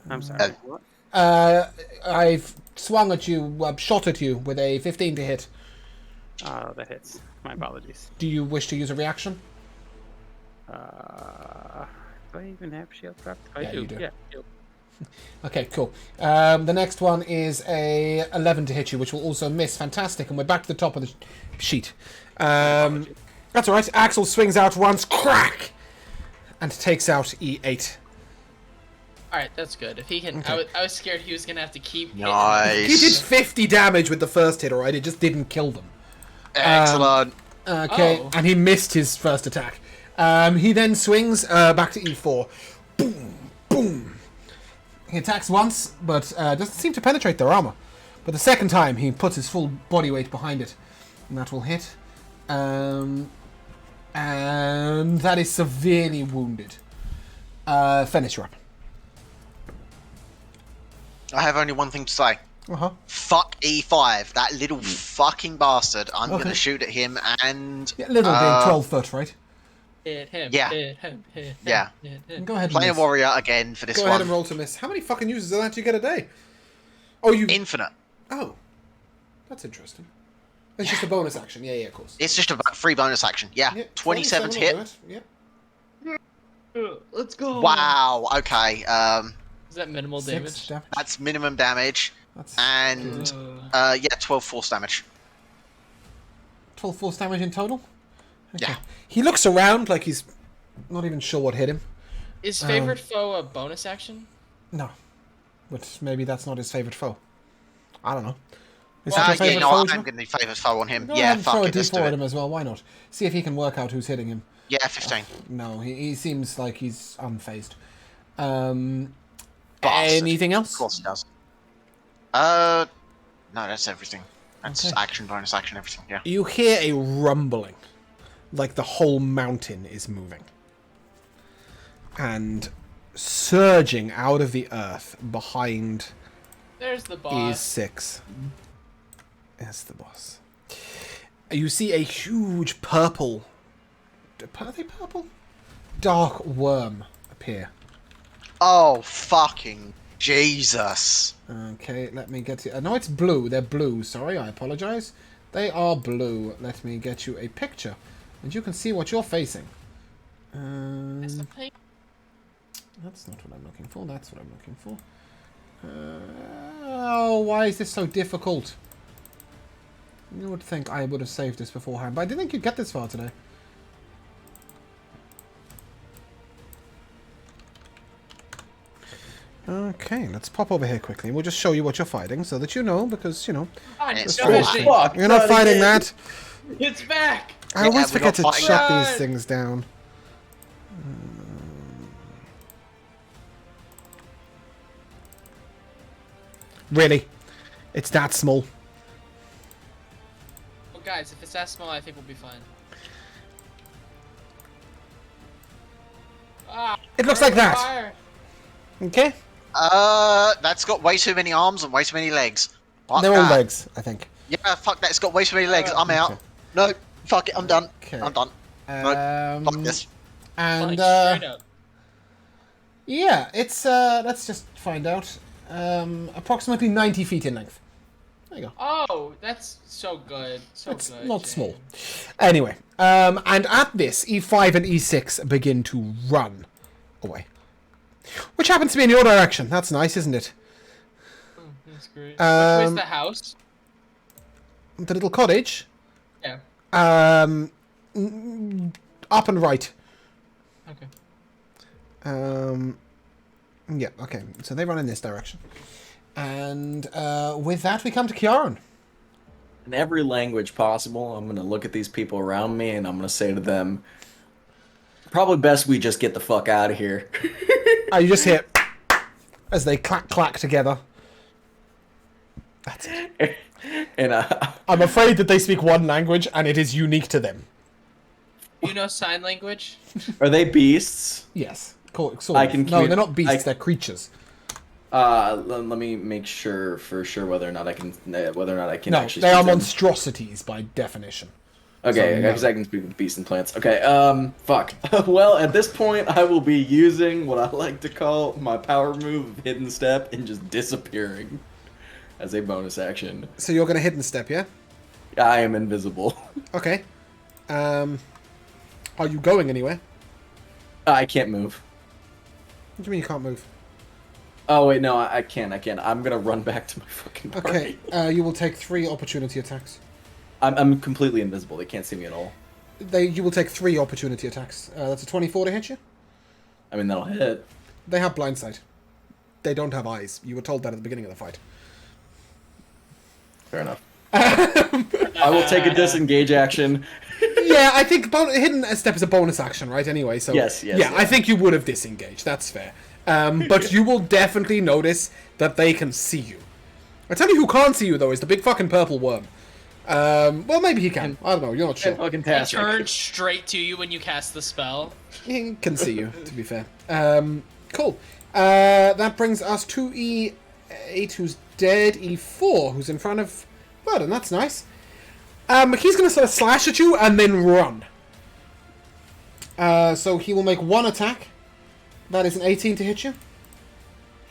I'm sorry. What? I've swung at you, shot at you with a 15 to hit. Oh, that hits. My apologies. Do you wish to use a reaction? Do I even have shield prepped? I Yeah, do. you do. Yeah. Shield. Okay, cool. The next one is a 11 to hit you, which will also miss. Fantastic, and we're back to the top of the sheet. That's alright. Axel swings out once, crack! And takes out E8. Alright, that's good. If he can, Okay. I was scared he was gonna have to keep. hitting Nice. He did 50 damage with the first hit, alright? It just didn't kill them. Excellent. Okay, Oh. and he missed his first attack. He then swings back to E4. Boom, boom. He attacks once, but doesn't seem to penetrate their armor. But the second time, he puts his full body weight behind it, and that will hit. And that is severely wounded. Finish her up. I have only one thing to say. Uh-huh. Fuck E5, that little fucking bastard. I'm Okay. gonna shoot at him and Yeah, little being 12 foot, right? Hit him. Yeah. Hit him. Hit him. Yeah. Hit him. Go ahead and play a miss. warrior again for this Go ahead and one. roll to miss. How many fucking uses of that do you get a day? Oh, you... Infinite. Oh. That's interesting. It's just a bonus action. Yeah, of course. It's just a free bonus action. Yeah, Yeah, 27 to 27 will hit. do it. Yep. Let's go. Wow. Okay. Is that minimal 6 damage? damage. That's minimum damage, That's and yeah, 12 force damage. 12 force damage in total? Okay. Yeah. He looks around like he's not even sure what hit him. Is favorite foe a bonus action? No. But maybe that's not his favourite foe. I don't know. Is Yeah, it your favourite no, foe? I'm John? gonna do favourite foe on him. Go Yeah, ahead and fuck throw a it, let's do D4 at it. him as well. Why not? See if he can work out who's hitting him. Yeah, 15. No, he seems like he's unfazed. Bastard. Anything Of else? course he does. No, that's everything. That's Okay. action, bonus action, everything. Yeah. You hear a rumbling, like the whole mountain is moving. And surging out of the earth behind There's the boss. E6. That's the boss. You see a huge purple... Are they purple? Dark worm appear. Oh, fucking Jesus. Okay, let me get you... No, it's blue. They're blue. Sorry, I apologize. They are blue. Let me get you a picture. And you can see what you're facing. That's the pink. That's not what I'm looking for. That's what I'm looking for. Oh, why is this so difficult? You would think I would have saved this beforehand, but I didn't think you'd get this far today. Okay, let's pop over here quickly. We'll just show you what you're fighting so that you know, because, you know, Oh, It's no, fuck. Fuck, you're not fighting again. that. it's back. I Yeah, always we're forget to not fighting shut that. these things down. Really? It's that small. Well, guys, if it's that small, I think we'll be fine. Ah, It looks like that. fire. Okay? That's got way too many arms and way too many legs. Fuck They're all that. legs, I think. Yeah, fuck that. It's got way too many legs. I'm out. Okay. No, fuck it. I'm done. Okay. I'm done. Fuck this. And, Like, straight up. yeah, it's, let's just find out. Approximately 90 feet in length. There you go. Oh, that's so good. So It's good. not Jane. small. Anyway, and at this, E5 and E6 begin to run away. Which happens to be in your direction. That's nice, isn't it? Oh, that's great. Um, Where's the house? The little cottage. Yeah. Up and right. Okay. Yeah, okay. So they run in this direction. And with that, we come to Kiaran. In every language possible, I'm gonna look at these people around me and I'm gonna say to them, probably best we just get the fuck out of here. You just hear as they clack clack together. That's it. And I'm afraid that they speak one language and it is unique to them. You know sign language? are they beasts? Yes. Sort I of. can No, commu- they're not beasts, I- they're creatures. Let me make sure for sure whether or not I can No, actually. they are speak them. monstrosities by definition. Okay, So, because no. I can speak with beasts and plants. Okay, fuck. Well, at this point, I will be using what I like to call my power move, hidden step, and just disappearing as a bonus action. So you're going to hidden step, yeah? I am invisible. Okay. Are you going anywhere? I can't move. What do you mean you can't move? Oh wait, no, I can't. I'm gonna run back to my fucking party. Okay, you will take 3 opportunity attacks. I'm completely invisible. They can't see me at all. You will take 3 opportunity attacks. That's a 24 to hit you. I mean, that'll hit. They have blind sight. They don't have eyes. You were told that at the beginning of the fight. Fair enough. I will take a disengage action. Yeah, I think hidden step is a bonus action, right? Anyway, so Yes, yeah, I think you would have disengaged. That's fair. But you will definitely notice that they can see you. I tell you who can't see you though is the big fucking purple worm. Well, maybe he can. I don't know. You're not sure. Fucking He turns straight to you when you cast the spell. He can see you. To be fair. Cool. That brings us to E8, who's dead. E4, who's in front of Burden. That's nice. He's going to sort of slash at you and then run. So he will make 1 attack. That is an 18 to hit you.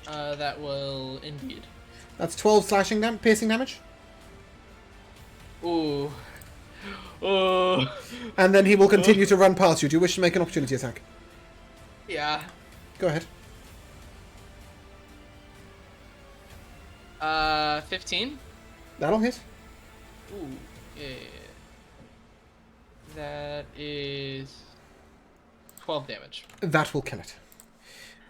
That will indeed. That's 12 piercing damage. Ooh. Oh. And then he will continue to run past you. Do you wish to make an opportunity attack? Yeah. Go ahead. 15? That'll hit. Ooh. Yeah. That is 12 damage. That will kill it.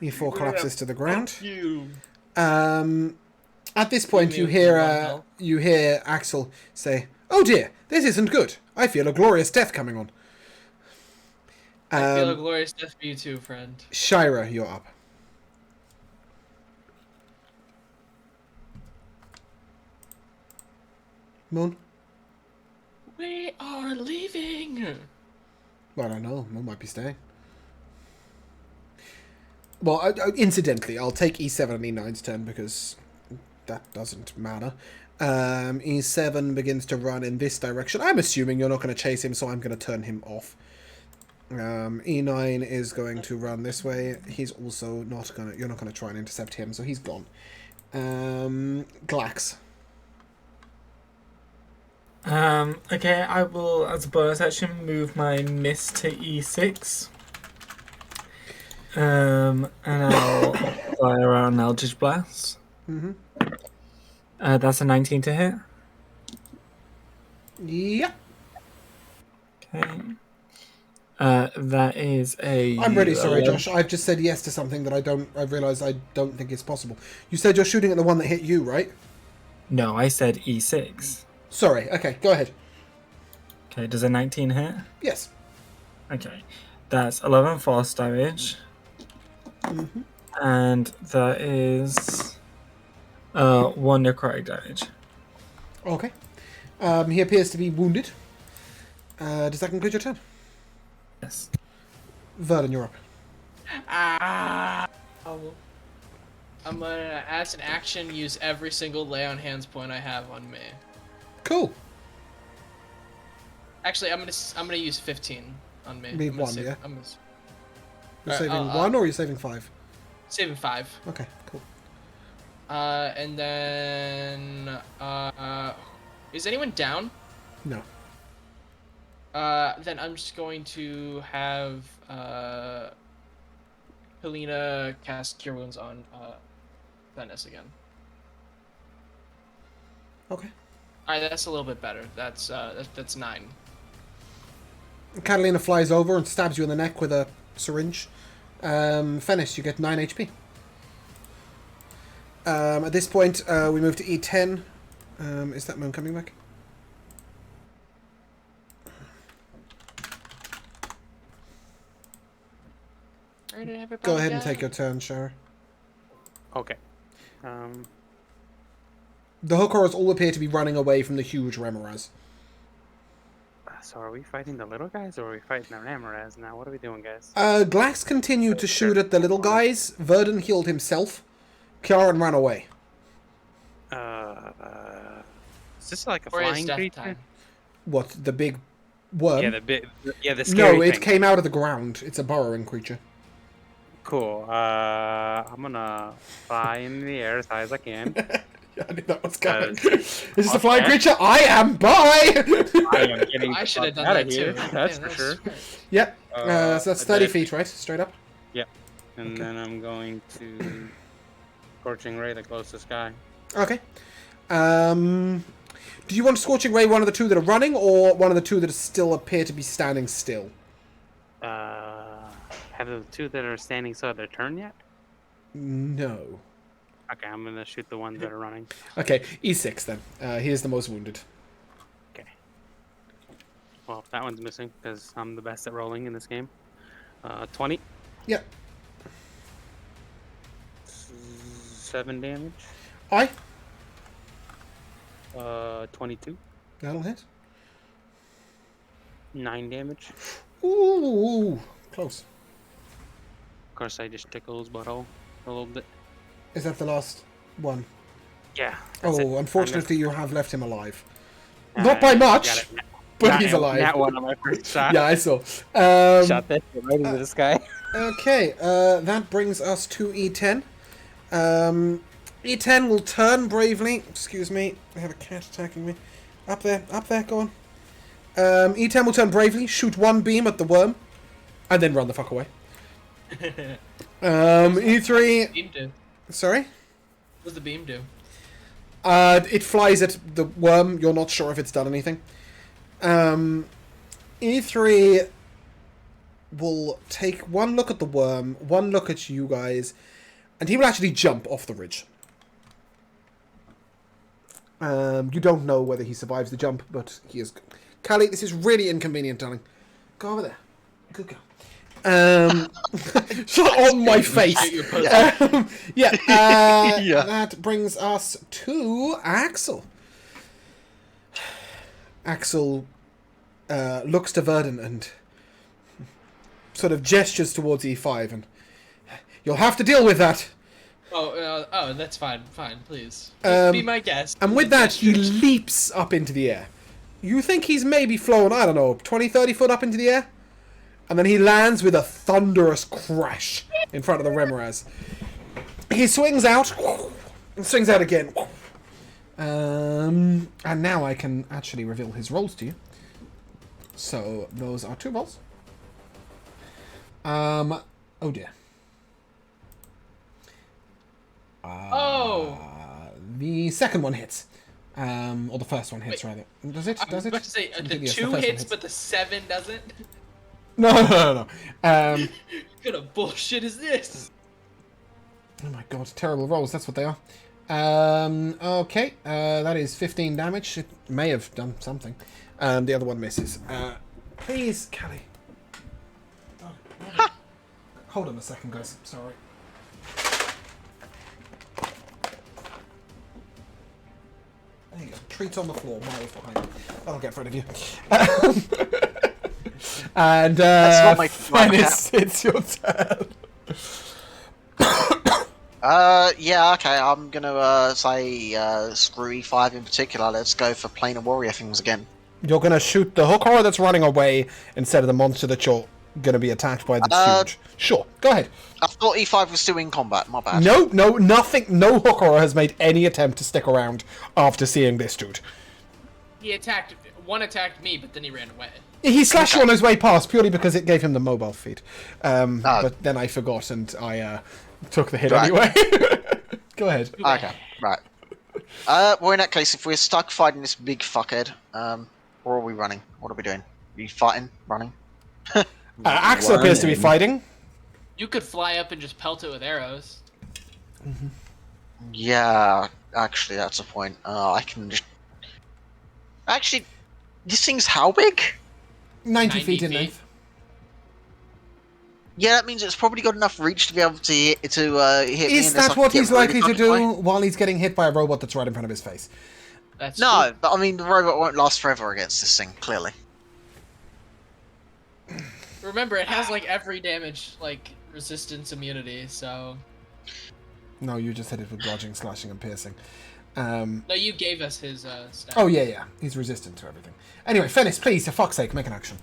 E4 collapses to the ground. You. At this point, you hear Axel say, "Oh dear, this isn't good. I feel a glorious death coming on." I feel a glorious death for you too, friend. Shira, you're up. Moon? We are leaving. Well, I don't know. Moon might be staying. Well, incidentally, I'll take E7 and E9's turn because that doesn't matter. E7 begins to run in this direction. I'm assuming you're not going to chase him, so I'm going to turn him off. E9 is going to run this way. He's also not going to... You're not going to try and intercept him, so he's gone. Glax. Okay, I will, as a bonus action, move my miss to E6. And I'll fire an Eldritch Blast. Mm-hmm. That's a 19 to hit. Yeah. Okay. That is a. I'm really sorry, 11. Josh. I've just said yes to something that I realised I don't think is possible. You said you're shooting at the one that hit you, right? No, I said E6. Sorry. Okay, go ahead. Okay, does a 19 hit? Yes. Okay, that's 11 force damage. And that is 1 necrotic damage. Okay. He appears to be wounded. Does that conclude your turn? Yes. Vernon, you're up. I'm gonna, as an action, use every single lay on hands point I have on me. Cool. Actually, I'm gonna use 15 on me. Leave I'm gonna one, yeah? I'm gonna, You're Alright, saving 1 or you're saving 5? saving 5. Okay, cool. And then is anyone down? No. Then I'm just going to have Helena cast Cure Wounds on Venice again. Okay. Alright, that's a little bit better. That's 9. Catalina flies over and stabs you in the neck with a syringe. Fennis, you get 9 HP. At this point, we move to E10. Is that moon coming back? Go ahead and take your turn, Shara. Okay. The Hookers all appear to be running away from the huge Remoraz. So are we fighting the little guys or are we fighting the Ramirez now? What are we doing, guys? Glax continued to shoot at the little guys. Verdun healed himself. Kieran ran away. Is this like a Or is flying death creature? time? What, the big worm? Yeah, the scary No, it thing. came out of the ground. It's a burrowing creature. Cool. I'm gonna fly in the air as high as I can. Yeah, I knew that was coming. Uh, Is this a flying okay. creature? I am. Bye! I am getting I the should have fuck done outta that here, too. That's Yeah, for sure. smart. Yep. So that's and 30 then- feet, right? Straight up? And Okay. then I'm going to Scorching Ray the closest guy. Okay. Do you want Scorching Ray one of the two that are running, or one of the two that still appear to be standing still? Have the two that are standing still had their turn yet? No. Okay, I'm gonna shoot the ones that are running. Okay, E6 then. He is the most wounded. Okay. Well, that one's missing because I'm the best at rolling in this game. 20. Yep. 7 damage. Aye. 22. That'll hit. 9 damage. Ooh, close. Of course, I just tickle his butthole a little bit. Is that the last one? Yeah. that's Oh, it. unfortunately, you have left him alive. I'm Not by gonna- much, got it. but Not he's in- alive. Not one on my first shot. Yeah, I saw. Shot that shit right into this guy. Okay, that brings us to E10. E10 will turn bravely. Excuse me, I have a cat attacking me. Up there, go on. E10 will turn bravely, shoot one beam at the worm, and then run the fuck away. E3... Beam do? Sorry? What does the beam do? It flies at the worm. You're not sure if it's done anything. E3 will take one look at the worm, one look at you guys, and he will actually jump off the ridge. You don't know whether he survives the jump, but he is... Callie, this is really inconvenient, darling. Go over there. Good girl. Shut on my face. Yeah. Yeah. That brings us to Axel. Axel looks to Verdun and sort of gestures towards E5, and you'll have to deal with that. Oh, that's fine. Fine, please. Um, Be my guest. And with that, he leaps up into the air. You think he's maybe flown, I don't know, 20, 30 foot up into the air? And then he lands with a thunderous crash in front of the Remoraz. He swings out, and swings out again. And now I can actually reveal his rolls to you. So, those are 2 rolls. Oh dear. The second one hits. Or the first one hits, rather. Does it? I was about to say, the Yes, 2 first one hits, but the 7 doesn't? No. What kind of bullshit is this? Oh my god, terrible rolls, that's what they are. Okay, that is 15 damage. It may have done something. The other one misses. Please, Callie. Oh, hold on a second, guys. Sorry. There you go. Treats on the floor, miles behind you. That'll get rid of you. And, That's not my Fennis, it's your turn. Yeah, okay, I'm gonna say screw E5 in particular. Let's go for planar warrior things again. You're gonna shoot the hook horror that's running away instead of the monster that you're gonna be attacked by that's huge. Sure, go ahead. I thought E5 was still in combat, my bad. No, nothing. No hook horror has made any attempt to stick around after seeing this dude. One attacked me, but then he ran away. He slashed you on his way past purely because it gave him the mobile feed. But then I forgot and I took the hit anyway. Go ahead. Okay, right. Well, in that case, if we're stuck fighting this big fuckhead, or are we running? What are we doing? Are we fighting? Running? Axel appears to be fighting. You could fly up and just pelt it with arrows. Yeah, actually, that's a point. I can just... Actually, this thing's how big? 90 feet in length. Yeah, that means it's probably got enough reach to be able to hit me. Is that what he's likely to do while he's getting hit by a robot that's right in front of his face? That's No, true. but I mean, the robot won't last forever against this thing, clearly. Remember, it has like every damage, like resistance, immunity. So No, you just hit it with dodging, slashing, and piercing. no, you gave us his stat. Oh, yeah. He's resistant to everything. Anyway, Fennis, please, for fuck's sake, make an action.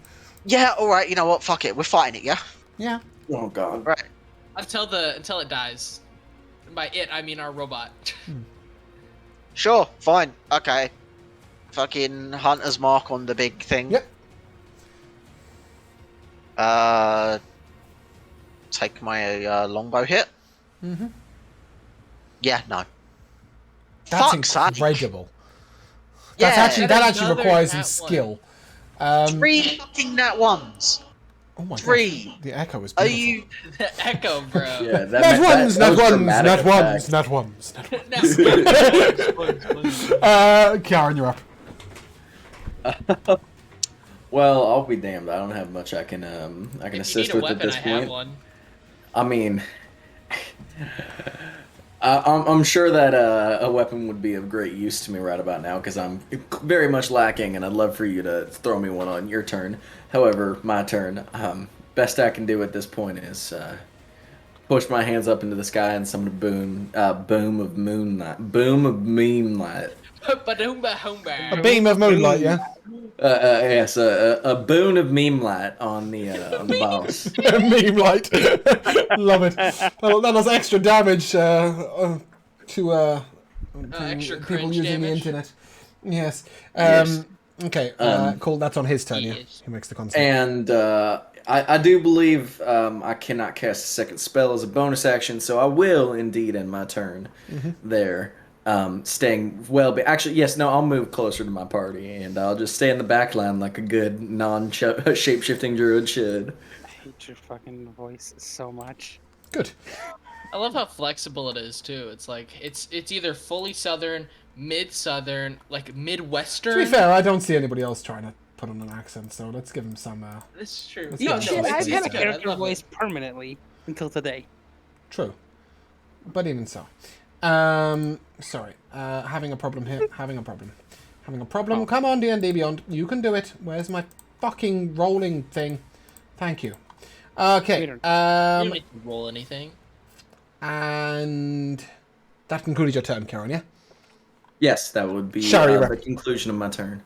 Yeah, alright, you know what, fuck it, we're fighting it, yeah? Yeah. Oh god. Right. Until it dies. And by it, I mean our robot. Sure, fine, okay. Fucking Hunter's Mark on the big thing. Yep. Take my longbow hit. Mm-hmm. Yeah, no. That's Fuck's sake. incredible. Yeah, That actually another requires some nat skill. 3 fucking nat ones. Oh my 3. God. The echo is Are beautiful. you... The echo, bro. Yeah, Nat ones, that nat was ones, dramatic nat ones, effect. nat ones, nat ones. Now, Karen, you're up. Well, I'll be damned. I don't have much I can if you assist need a with weapon, at this I have point. one. I mean, I'm sure that a weapon would be of great use to me right about now because I'm very much lacking, and I'd love for you to throw me one on your turn. However, my turn. Best I can do at this point is push my hands up into the sky and summon a boom of moonlight. A beam of moonlight, yeah? Yes, a boon of meme light on the boss. Meme light. Love it. That does extra damage to Extra people cringe using the damage. internet. Yes. Yes. Okay, cool. That's on his turn, yeah. Yes. He makes the concept. And I do believe I cannot cast a second spell as a bonus action, so I will indeed end my turn there. Staying well, but actually, yes, no, I'll move closer to my party, and I'll just stay in the back line like a good non-shape-shifting druid should. I hate your fucking voice so much. Good. I love how flexible it is too. It's like it's either fully southern, mid-southern, like midwestern. To be fair, I don't see anybody else trying to put on an accent, so let's give him some. This is true. Let's No, go. No, shit, it's I've had a good. I character love voice it. permanently until today. True. But even so. Sorry. Having a problem here. Having a problem. Oh. Come on, D&D Beyond. You can do it. Where's my fucking rolling thing? Thank you. Okay. You don't need to roll anything. And that concludes your turn, Karen, yeah? Yes, that would be Sorry, the Rep. conclusion of my turn.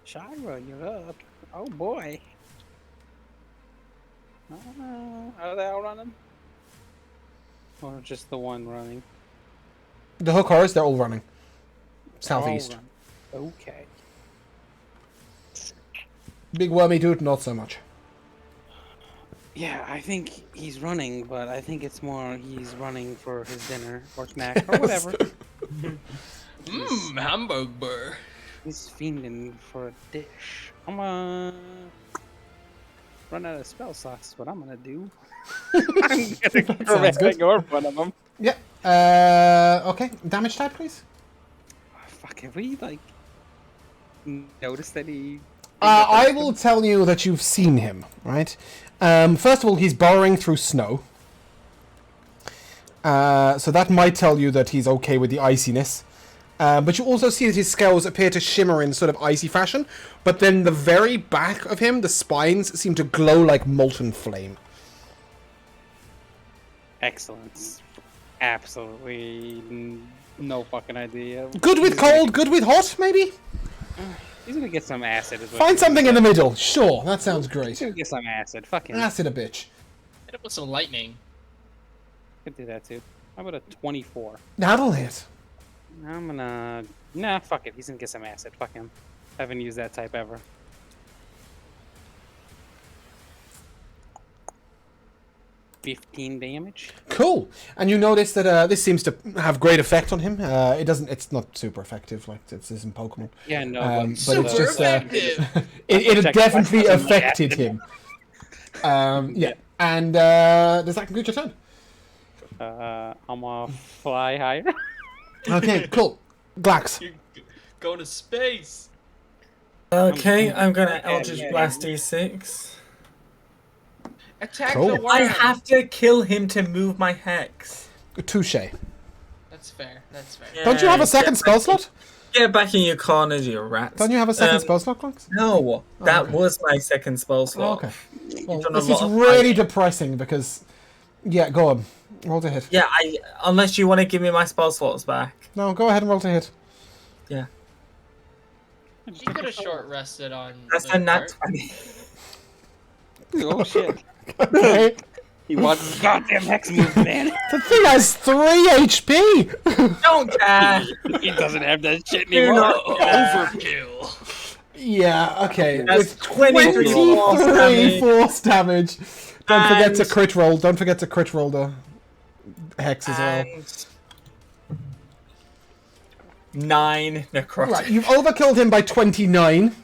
Shira, you're up. Oh boy. Are they all running? Or just the one running? The hook horrors, they're all running. They're all Southeast. running. Okay. Big wormy dude, not so much. Yeah, I think he's running, but I think it's more he's running for his dinner or snack or whatever. Hamburger. He's fiending for a dish. Come on. run out of spell slots is what I'm gonna do. I'm gonna sounds good. ignore one of them. Yeah. Okay. Damage type, please. Fuck, have we like noticed any? I will tell you that you've seen him, right? First of all, he's burrowing through snow. So that might tell you that he's okay with the iciness. But you also see that his scales appear to shimmer in sort of icy fashion. But then the very back of him, the spines, seem to glow like molten flame. Excellent. Absolutely no fucking idea. Good with cold, good with hot, maybe? He's gonna get some acid. Is what Find he's something gonna in the get. middle. Sure, that sounds He's great. gonna get some acid. Fucking. Acid a bitch. Hit it with some lightning. Could do that too. How about a 24? That'll hit. I'm gonna. Nah, fuck it. He's gonna get some acid. Fuck him. Haven't used that type ever. 15 damage. Cool. And you notice that this seems to have great effect on him. It doesn't. It's not super effective like it is in Pokemon. Yeah, no. But Super it's just effective. it Check definitely my- affected him. Yeah. And does that conclude your turn? I'm gonna fly higher. Okay. Cool. Glax. You're going to space. Okay, I'm gonna Yeah, Eldritch yeah, Blast yeah. D6. Attack Cool. the worm. I have to kill him to move my hex. Touche. That's fair. That's fair. Yeah. Don't you have a second get spell back- slot? Get back in your corners, you rats. Don't you have a second Um, spell slot, Glax? No, that okay. was my second spell Oh, slot. okay. Well, done a this is lot of really fighting. depressing because. Yeah, go on. Roll to hit. Yeah, unless you want to give me my spell slots back. No, go ahead and roll to hit. Yeah, He could have short rested on. that's the a nat part. 20. Oh shit. Okay. He wants his goddamn hex move, man. The thing has 3 HP! Don't care. He doesn't have that shit Do anymore. not care. Overkill. Yeah, okay. That's With 23 force 23 damage. force damage. Don't forget to And- crit roll. Don't forget to crit roll the hex as well. And 9 necrotic. Right, you've overkilled him by 29.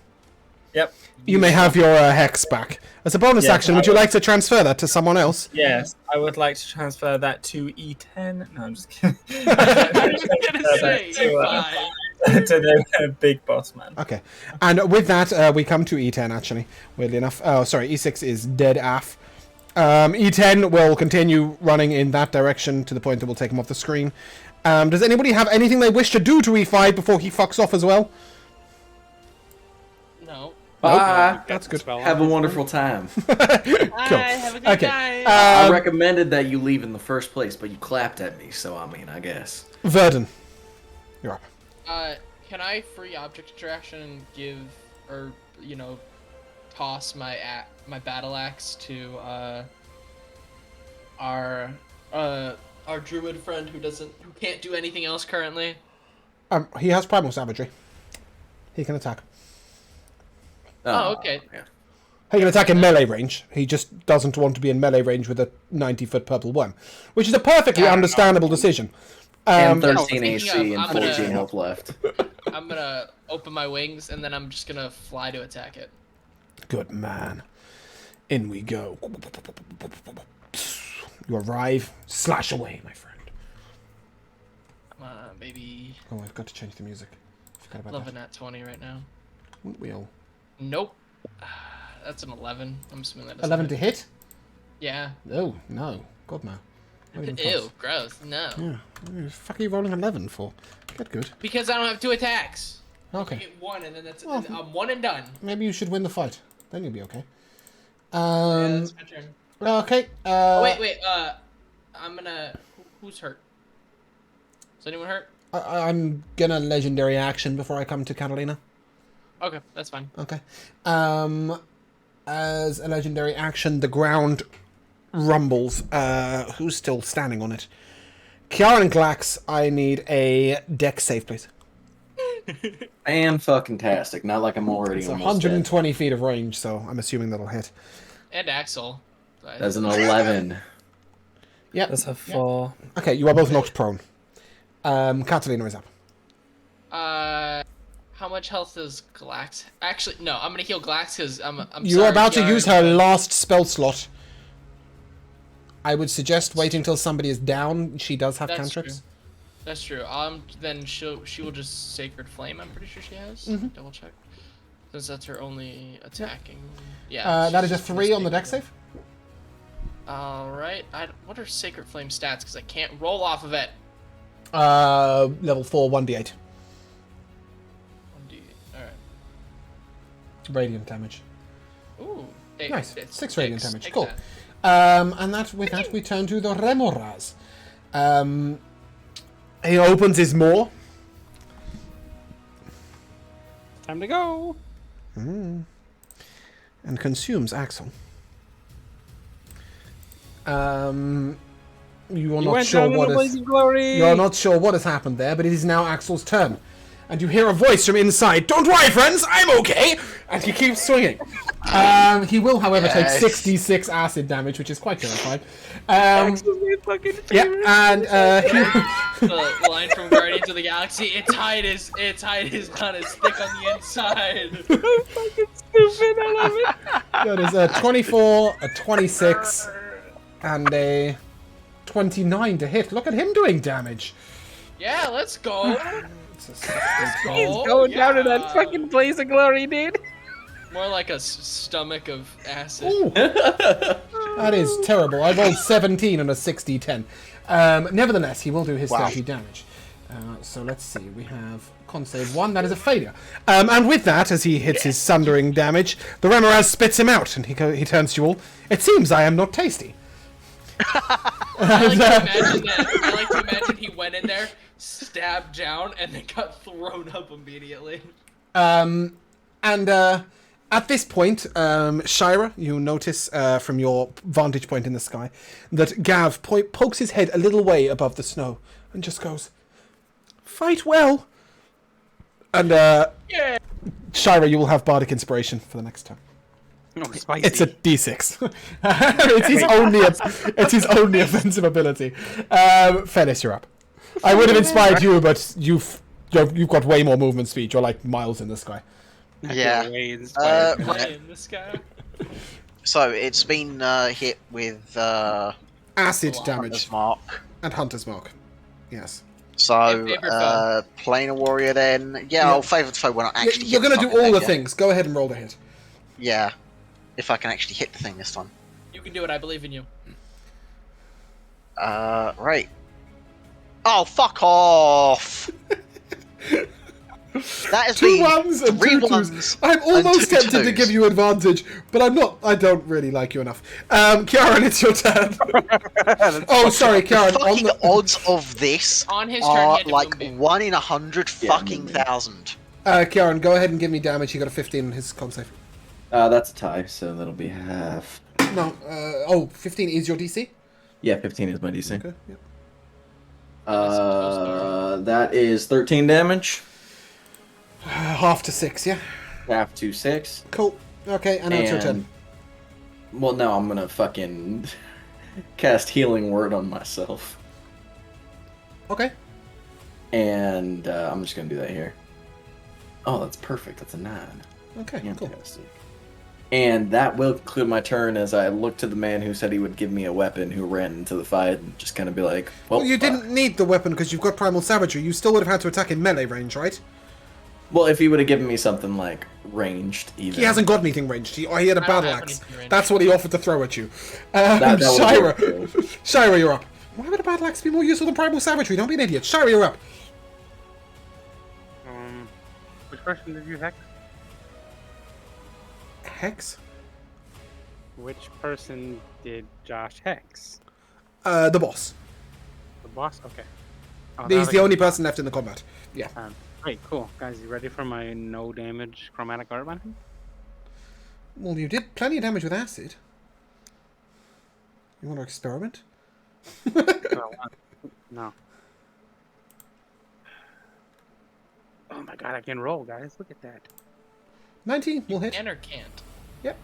Yep. You may have your hex back. As a bonus Yes, action, I would you will. like to transfer that to someone else? Yes, I would like to transfer that to E10. No, I'm just kidding. I was gonna say E5. to the big boss man. Okay. And with that, we come to E10, actually, weirdly enough. Oh, sorry, E6 is dead af. E10 will continue running in that direction to the point that we'll take him off the screen. Does anybody have anything they wish to do to E5 before he fucks off as well? No. Bye. That's good. Have a wonderful time. Cool. Bye, have a good Okay. time. I recommended that you leave in the first place, but you clapped at me, so I mean, I guess. Verdun, you're up. Can I free object interaction and give, or toss my my battle axe to our druid friend who can't do anything else currently? He has primal savagery. He can attack. Oh, okay. Yeah. He can attack in melee range. He just doesn't want to be in melee range with a 90-foot purple worm, which is a perfectly understandable decision. And no, 13 thinking AC of- and I'm gonna- 14 health left. I'm gonna open my wings and then I'm just gonna fly to attack it. Good man. In we go. You arrive. Slash away, my friend. Maybe Oh, I've got to change the music. Forgot about loving that. at 20 right now. Wouldn't we all? Nope. That's an 11. I'm assuming that is 11 to hit? Yeah. Oh, no. God, no. Not even Ew, close. gross. No. Yeah. What the fuck are you rolling 11 for? Get good. Because I don't have 2 attacks. I Okay. get 1 and then that's Well, I'm 1 and done. Maybe you should win the fight. Then you'll be okay. Yeah, that's my turn. Okay. Oh, wait. I'm gonna. Who's hurt? Is anyone hurt? I'm gonna legendary action before I come to Catalina. Okay, that's fine. Okay. As a legendary action, the ground rumbles. Who's still standing on it? Kiara and Glax, I need a deck save, please. Fan-fucking-tastic. Not like I'm already It's almost dead. 120 feet of range, so I'm assuming that'll hit. And Axel. That's an 11. Yep. That's a 4. Okay, you are both knocked prone. Catalina is up. How much health does Glax? Actually, no. I'm gonna heal Glax because I'm. You're sorry, about to Kiara, use her but last spell slot. I would suggest waiting until somebody is down. She does have That's cantrips. true. That's true. Then she will just Sacred Flame. I'm pretty sure she has. Double check. Since that's her only attacking. Yeah. That is a she's gonna 3 on the Sacred deck Flame. save. All right. What are Sacred Flame stats? Because I can't roll off of it. Level 4, 1d8. 1d. All right. Radiant damage. Ooh. Nice. 6 radiant damage. Take Cool. that. And with that, we turn to the Remoraz. He opens his maw. Time to go. And consumes Axel. You are You not went sure down in what the is. blazing glory. You're not sure what has happened there, but it is now Axel's turn. And you hear a voice from inside. Don't worry, friends, I'm okay. And he keeps swinging. He will, however, take 66 acid damage, which is quite terrifying. Yeah, and The line from Guardians of the Galaxy. Its hide is not as thick on the inside. Fucking stupid. I love it. that is a 24, a 26, and a 29 to hit. Look at him doing damage. Yeah, let's go. He's going down to that fucking blaze of glory, dude. More like a stomach of acid. Ooh. That is terrible. I rolled 17 on a 60-10. Nevertheless, he will do his 30 damage. So let's see. We have con save 1. That is a failure. And with that, as he hits his sundering damage, the Remoraz spits him out, and he turns to you all. It seems I am not tasty. I like to imagine he went in there, stabbed down, and then got thrown up immediately. At this point, Shira, you notice from your vantage point in the sky that Gav pokes his head a little way above the snow and just goes, "Fight well." And Yeah. Shira, you will have bardic inspiration for the next turn. Oh, spicy. It's a d6. it's his only offensive ability. Fennis, you're up. I would have inspired you, but you've got way more movement speed. You're like miles in the sky. Yeah. In the sky. So it's been hit with Acid damage Hunter's Mark. and Hunter's Mark. Yes. So Favorite foe. Planar Warrior then. Yeah, I'll favourite foe when I actually. You're hit going to do something all then, the things. Go ahead and roll the hit. Yeah, if I can actually hit the thing this time. You can do it. I believe in you. Right. Oh, fuck off! That is 2 ones and 3 2 ones. twos. I'm almost two tempted to twos. give you advantage, but I'm not. I don't really like you enough. Kieran, it's your turn. Oh, sorry, Kieran. The fucking odds of this On his turn, he are had to like Moonbeam. 1 in 100 fucking thousand. Kieran, go ahead and give me damage. He got a 15 on his con save. That's a tie, so that'll be half. No, 15 is your DC? Yeah, 15 is my DC. Okay, yep. That is 13 damage. Half to 6, yeah? Half to 6. Cool. Okay, and now it's your turn. Well, no, I'm gonna fucking cast Healing Word on myself. Okay. And I'm just gonna do that here. Oh, that's perfect. That's a 9. Okay, cool. Fantastic. And that will conclude my turn as I look to the man who said he would give me a weapon who ran into the fight and just kind of be like, well, Well, you didn't need the weapon because you've got Primal Savagery. You still would have had to attack in melee range, right? Well, if he would have given me something like ranged, even. He hasn't got anything ranged. He had a I don't battle have axe. anything ranged. That's what he offered to throw at you. That would Shira. work, too. Shira, you're up. Why would a battle axe be more useful than Primal Savagery? Don't be an idiot. Shira, you're up. Which person did you hex? Hex? Which person did Josh hex? The boss. The boss? Okay. Oh, He's the only person left in the combat. Yeah. Great, cool. Guys, you ready for my no damage chromatic orb on him? Well, you did plenty of damage with acid. You want to experiment? No. Oh my god, I can roll, guys. Look at that. 19 will hit. Can or can't? Yep.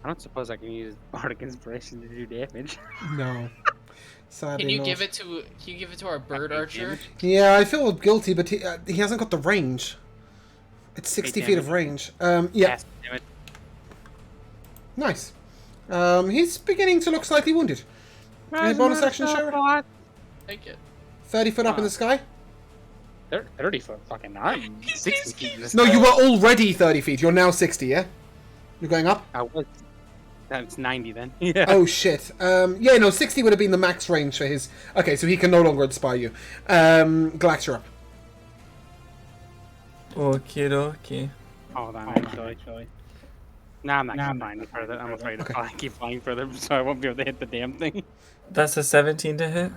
I don't suppose I can use Bardic Inspiration to do damage. No. Sadly Can you not. give it to our bird archer? Yeah, I feel guilty, but he hasn't got the range. It's 60 feet of range. Yeah. Yes, damn it. Nice. He's beginning to look slightly wounded. Any bonus action, Shara? Take it. 30 foot up in the sky? 30 foot, fucking I'm 60 feet in this. No, you were already 30 feet. You're now 60, yeah? You're going up? I was. That's 90 then. Yeah. Oh, shit. Yeah, no, 60 would have been the max range for his... Okay, so he can no longer inspire you. Glax, you're up. Okie dokie. Hold on, actually. Nah, I'm not keep flying further. I'm afraid if I keep flying further, so I won't be able to hit the damn thing. That's a 17 to hit.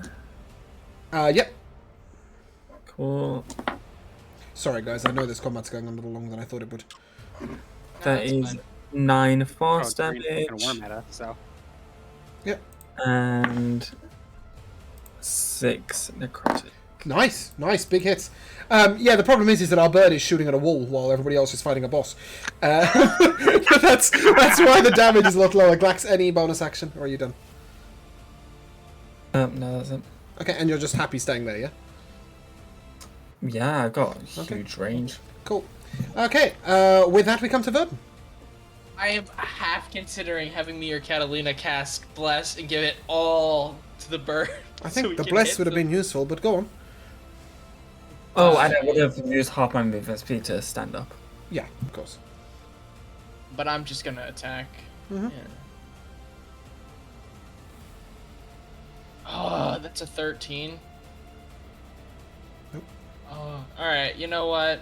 Yep. Cool. Sorry, guys, I know this combat's going on a little longer than I thought it would. That is 9 force damage. Worm at us, so. Yep. And 6 necrotic. Nice, big hits. Yeah, the problem is that our bird is shooting at a wall while everybody else is fighting a boss. That's why the damage is a lot lower. Glax, any bonus action, or are you done? No, that's it. Okay, and you're just happy staying there, yeah? Yeah, I got a huge range. Cool. Okay, with that we come to Verdun. I am half considering having me or Catalina cast Bless and give it all to the bird. I so we think the can bless hit would have them. been useful, but go on. Oh, and I would have used half my movement speed to stand up. Yeah, of course. But I'm just gonna attack. Mhm. Yeah. Oh, that's a 13. Nope. Oh, alright, you know what?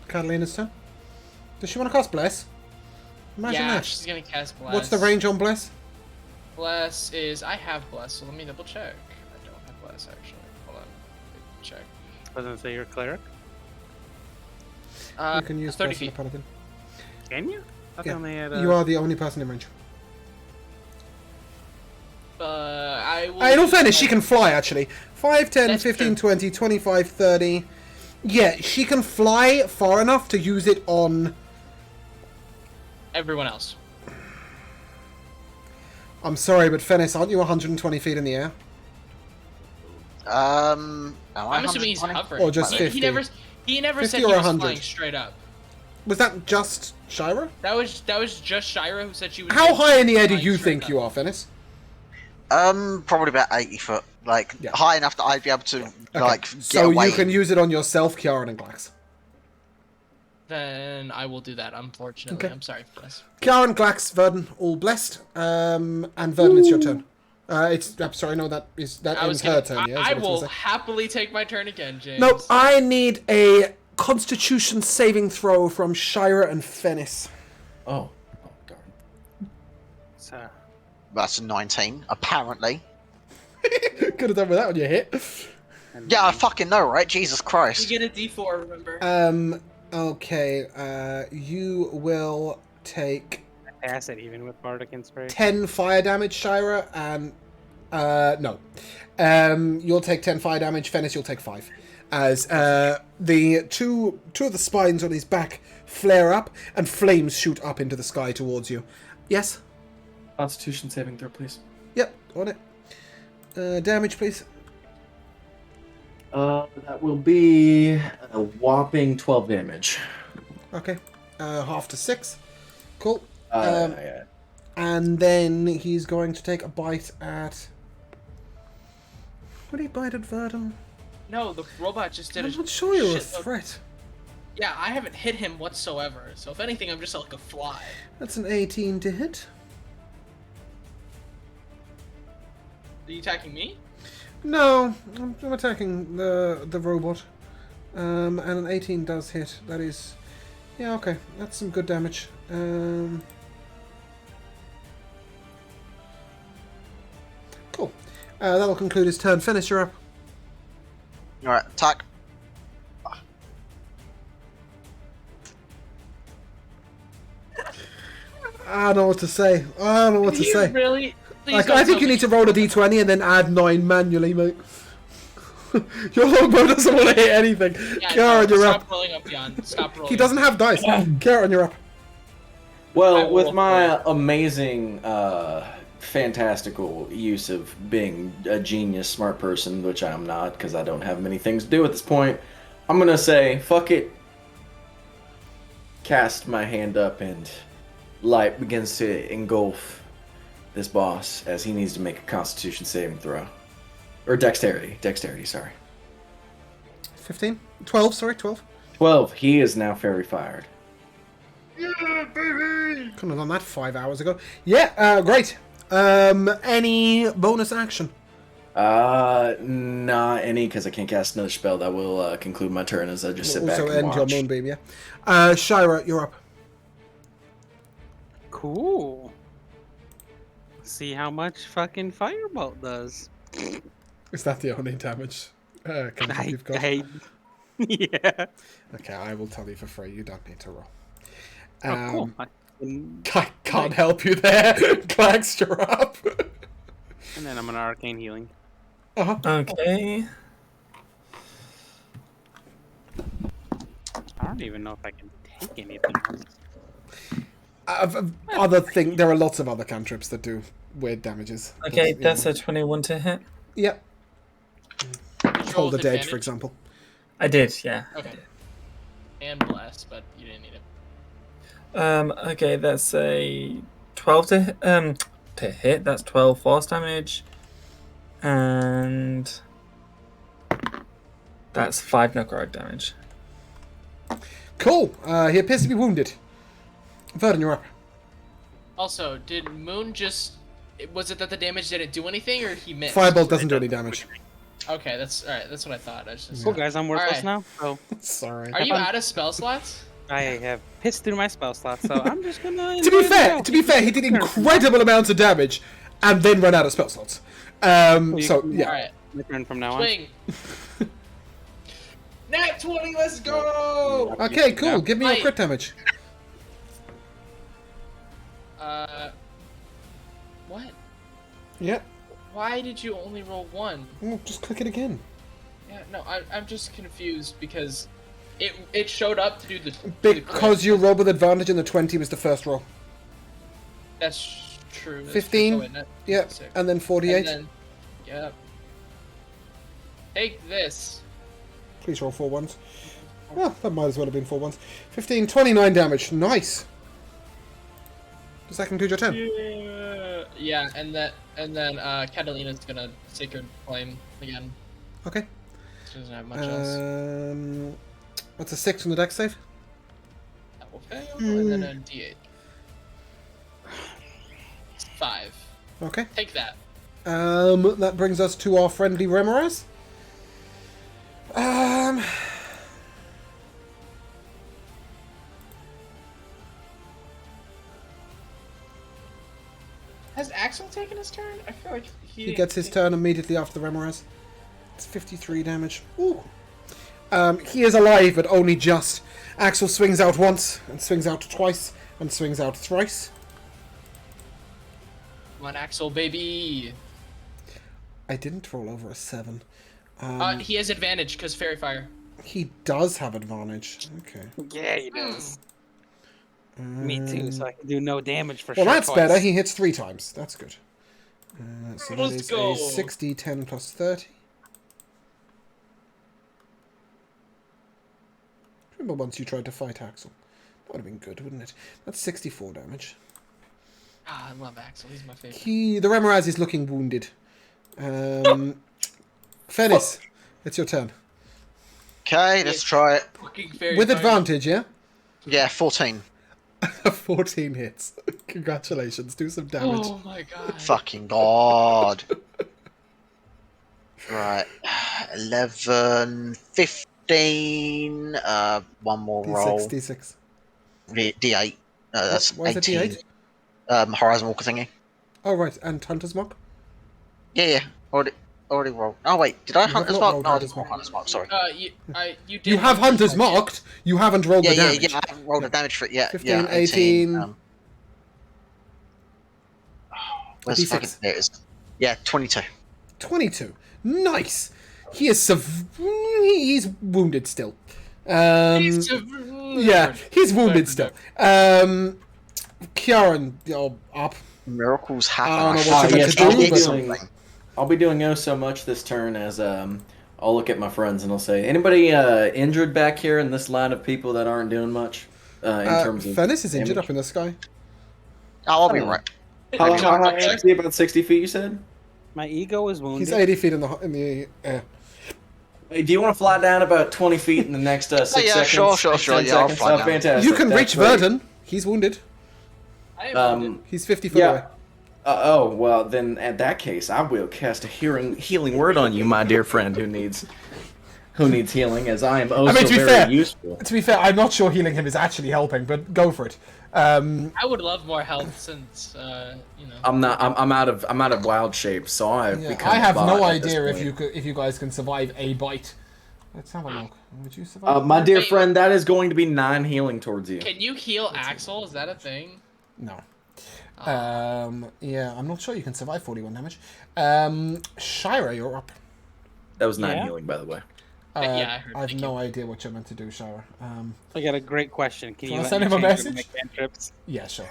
Catalina's turn. Does she want to cast Bless? Imagine Yeah, that. she's gonna cast Bless. What's the range on Bless? Bless is... I have Bless, so let me double check. I don't have Bless, actually. Hold on. Let me check. Doesn't say you're a cleric. You can use 30 Bless on the feet. paladin. Can you? I Yeah. only had, You are the only person in range. I will... In all fairness, she can fly, actually. 5, 10, That's 15, true. 20, 25, 30. Yeah, she can fly far enough to use it on... Everyone else. I'm sorry, but Fennis, aren't you 120 feet in the air? Am I I'm assuming he's 120? hovering. Or just He 50? never 50 said he or was 100? flying straight up. Was that just Shira? That was just Shira who said she was... How high in the air do flying you straight think up. you are, Fennis? Probably about 80 foot. Like, Yeah. high enough that I'd be able to, like, get So away. you can use it on yourself, Kiaran, and Glax. Then I will do that, unfortunately. Okay. I'm sorry for this. Kiaran, Glax, Verdun, all blessed. And Verdun, it's your turn. I'm sorry, no, that ends her turn, yeah? is I what it's will gonna say. happily take my turn again, James. Nope, I need a Constitution saving throw from Shira and Fennis. Oh, darn. So, That's a 19, apparently. Could have done with that on your hit. Yeah, I fucking know, right? Jesus You Christ. get a D4, remember? Okay, you will take I pass it even with Bardic Inspiration. 10 fire damage, Shira, and... no. You'll take 10 fire damage, Fennis, you'll take 5. As the two of the spines on his back flare up, and flames shoot up into the sky towards you. Yes? Constitution saving throw, please. Yep, on it. Damage, please. That will be a whopping 12 damage. Okay. Half to 6. Cool. Yeah. And then he's going to take a bite at... Would he bite at Verdun? No, the robot just did I'm a not sure you're a shitload- threat. Yeah, I haven't hit him whatsoever, so if anything, I'm just like a fly. That's an 18 to hit. Are you attacking me? No, I'm attacking the robot. And an 18 does hit. That is... Yeah, okay. That's some good damage. Cool. That'll conclude his turn. Finish, you're up. Alright, attack. I don't know what to say. I don't know what to You say. really? Please Like, don't I think tell you me need to roll a d20 and then add 9 manually, mate. Your longbow doesn't want to hit anything. Yeah, Karen, no, you're stop up. rolling up, Jan. Stop rolling. He doesn't have dice. Karen, you're up. Well, I will with roll my amazing fantastical use of being a genius, smart person, which I'm not because I don't have many things to do at this point, I'm gonna say, fuck it. Cast my hand up and light begins to engulf this boss as he needs to make a Constitution saving throw. Or Dexterity. Dexterity, sorry. 15? 12, sorry, 12. 12. He is now fairy fired. Yeah, baby! Couldn't have done that 5 hours ago. Yeah, great. Any bonus action? Not any, because I can't cast another spell. That will conclude my turn as I just sit back Also and end watch. your moonbeam, yeah. Shira, you're up. Cool. See how much fucking Firebolt does. Is that the only damage cantrip you've got? Yeah. Okay, I will tell you for free. You don't need to roll. Oh, cool. I can't help you there. Clax, you're up. And then I'm an arcane healing. Uh-huh. Okay. I don't even know if I can take anything else. There are lots of other cantrips that do weird damages. Okay, But, that's a 21 to hit. Yep. Roll Hold the with dead, advantage? for example. I did, yeah. Okay. And bless, but you didn't need it. Okay, that's a 12 to hit. That's 12 force damage. And that's 5 necrotic damage. Cool. He appears to be wounded. Verdun, you're up. Also, did Moon just... Was it that the damage didn't do anything, or he missed? Firebolt doesn't do any damage. Okay, that's alright. That's what I thought. I was just... Cool, guys. I'm worthless Alright. now. So Sorry. Are you out of spell slots? I have pissed through my spell slot. So I'm just gonna. To be fair, he did incredible amounts of damage and then ran out of spell slots. So, yeah. Alright. My turn from now on. Swing. Nat 20, let's go! Okay, cool. Give me your Right. crit damage. What? Yeah. Why did you only roll 1? Well, just click it again. Yeah, no, I'm just confused because it showed up to do the Because you rolled with advantage and the 20 was the first roll. That's true. That's 15, true. Oh, wait, not Yeah, 6. and then 48. And then, yep. Take this. Please roll 4 ones. Well, that might as well have been 4 ones. 15, 29 damage. Nice. Does that conclude your turn? Yeah, and then Catalina's gonna Sacred Flame again. Okay. She doesn't have much else. What's a 6 from the dex save? That will fail, and then a D8. 5. Okay. Take that. That brings us to our friendly Remoraz. Has Axel taken his turn? I feel like He gets his turn immediately after the Remoraz. It's 53 damage. Ooh. He is alive, but only just. Axel swings out once, and swings out twice, and swings out thrice. Come on, Axel, baby. I didn't roll over a 7. He has advantage because Fairy Fire. He does have advantage. Okay. Yeah, he does. Me too. So I can do no damage for Well, sure. that's twice. better. He hits 3 times. That's good. So that Let's is go. a 60, 10 plus 30. Remember once you tried to fight Axel? That would have been good, wouldn't it? That's 64 damage. Ah, I love Axel. He's my favorite. The Remoraz is looking wounded. Fennis, it's your turn. Okay, let's try it. Fucking Fairy With Fire. advantage, yeah? Yeah, 14. 14 hits. Congratulations, do some damage. Oh my god. Fucking god. Right. 11, 15. One more roll. D6. D8. That's Why is it 18. D8? Horizon Walker thingy. Oh, right, and Hunter's Mark? Yeah. Already rolled. Oh wait, did I hunt have this not mark? rolled No, I Hunter's didn't roll Mark. Hunter's Mark. Sorry. You did You have Hunter's marked, you haven't rolled the damage. Yeah. I haven't rolled the damage for it yet. 15, yeah, 18. Where's the D6. fucking there it is. Yeah, 22. 22. Nice! He is he's wounded still. Yeah, he's wounded still. Kieran, up. Miracles happen. I don't know I what should you're meant yes, to I'll do, be but doing. I'll be doing oh so much this turn as I'll look at my friends and I'll say, anybody injured back here in this line of people that aren't doing much in terms of Fennis is injured damage? up in the sky. Oh, I'll be Oh. right. How Maybe high is he? About 60 feet, you said? My ego is wounded. He's 80 feet in the air. Hey, do you want to fly down about 20 feet in the next 6 yeah, seconds? sure, 10 yeah, I'll seconds? fly Oh, down. fantastic. You can That's reach great. Verdun. He's wounded. I am wounded. He's 50 foot away. Yeah. Oh, well, then in that case, I will cast a healing word on you, my dear friend who needs healing, as I am I mean, so to be very fair, useful. To be fair, I'm not sure healing him is actually helping, but go for it. I would love more health since you know. I'm out of wild shape, so I've become I have a no bot at this idea point. if you guys can survive a bite. Let's have a look. Would you survive? My dear Wait. friend, that is going to be 9 healing towards you. Can you heal Axel? Is that a thing? No. Yeah, I'm not sure you can survive 41 damage. Shira, you're up. That was 9 Yeah? healing, by the way. Yeah, I heard. I have Thank no idea what you're meant to do, Shira. I got a great question. Can you Can I let send me him a change message? my cantrips? Yeah, sure.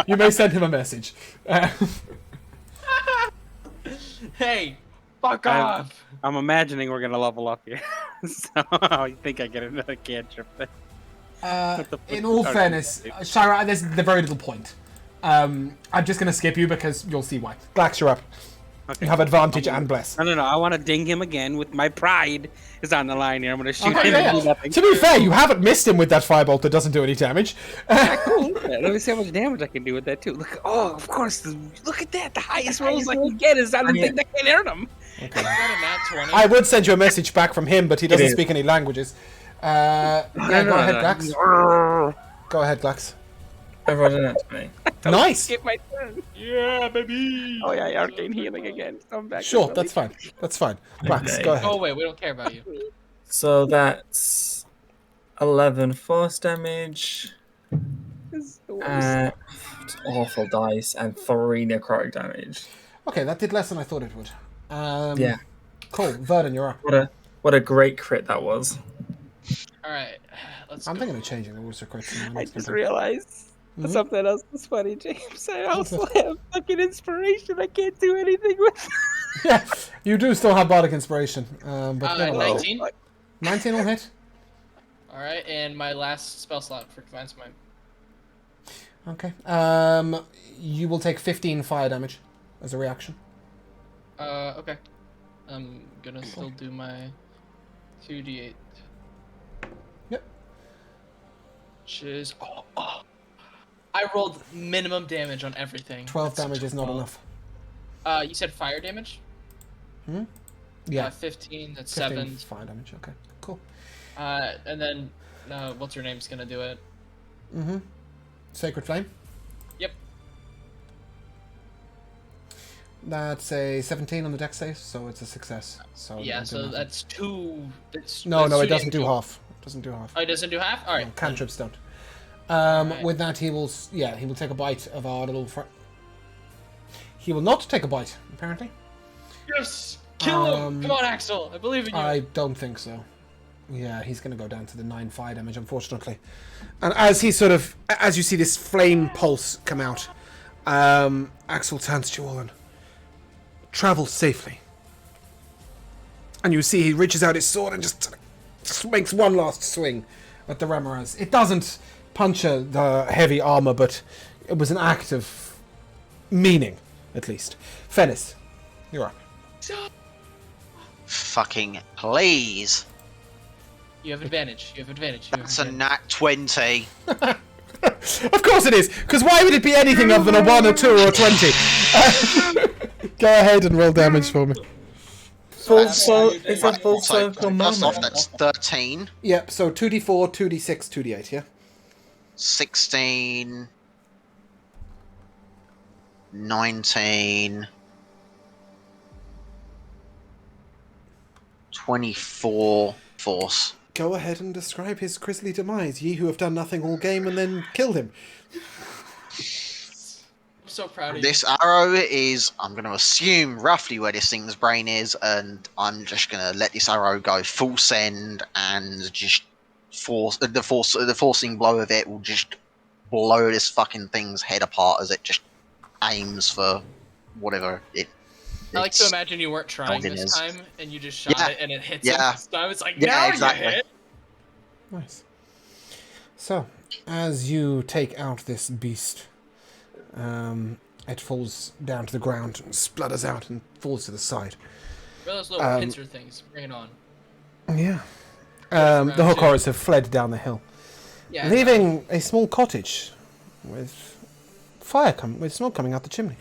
you may send him a message. Hey, fuck off! I'm imagining we're gonna level up here, so I think I get another cantrip. In all fairness, Shira, there's very little point. I'm just going to skip you because you'll see why. Glax, you're up. Okay. You have advantage and bless. No. I want to ding him again with my pride is on the line here. I'm gonna shoot Okay, him and do nothing. To be fair, you haven't missed him with that firebolt that doesn't do any damage. Cool. Let me see how much damage I can do with that too. Look, of course. Look at that. The highest rolls I can get is on the thing that can hurt him. I got a nat 20. I would send you a message back from him, but he doesn't speak any languages. Yeah, go ahead, Glax. Go ahead, Glax. Everyone did that to me. Nice. Skip my turn. Yeah, baby. Oh yeah, arcane healing again. Come back. Sure, that's fine. That's fine. Glax, Okay. go ahead. Oh wait, we don't care about you. So that's 11 force damage, This is the worst. awful dice, and 3 necrotic damage. Okay, that did less than I thought it would. Yeah. Cool. Verdun, you're up. What a great crit that was. All right, let's. I'm go. thinking of changing the rules for crits. I just realized Mhm. something else was funny, James. I also have fucking inspiration. I can't do anything with. Yeah, you do still have bardic inspiration. But no, 19. 19 will hit. All right, and my last spell slot for Divine Smite. Okay. You will take 15 fire damage as a reaction. Okay. I'm gonna still do my 2d8. Yep. Which is I rolled minimum damage on everything. 12 That's damage is not 12. enough. You said fire damage? Yeah. 15. That's 15 7. fire damage. Okay. Cool. And then what's her name's gonna do it? Sacred Flame. Yep. That's a 17 on the dex save, so it's a success. So Yeah. don't do So nothing. that's 2. That's No, that's it 2 doesn't do damage. half. It doesn't do half. Oh, it doesn't do half. All right. No, cantrips don't. Alright. With that, he will take a bite of our little. He will not take a bite, apparently. Yes. Kill him. Come on, Axel. I believe in you. I don't think so. Yeah, he's going to go down to the 9 fire damage, unfortunately. And as you see this flame pulse come out, Axel turns to you all and travel safely. And you see he reaches out his sword and just makes one last swing at the Ramirez. It doesn't puncture the heavy armor, but it was an act of meaning, at least. Fennis, you're up. Fucking please. You have advantage. You have advantage. That's a nat 20. Of course it is, because why would it be anything other than a 1, a 2, or a 20? Go ahead and roll damage for me. It's a full So, circle first off, moment. that's 13, Yep, so 2d4, 2d6, 2d8, yeah? 16, 19, 24 force. Go ahead and describe his grisly demise, ye who have done nothing all game and then killed him. I'm so proud of you. This arrow is, I'm going to assume roughly where this thing's brain is, and I'm just going to let this arrow go full send and just the forcing blow of it will just blow this fucking thing's head apart as it just aims for whatever it. I like to it's imagine you weren't trying Elvin this is. time, and you just shot Yeah. it, and it hits him Yeah. this time. It's like, Yeah, now exactly. you hit! Nice. So, as you take out this beast, it falls down to the ground and splutters out and falls to the side. Real those little pincer things. Bring it on. Yeah. around, The hook too. horrors have fled down the hill, Yeah. leaving a small cottage with with smoke coming out the chimney.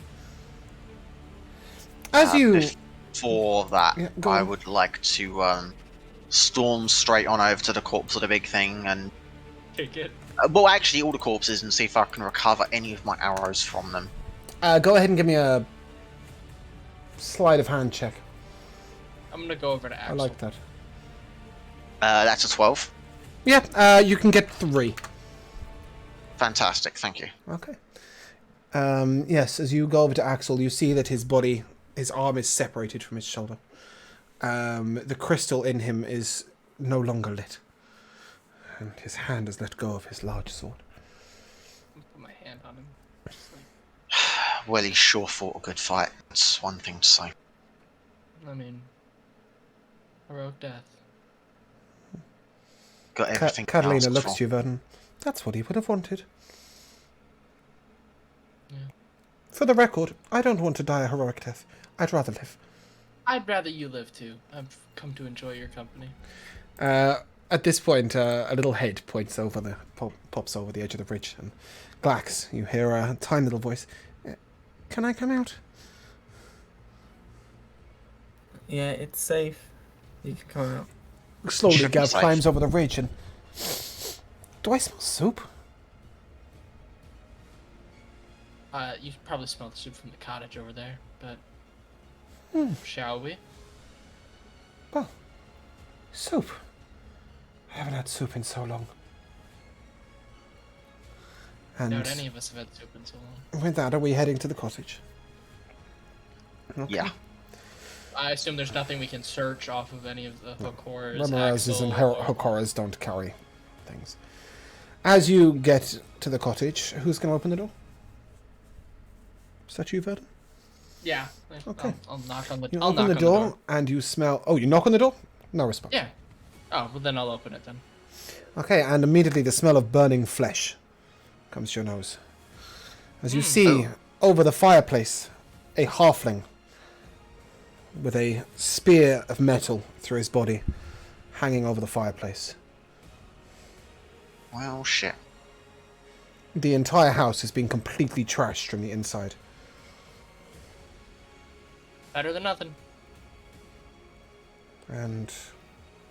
As you Before that, Yeah, go I on. would like to storm straight on over to the corpse of the big thing and Kick it. well, actually, all the corpses and see if I can recover any of my arrows from them. go ahead and give me a sleight of hand check. I'm gonna go over to Axel. I like that. That's a 12. Yeah, you can get 3. Fantastic, thank you. Okay. Yes, as you go over to Axel, you see that his arm is separated from his shoulder. The crystal in him is no longer lit. And his hand has let go of his large sword. Put my hand on him. Just like, Well, he sure fought a good fight. That's one thing to say. I mean, heroic death. Got everything. Catalina else looks wrong. to you, Vernon. That's what he would have wanted. Yeah. For the record, I don't want to die a heroic death. I'd rather live. I'd rather you live too. I've come to enjoy your company. At this point, a little head pops over the edge of the bridge, and Glax, you hear a tiny little voice. Can I come out? Yeah, it's safe. You can come out. Slowly, Should be Gav safe. climbs over the ridge and... Do I smell soup? You probably smell the soup from the cottage over there, but shall we? Well, soup. I haven't had soup in so long. And Doubt any of us have had soup in so long. with that, are we heading to the cottage? Okay. Yeah. I assume there's nothing we can search off of any of the hook horrors. Ramirez's and Axel, or- hook horrors don't carry things. As you get to the cottage, who's going to open the door? Is that you, Vernon? Yeah. Okay. I'll knock on the. You I'll open knock the on door, and you smell... Oh, you knock on the door? No response. Yeah. Oh, well then I'll open it then. Okay, and immediately the smell of burning flesh comes to your nose. As you see, over the fireplace, a halfling with a spear of metal through his body hanging over the fireplace. Well, shit. The entire house has been completely trashed from the inside. Better than nothing. And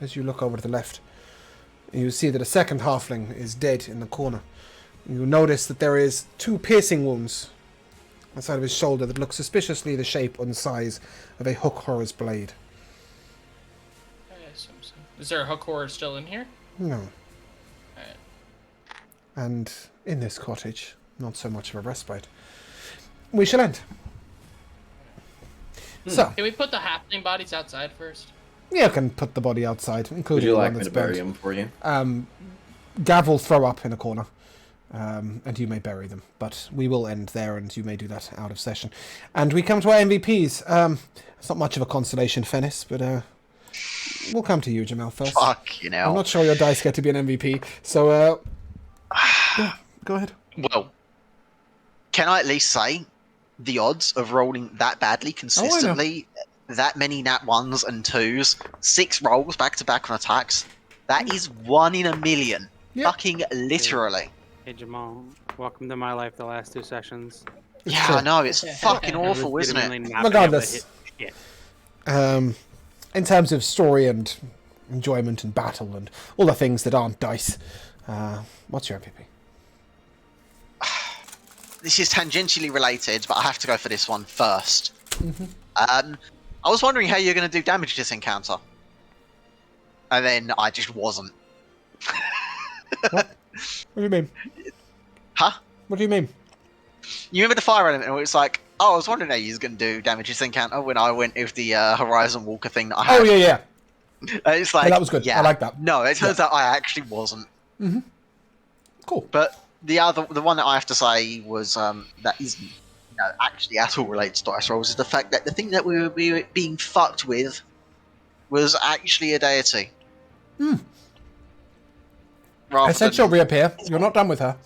as you look over to the left, you see that a second halfling is dead in the corner. You notice that there is 2 piercing wounds on the side of his shoulder that look suspiciously the shape and size of a hook horror's blade. I assume so. Is there a hook horror still in here? No. Alright. And in this cottage, not so much of a respite. We shall end. So, Can we put the halfling bodies outside first? you can put the body outside, Would including you the like one me that's to bury burnt. him for you? Gav will throw up in a corner, and you may bury them. But we will end there, and you may do that out of session. And we come to our MVPs. It's not much of a consolation, Fennis, but we'll come to you, Jamal, first. Fuck, you know. I'm not sure your dice get to be an MVP, so yeah, go ahead. Well, can I at least say the odds of rolling that badly consistently, that many nat 1s and 2s, 6 rolls back to back on attacks, that is 1 in a million. Yep. Fucking literally. Hey Jamal, welcome to my life the last 2 sessions. Yeah, true. I know, it's fucking awful, isn't it? Legitimately not being able to Regardless. hit shit. In terms of story and enjoyment and battle and all the things that aren't dice, what's your MVP? This is tangentially related, but I have to go for this one first. I was wondering how you're going to do damage to this encounter. And then I just wasn't. What do you mean? Huh? What do you mean? You remember the fire element where it's like, oh, I was wondering how you was going to do damage to this encounter when I went with the Horizon Walker thing that I had. Oh, yeah. It's like that was good. Yeah, I like that. No, it turns out I actually wasn't. Cool. But the one that I have to say was that isn't actually at all related to dice rolls is the fact that the thing that we were being fucked with was actually a deity. I said she'll reappear. You're not done with her.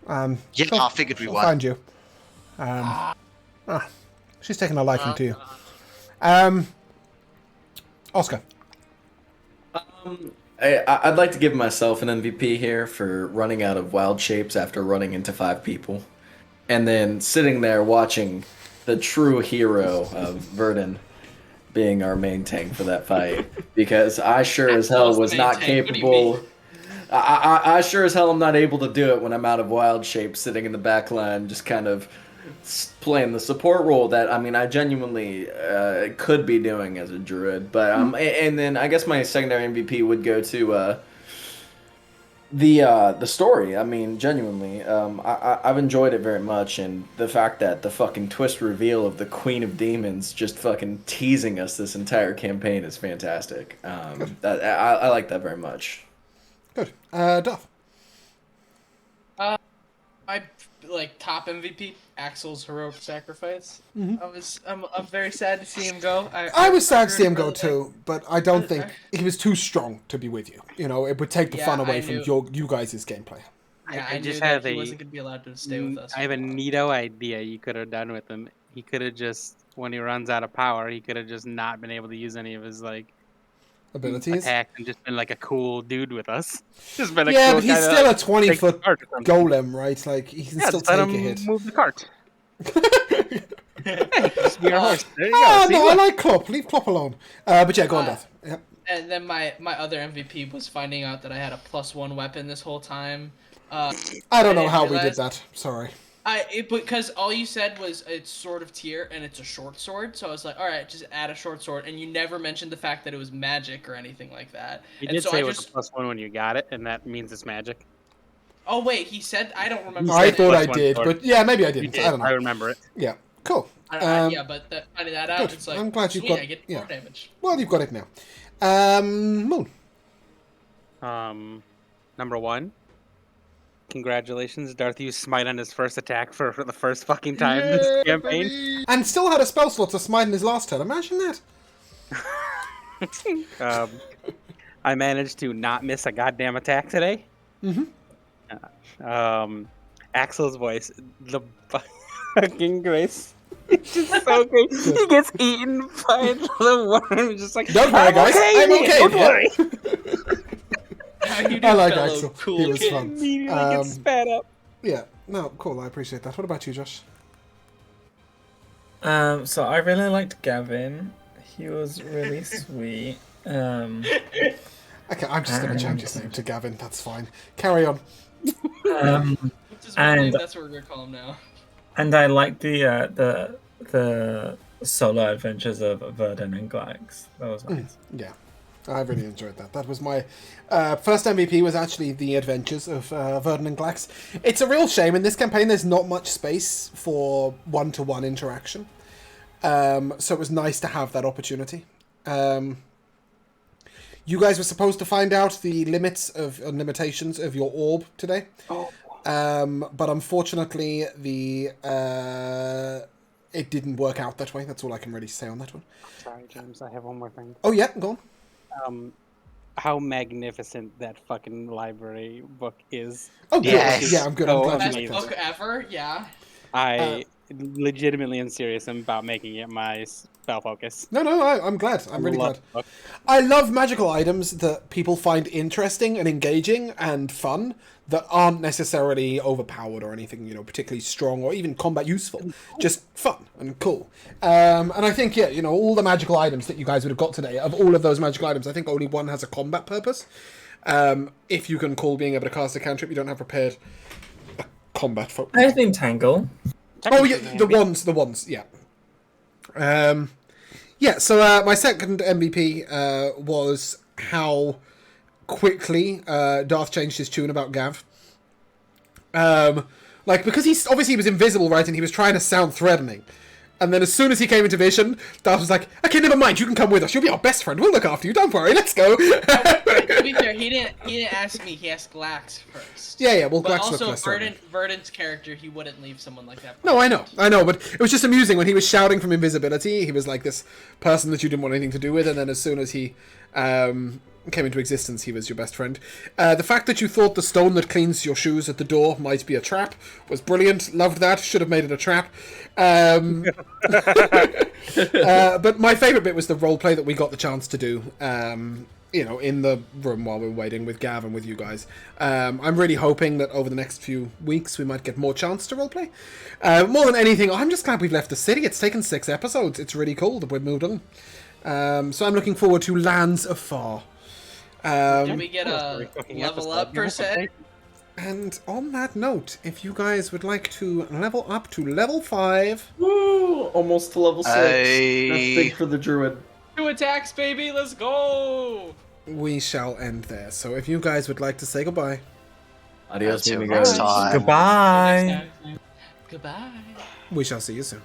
Yeah, she'll- I figured we she'll were. find you. She's taking a liking to you. Oscar. I'd like to give myself an MVP here for running out of wild shapes after running into 5 people. And then sitting there watching the true hero of Verdun being our main tank for that fight. Because I sure as hell was not capable... I sure as hell am not able to do it when I'm out of wild shape, sitting in the back line, just kind of playing the support role that I genuinely could be doing as a druid. But and then I guess my secondary MVP would go to the story. Genuinely, I've enjoyed it very much, and the fact that the fucking twist reveal of the Queen of Demons just fucking teasing us this entire campaign is fantastic. I like that very much. Good. Duff. I like top MVP Axel's heroic sacrifice. I'm very sad to see him go. I was sad to see him go really too, but I don't think he was too strong to be with you. You know, it would take the fun away from you guys' gameplay. Yeah, I I just knew have that he a- wasn't gonna be allowed to stay with us. I have a neato idea you could have done with him. He could have just, when he runs out of power, he could have just not been able to use any of his Abilities. attacks and just been like a cool dude with us. Just been a Yeah, cool but he's guy that still a takes the 20-foot cart or something. golem, right? Like, he can Yeah, still just let take a him hit. move the cart. Just be our horse. There you go. Oh, See, no, I look. like Klopp. Leave Klopp alone. But yeah, go on, Duff. Yep. And then my other MVP was finding out that I had a +1 weapon this whole time. I don't know didn't how we did realize- that. Sorry. Because all you said was it's sword of tier and it's a short sword, so I was like, all right, just add a short sword, and you never mentioned the fact that it was magic or anything like that. He And did so say I it was just... a +1 when you got it, and that means it's magic. Oh wait, he said I don't remember. I saying thought it. I +1 did, sword. but yeah, maybe I You didn't. did. I don't know. I remember it. Yeah, cool. Yeah, but finding that out, good. it's like I'm glad you've sweet, got- I get yeah. more damage. Well, you've got it now. Moon. Number 1. Congratulations, Darth used Smite on his first attack for the first fucking time this campaign. And still had a spell slot to smite in his last turn. Imagine that. I managed to not miss a goddamn attack today. Axel's voice, the fucking grace. It's just so great. He gets eaten by the worm. Just like, Don't worry, guys. I'm okay. Don't yeah. worry. How you do, I like fellow Axel. cool He was kid? fun. Immediately gets spat up. Yeah. No, cool. I appreciate that. What about you, Josh? So I really liked Gavin. He was really sweet. Okay, I'm just going to change his name to Gavin. That's fine. Carry on. Which is my name, And- that's what we're gonna call him now. And I liked the solo adventures of Verdun and Glax. That was nice. Yeah, I really enjoyed that. That was my first MVP. Was actually the adventures of Verdun and Glax. It's a real shame in this campaign. There's not much space for one-to-one interaction, so it was nice to have that opportunity. You guys were supposed to find out the limits of and limitations of your orb today, but unfortunately, it didn't work out that way. That's all I can really say on that one. Sorry, James. I have one more thing. Oh yeah, go on. How magnificent that fucking library book is. Oh, good. Yes. Yeah, I'm good. I'm Oh, glad Best you amazing. like book that. ever, yeah. I legitimately am serious about making it my spell focus. No, I'm glad. I'm really glad. Love the book. I love magical items that people find interesting and engaging and fun that aren't necessarily overpowered or anything, particularly strong or even combat useful. Just fun and cool. And I think, all the magical items that you guys would have got today, of all of those magical items, I think only one has a combat purpose. If you can call being able to cast a cantrip you don't have prepared a combat focus. I think Tangle. Oh yeah, the ones, yeah. So my second MVP was how quickly Darth changed his tune about Gav. Because he was invisible, right, and he was trying to sound threatening. And then as soon as he came into vision, Darth was like, okay, never mind, you can come with us. You'll be our best friend. We'll look after you. Don't worry. Let's go. To be fair, he didn't ask me. He asked Glax first. Yeah. Well, But Glax also, looked less Verdon's character, he wouldn't leave someone like that. No, I know, but it was just amusing when he was shouting from invisibility. He was like this person that you didn't want anything to do with, and then as soon as he came into existence, he was your best friend. The fact that you thought the stone that cleans your shoes at the door might be a trap was brilliant. Loved that. Should have made it a trap. But my favourite bit was the roleplay that we got the chance to do. In the room while we were waiting with Gav and with you guys. I'm really hoping that over the next few weeks we might get more chance to roleplay. More than anything, I'm just glad we've left the city. It's taken 6 episodes. It's really cool that we've moved on. So I'm looking forward to Lands Afar. Did we get a level up per se? And on that note, if you guys would like to level up to level 5... Woo! Almost to level 6. That's big for the druid. 2 attacks, baby, let's go! we shall end there. So if you guys would like to say goodbye. Adios, Until amigos. next time. Goodbye. Goodbye. We shall see you soon.